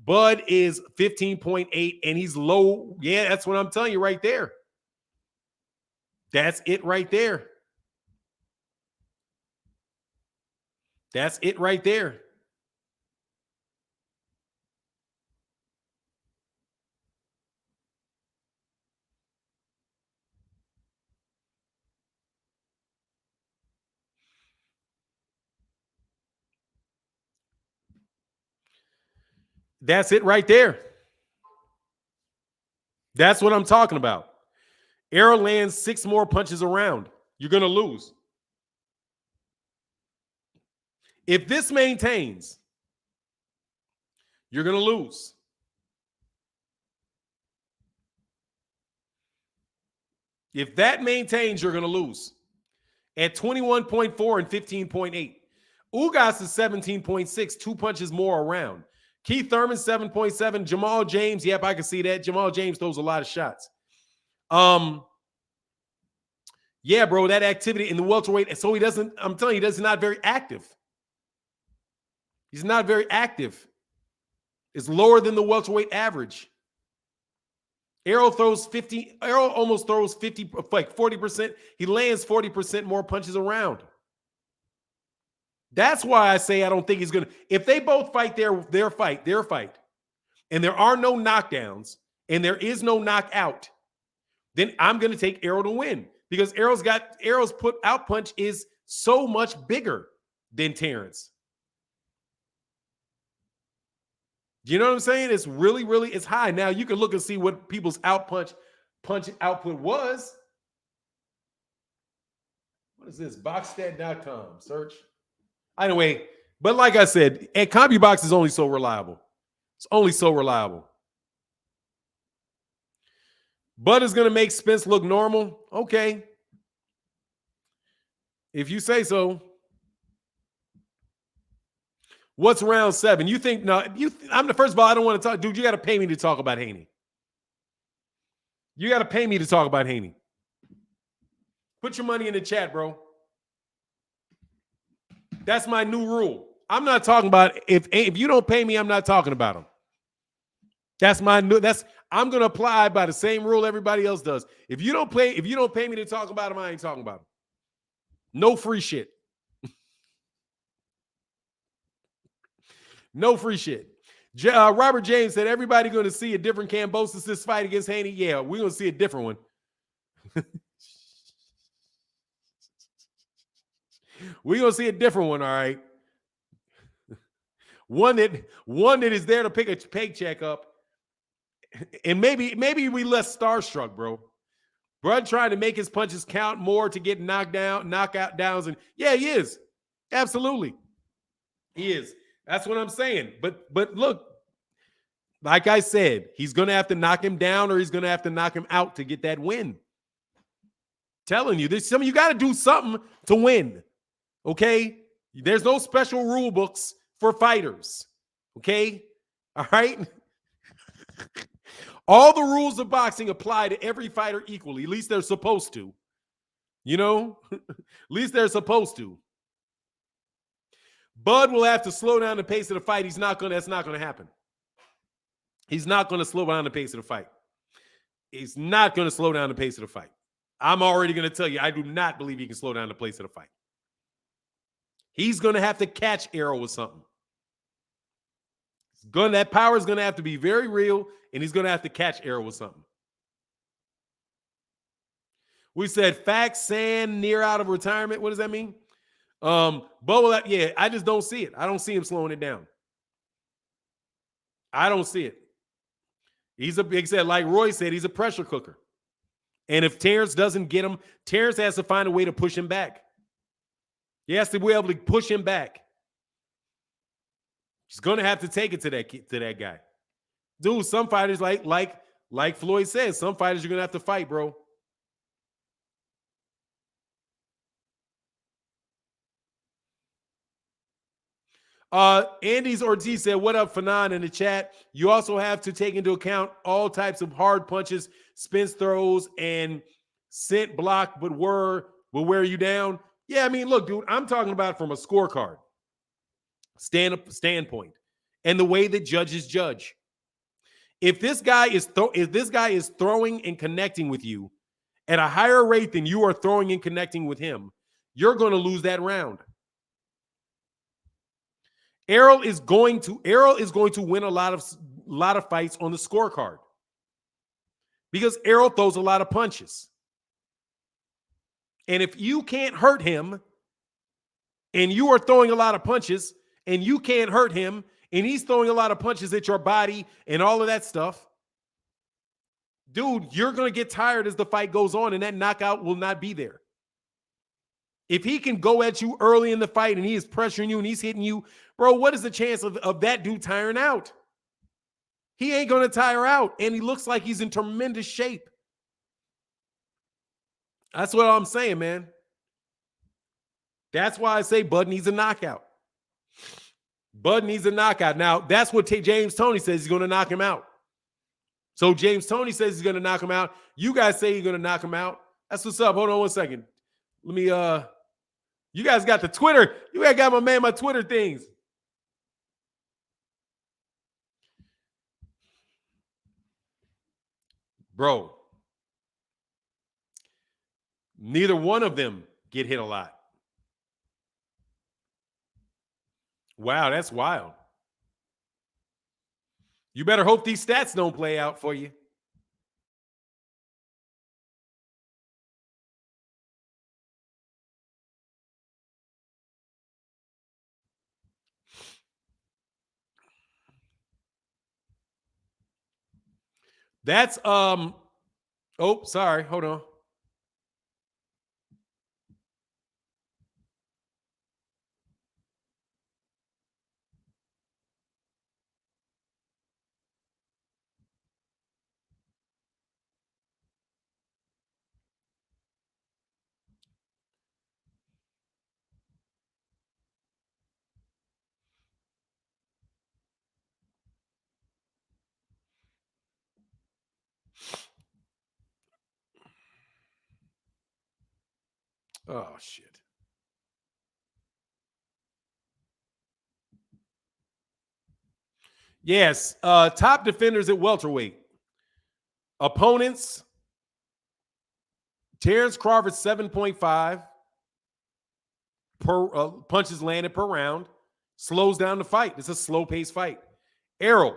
Bud is 15.8, and he's low. Yeah, that's what I'm telling you right there. That's it right there. That's it right there. That's it right there. That's what I'm talking about. Errol lands 6 more punches around. You're going to lose. If this maintains, you're going to lose. If that maintains, you're going to lose. At 21.4 and 15.8. Ugas is 17.6, 2 punches more around. Keith Thurman, 7.7. Jamal James, yep, I can see that. Jamal James throws a lot of shots. Yeah, bro, that activity in the welterweight. So he doesn't, I'm telling you, he's not very active. He's not very active. It's lower than the welterweight average. Errol almost throws 50, like 40%. He lands 40% more punches around. That's why I say I don't think he's going to. If they both fight their fight, and there are no knockdowns, and there is no knockout, then I'm going to take Errol to win. Because Errol's put out punch is so much bigger than Terence. You know what I'm saying? It's really, really, it's high. Now you can look and see what people's punch output was. What is this? Boxstat.com. Search. Anyway, but like I said, CompuBox is only so reliable. It's only so reliable. Bud is going to make Spence look normal. Okay. If you say so. What's round 7? You think, no, I'm the first of all, I don't want to talk. Dude, you got to pay me to talk about Haney. You got to pay me to talk about Haney. Put your money in the chat, bro. That's my new rule. I'm not talking about, if you don't pay me, I'm not talking about him. That's my new, I'm going to apply by the same rule everybody else does. If you don't pay me to talk about him, I ain't talking about him. No free shit. No free shit. Robert James said, everybody going to see a different Kambosos this fight against Haney? Yeah, we're going to see a different one. We're going to see a different one, all right? One that is there to pick a paycheck up. And maybe we less starstruck, bro. Bro trying to make his punches count more to get knockout downs. And yeah, he is. Absolutely. He is. That's what I'm saying. But look, like I said, he's going to have to knock him down or he's going to have to knock him out to get that win. Telling you, you got to do something to win. Okay? There's no special rule books for fighters. Okay? All right? All the rules of boxing apply to every fighter equally. At least they're supposed to. You know? At least they're supposed to. Bud will have to slow down the pace of the fight. That's not going to happen. He's not going to slow down the pace of the fight. He's not going to slow down the pace of the fight. I'm already going to tell you, I do not believe he can slow down the pace of the fight. He's going to have to catch Errol with something. That power is going to have to be very real, and he's going to have to catch Errol with something. We said facts, Sand near out of retirement. What does that mean? Bubble, yeah, I just don't see it. I don't see him slowing it down. I don't see it. Like Roy said, he's a pressure cooker. And if Terence doesn't get him, Terence has to find a way to push him back. He has to be able to push him back. He's going to have to take it to that guy. Dude, some fighters, like Floyd said, some fighters you're going to have to fight, bro. Andy's Ortiz said, what up, Fanon, in the chat. You also have to take into account all types of hard punches, Spence throws, and scent block, but will wear you down. Yeah, I mean, look, dude, I'm talking about from a scorecard standpoint and the way that judges judge. If this guy is throwing and connecting with you at a higher rate than you are throwing and connecting with him, you're going to lose that round. Errol is going to win a lot of fights on the scorecard because Errol throws a lot of punches. And if you can't hurt him and you are throwing a lot of punches and you can't hurt him and he's throwing a lot of punches at your body and all of that stuff, dude, you're going to get tired as the fight goes on and that knockout will not be there. If he can go at you early in the fight and he is pressuring you and he's hitting you, bro, what is the chance of that dude tiring out? He ain't going to tire out, and he looks like he's in tremendous shape. That's what I'm saying, man. That's why I say Bud needs a knockout. Bud needs a knockout. Now, that's what James Toney says he's going to knock him out. So James Toney says he's going to knock him out. You guys say you're going to knock him out. That's what's up. Hold on 1 second. Let me, you guys got the Twitter. You guys got my Twitter things. Bro, neither one of them get hit a lot. Wow, that's wild. You better hope these stats don't play out for you. That's oh, sorry, hold on. Oh shit. Yes, top defenders at welterweight. Opponents: Terence Crawford 7.5 per punches landed per round. Slows down the fight. It's a slow-paced fight. Errol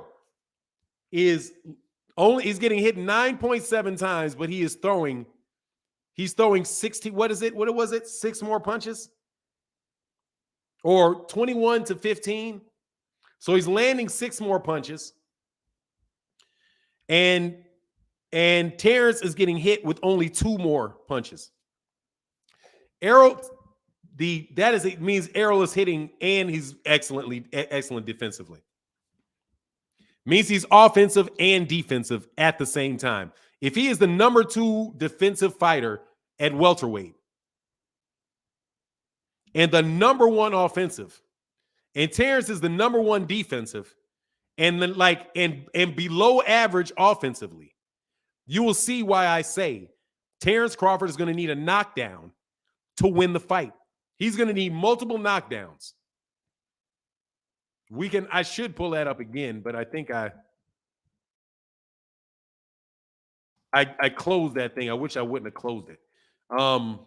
is he's getting hit 9.7 times, but he's throwing 60. What is it? What was it? 6 more punches? Or 21 to 15. So he's landing 6 more punches. And Terence is getting hit with only 2 more punches. Errol, it means Errol is hitting and he's excellent defensively. Means he's offensive and defensive at the same time. If he is the number 2 defensive fighter at welterweight and the number 1 offensive, and Terence is the number 1 defensive, and then and below average offensively, you will see why I say Terence Crawford is going to need a knockdown to win the fight. He's going to need multiple knockdowns. I should pull that up again, but I think I closed that thing. I wish I wouldn't have closed it. But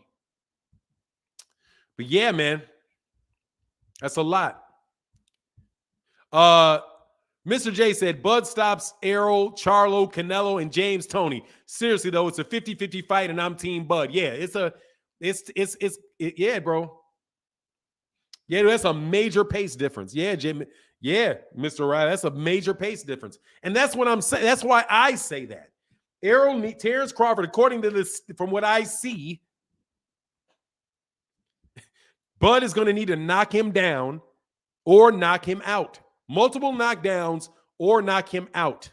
yeah, man, that's a lot. Mr. J said, Bud stops Errol, Charlo, Canelo, and James Toney. Seriously, though, it's a 50-50 fight, and I'm Team Bud. Yeah, yeah, bro. Yeah, that's a major pace difference. Yeah, Jim. Yeah, Mr. Riley, that's a major pace difference. And that's what I'm saying. That's why I say that. Terence Crawford, according to this, from what I see, Bud is going to need to knock him down or knock him out. Multiple knockdowns or knock him out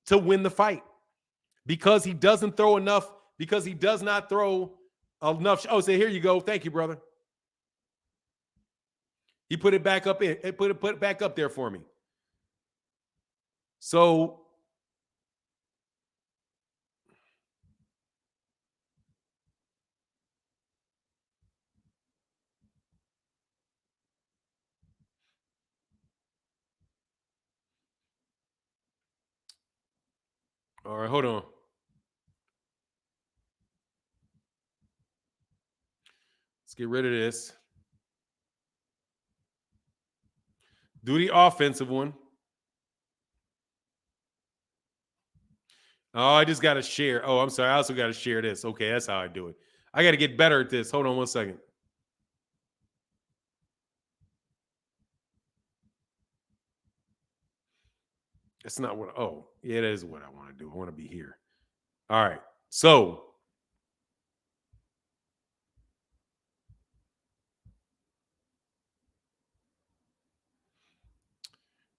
to win the fight because he doesn't throw enough, because he does not throw enough. Oh, so here you go. Thank you, brother. He put it back up in. Put it back up there for me. So all right, hold on. Let's get rid of this. Do the offensive one. Oh, I just got to share. Oh, I'm sorry. I also got to share this. Okay, that's how I do it. I got to get better at this. Hold on 1 second. That's not what. Oh, yeah, that is what I want to do. I want to be here. All right. So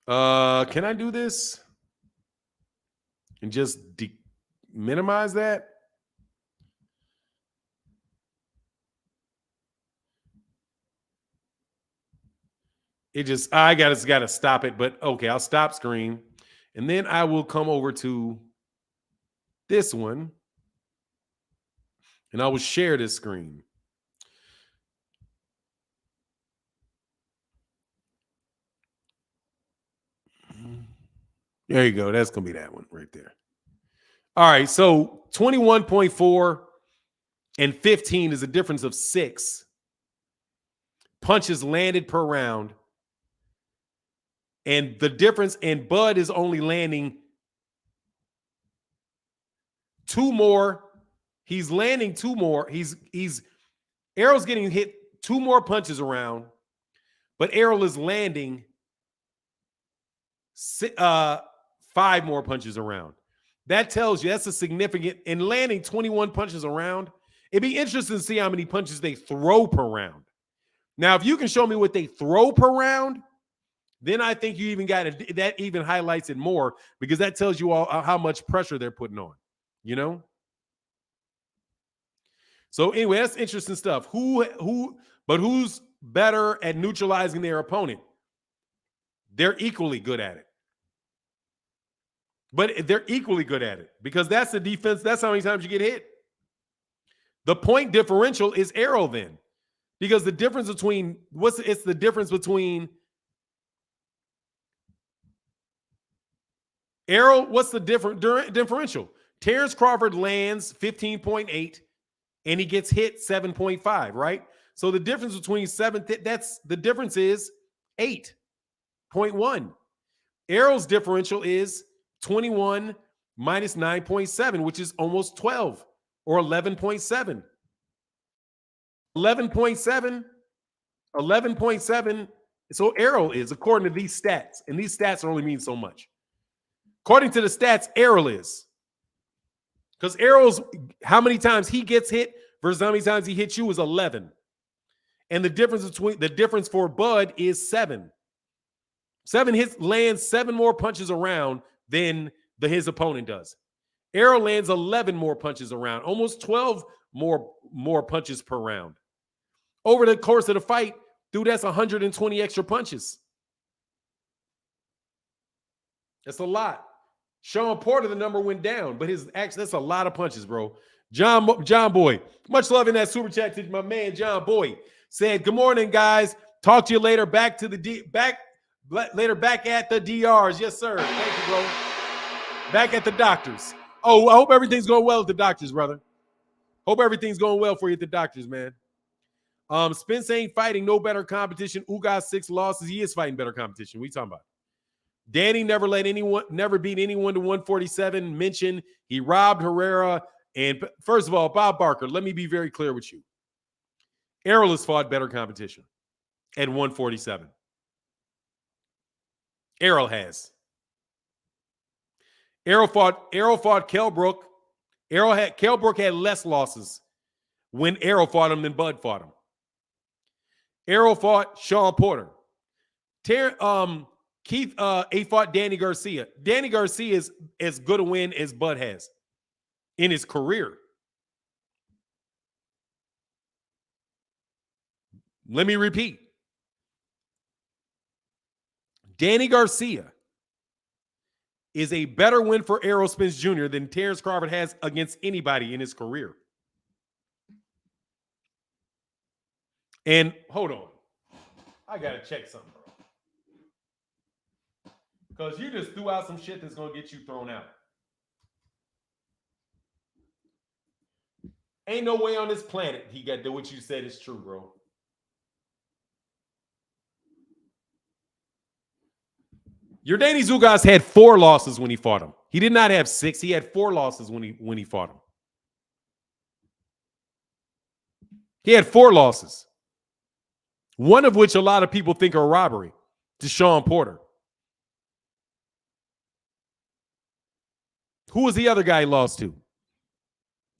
Can I do this and just minimize that? It just, I gotta stop it, but okay, I'll stop screen. And then I will come over to this one and I will share this screen. There you go. That's going to be that one right there. All right. So 21.4 and 15 is a difference of 6 punches landed per round. And the difference in Bud is only landing 2 more. He's landing 2 more. Errol's getting hit 2 more punches around, but Errol is landing 5 more punches around. That tells you that's a significant, in landing 21 punches around. It'd be interesting to see how many punches they throw per round. Now, if you can show me what they throw per round, then I think you even that even highlights it more, because that tells you all how much pressure they're putting on, you know? So anyway, that's interesting stuff. But who's better at neutralizing their opponent? They're equally good at it. But they're equally good at it because that's the defense. That's how many times you get hit. The point differential is Errol then, because the difference between it's the difference between Errol. What's the differential? Terence Crawford lands 15.8 and he gets hit 7.5, right? So the difference between the difference is 8.1. Errol's differential is 21 minus 9.7, which is almost 12, or 11.7. 11.7. So Errol is, according to these stats, and these stats only mean so much. According to the stats, Errol is. Because Errol's, how many times he gets hit versus how many times he hits you is 11. And the difference for Bud is 7. 7 hits, lands 7 more punches around than his opponent does. Errol lands 11 more punches around, almost 12 more punches per round. Over the course of the fight, dude, that's 120 extra punches. That's a lot. Sean Porter, the number went down, but that's a lot of punches, bro. John Boy, much love in that super chat to my man John Boy. Said, good morning, guys. Talk to you later. Back at the DRs. Yes, sir. Thank you, bro. Back at the doctors. Oh, I hope everything's going well at the doctors, brother. Hope everything's going well for you at the doctors, man. Spence ain't fighting no better competition. Got 6 losses. He is fighting better competition. What are you talking about? Danny never beat anyone to 147. Mention he robbed Herrera. And first of all, Bob Barker, let me be very clear with you. Errol has fought better competition at 147. Errol has. Errol fought Kell Brook. Kell Brook had less losses when Errol fought him than Bud fought him. Errol fought Sean Porter. Keith he fought Danny Garcia. Danny Garcia is as good a win as Bud has in his career. Let me repeat. Danny Garcia is a better win for Errol Spence Jr. than Terence Crawford has against anybody in his career. And hold on. I got to check something, bro. Because you just threw out some shit that's going to get you thrown out. Ain't no way on this planet he got to do what you said is true, bro. Yordenis Ugas had 4 losses when he fought him. He did not have 6. He had 4 losses when he fought him. He had 4 losses. One of which a lot of people think are robbery to Sean Porter. Who was the other guy he lost to?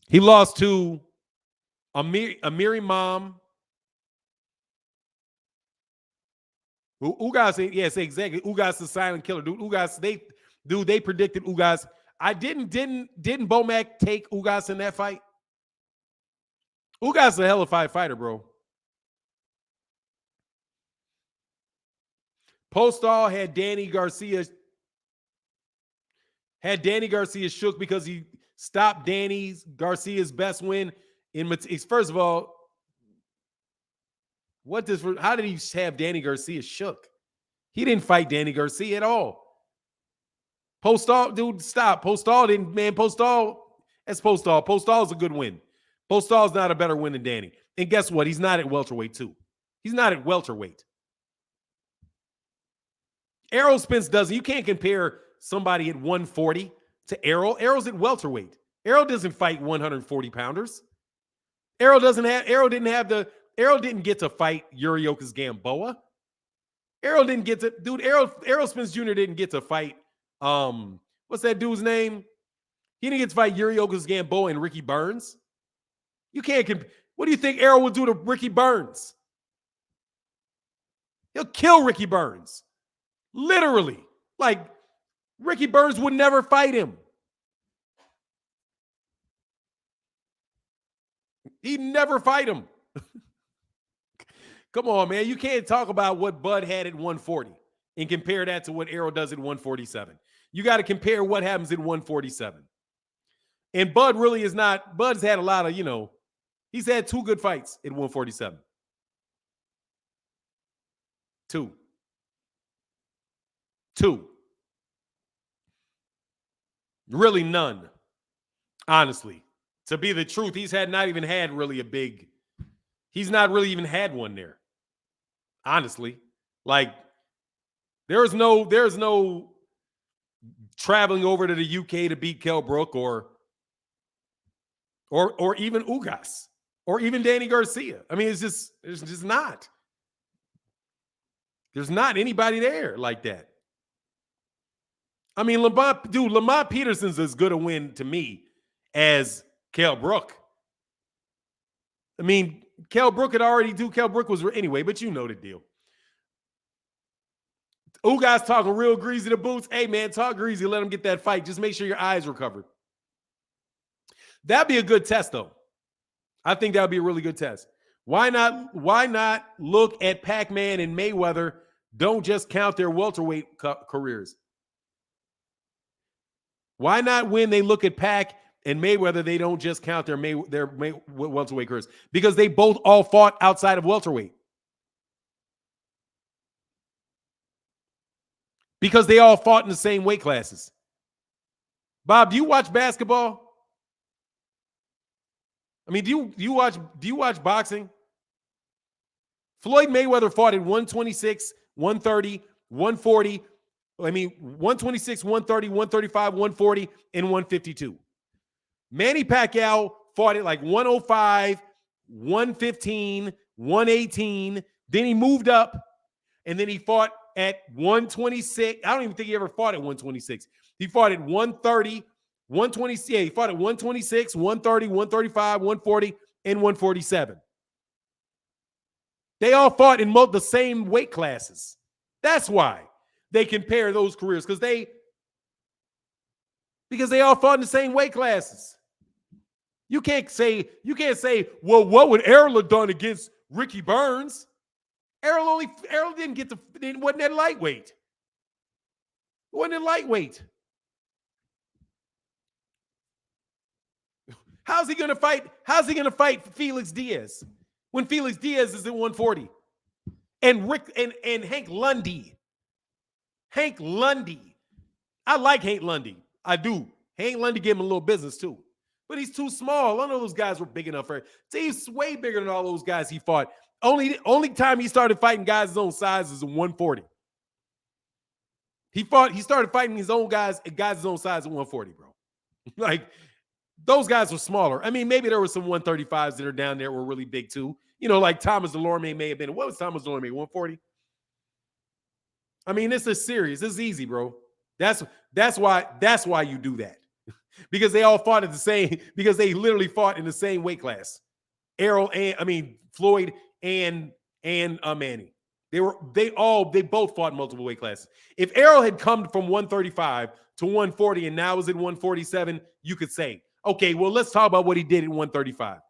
He lost to Amir Imam. Ugas, yes, exactly. Ugas the silent killer, dude. Ugas, they predicted Ugas. Didn't Bomac take Ugas in that fight? Ugas a hell of a fighter, bro. Postall had Danny Garcia shook because he stopped Garcia's best win in. First of all, how did he have Danny Garcia shook? He didn't fight Danny Garcia at all. Postall, dude, stop. Postall didn't, man. That's Postall. Postall's a good win. Postall's not a better win than Danny. And guess what? He's not at welterweight, too. He's not at welterweight. Errol Spence doesn't. You can't compare somebody at 140 to Errol. Errol's at welterweight. Errol doesn't fight 140 pounders. Errol didn't get to fight Yuriokas Gamboa. Errol Spence Jr. didn't get to fight, what's that dude's name? He didn't get to fight Yuriokas Gamboa and Ricky Burns. You can't what do you think Errol would do to Ricky Burns? He'll kill Ricky Burns. Literally. Like, Ricky Burns would never fight him. He'd never fight him. Come on, man. You can't talk about what Bud had at 140 and compare that to what Errol does at 147. You got to compare what happens at 147. And Bud really is not. Bud's had a lot of, he's had 2 good fights at 147. 2. Really none. Honestly. To be the truth, he's not even had really a big. He's not really even had one there. Honestly. Like, there's no traveling over to the UK to beat Kell Brook or even Ugas or even Danny Garcia. I mean, there's just not. There's not anybody there like that. I mean, Lamont Peterson's as good a win to me as Kell Brook. I mean, Kell Brook was anyway, but you know the deal. Ugas talking real greasy to boots. Hey, man, talk greasy. Let him get that fight. Just make sure your eyes recovered. That'd be a good test, though. I think that would be a really good test. Why not look at Pac-Man and Mayweather? Don't just count their welterweight careers. Why not when they look at Pac and Mayweather, they don't just count their welterweight careers? Because they both all fought outside of welterweight. Because they all fought in the same weight classes. Bob, do you watch basketball? I mean, do you watch boxing? Floyd Mayweather fought at 126, 130, 140. I mean, 126, 130, 135, 140, and 152. Manny Pacquiao fought at like 105, 115, 118. Then he moved up, and then he fought at 126. I don't even think he ever fought at 126. He fought at 130, 120. Yeah, he fought at 126, 130, 135, 140, and 147. They all fought in the same weight classes. That's why they compare those careers, because they all fought in the same weight classes. You can't say, well, what would Errol have done against Ricky Burns? Errol didn't get wasn't that lightweight. Wasn't it lightweight? How's he gonna fight Felix Diaz when Felix Diaz is at 140? And Hank Lundy. Hank Lundy. I like Hank Lundy. I do. Hank Lundy gave him a little business too. But he's too small. None of those guys were big enough for him. He's way bigger than all those guys he fought. Only time he started fighting guys his own size is at 140. He started fighting his own guys his own size at 140, bro. Like, those guys were smaller. I mean, maybe there were some 135s that are down there were really big too. Like Thomas Delorme may have been. What was Thomas Delorme? 140? I mean, this is serious. This is easy, bro. That's why you do that. Because they all fought at the same, because they literally fought in the same weight class. Floyd and Manny. They both fought multiple weight classes. If Errol had come from 135 to 140 and now is at 147, you could say, okay, well, let's talk about what he did at 135.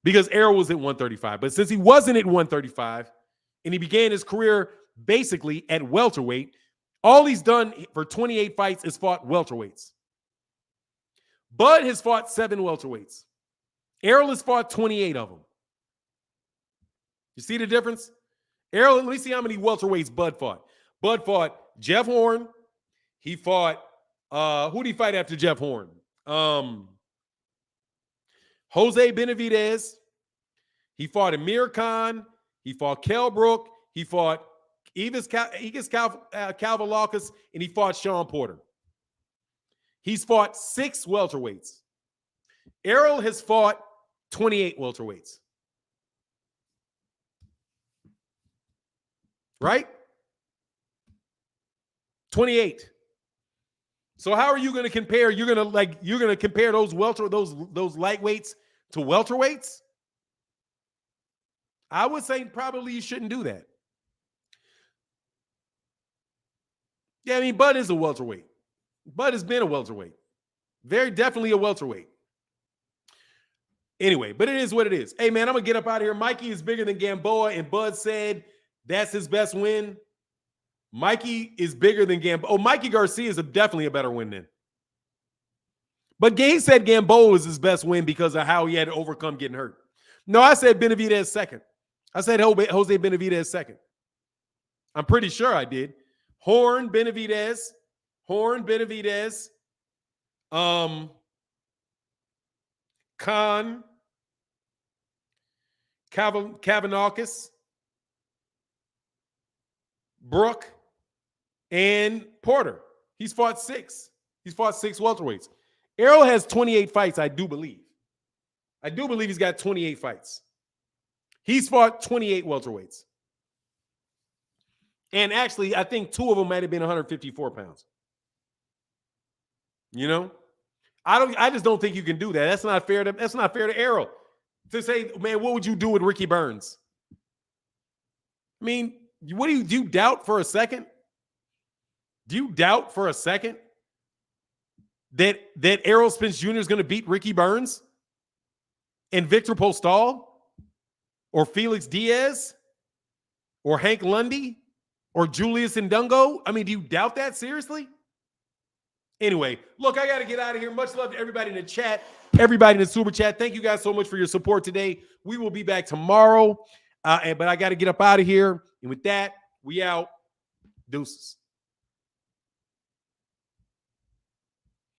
Because Errol was at 135. But since he wasn't at 135 and he began his career basically at welterweight, all he's done for 28 fights is fought welterweights. Bud has fought 7 welterweights. Errol has fought 28 of them. You see the difference? Errol, let me see how many welterweights Bud fought. Bud fought Jeff Horn. He fought, who did he fight after Jeff Horn? Jose Benavidez. He fought Amir Khan. He fought Kell Brook. He fought Egis Kavaliauskas, and he fought Sean Porter. He's fought 6 welterweights. Errol has fought 28 welterweights. Right? 28. So how are you going to compare? You're going to compare those lightweights to welterweights? I would say probably you shouldn't do that. Yeah, I mean, Bud is a welterweight. Bud has been a welterweight. Very definitely a welterweight. Anyway, but it is what it is. Hey, man, I'm going to get up out of here. Mikey is bigger than Gamboa, and Bud said that's his best win. Mikey is bigger than Gamboa. Oh, Mikey Garcia is definitely a better win then. But Gay said Gamboa was his best win because of how he had to overcome getting hurt. No, I said Benavidez second. I said Jose Benavidez second. I'm pretty sure I did. Horn, Benavidez, Khan, Kavaliauskas, Brook, and Porter. He's fought 6. He's fought 6 welterweights. Errol has 28 fights, I do believe. I do believe he's got 28 fights. He's fought 28 welterweights. And actually, I think 2 of them might have been 154 pounds. You know? I just don't think you can do that. That's not fair to Errol. To say, man, what would you do with Ricky Burns? I mean, what do you doubt for a second? Do you doubt for a second that Errol Spence Jr. is going to beat Ricky Burns and Victor Postol or Felix Diaz or Hank Lundy or Julius Ndungo? I mean, do you doubt that seriously? Anyway, look, I got to get out of here. Much love to everybody in the chat, everybody in the super chat. Thank you guys so much for your support today. We will be back tomorrow, but I got to get up out of here. And with that, we out. Deuces.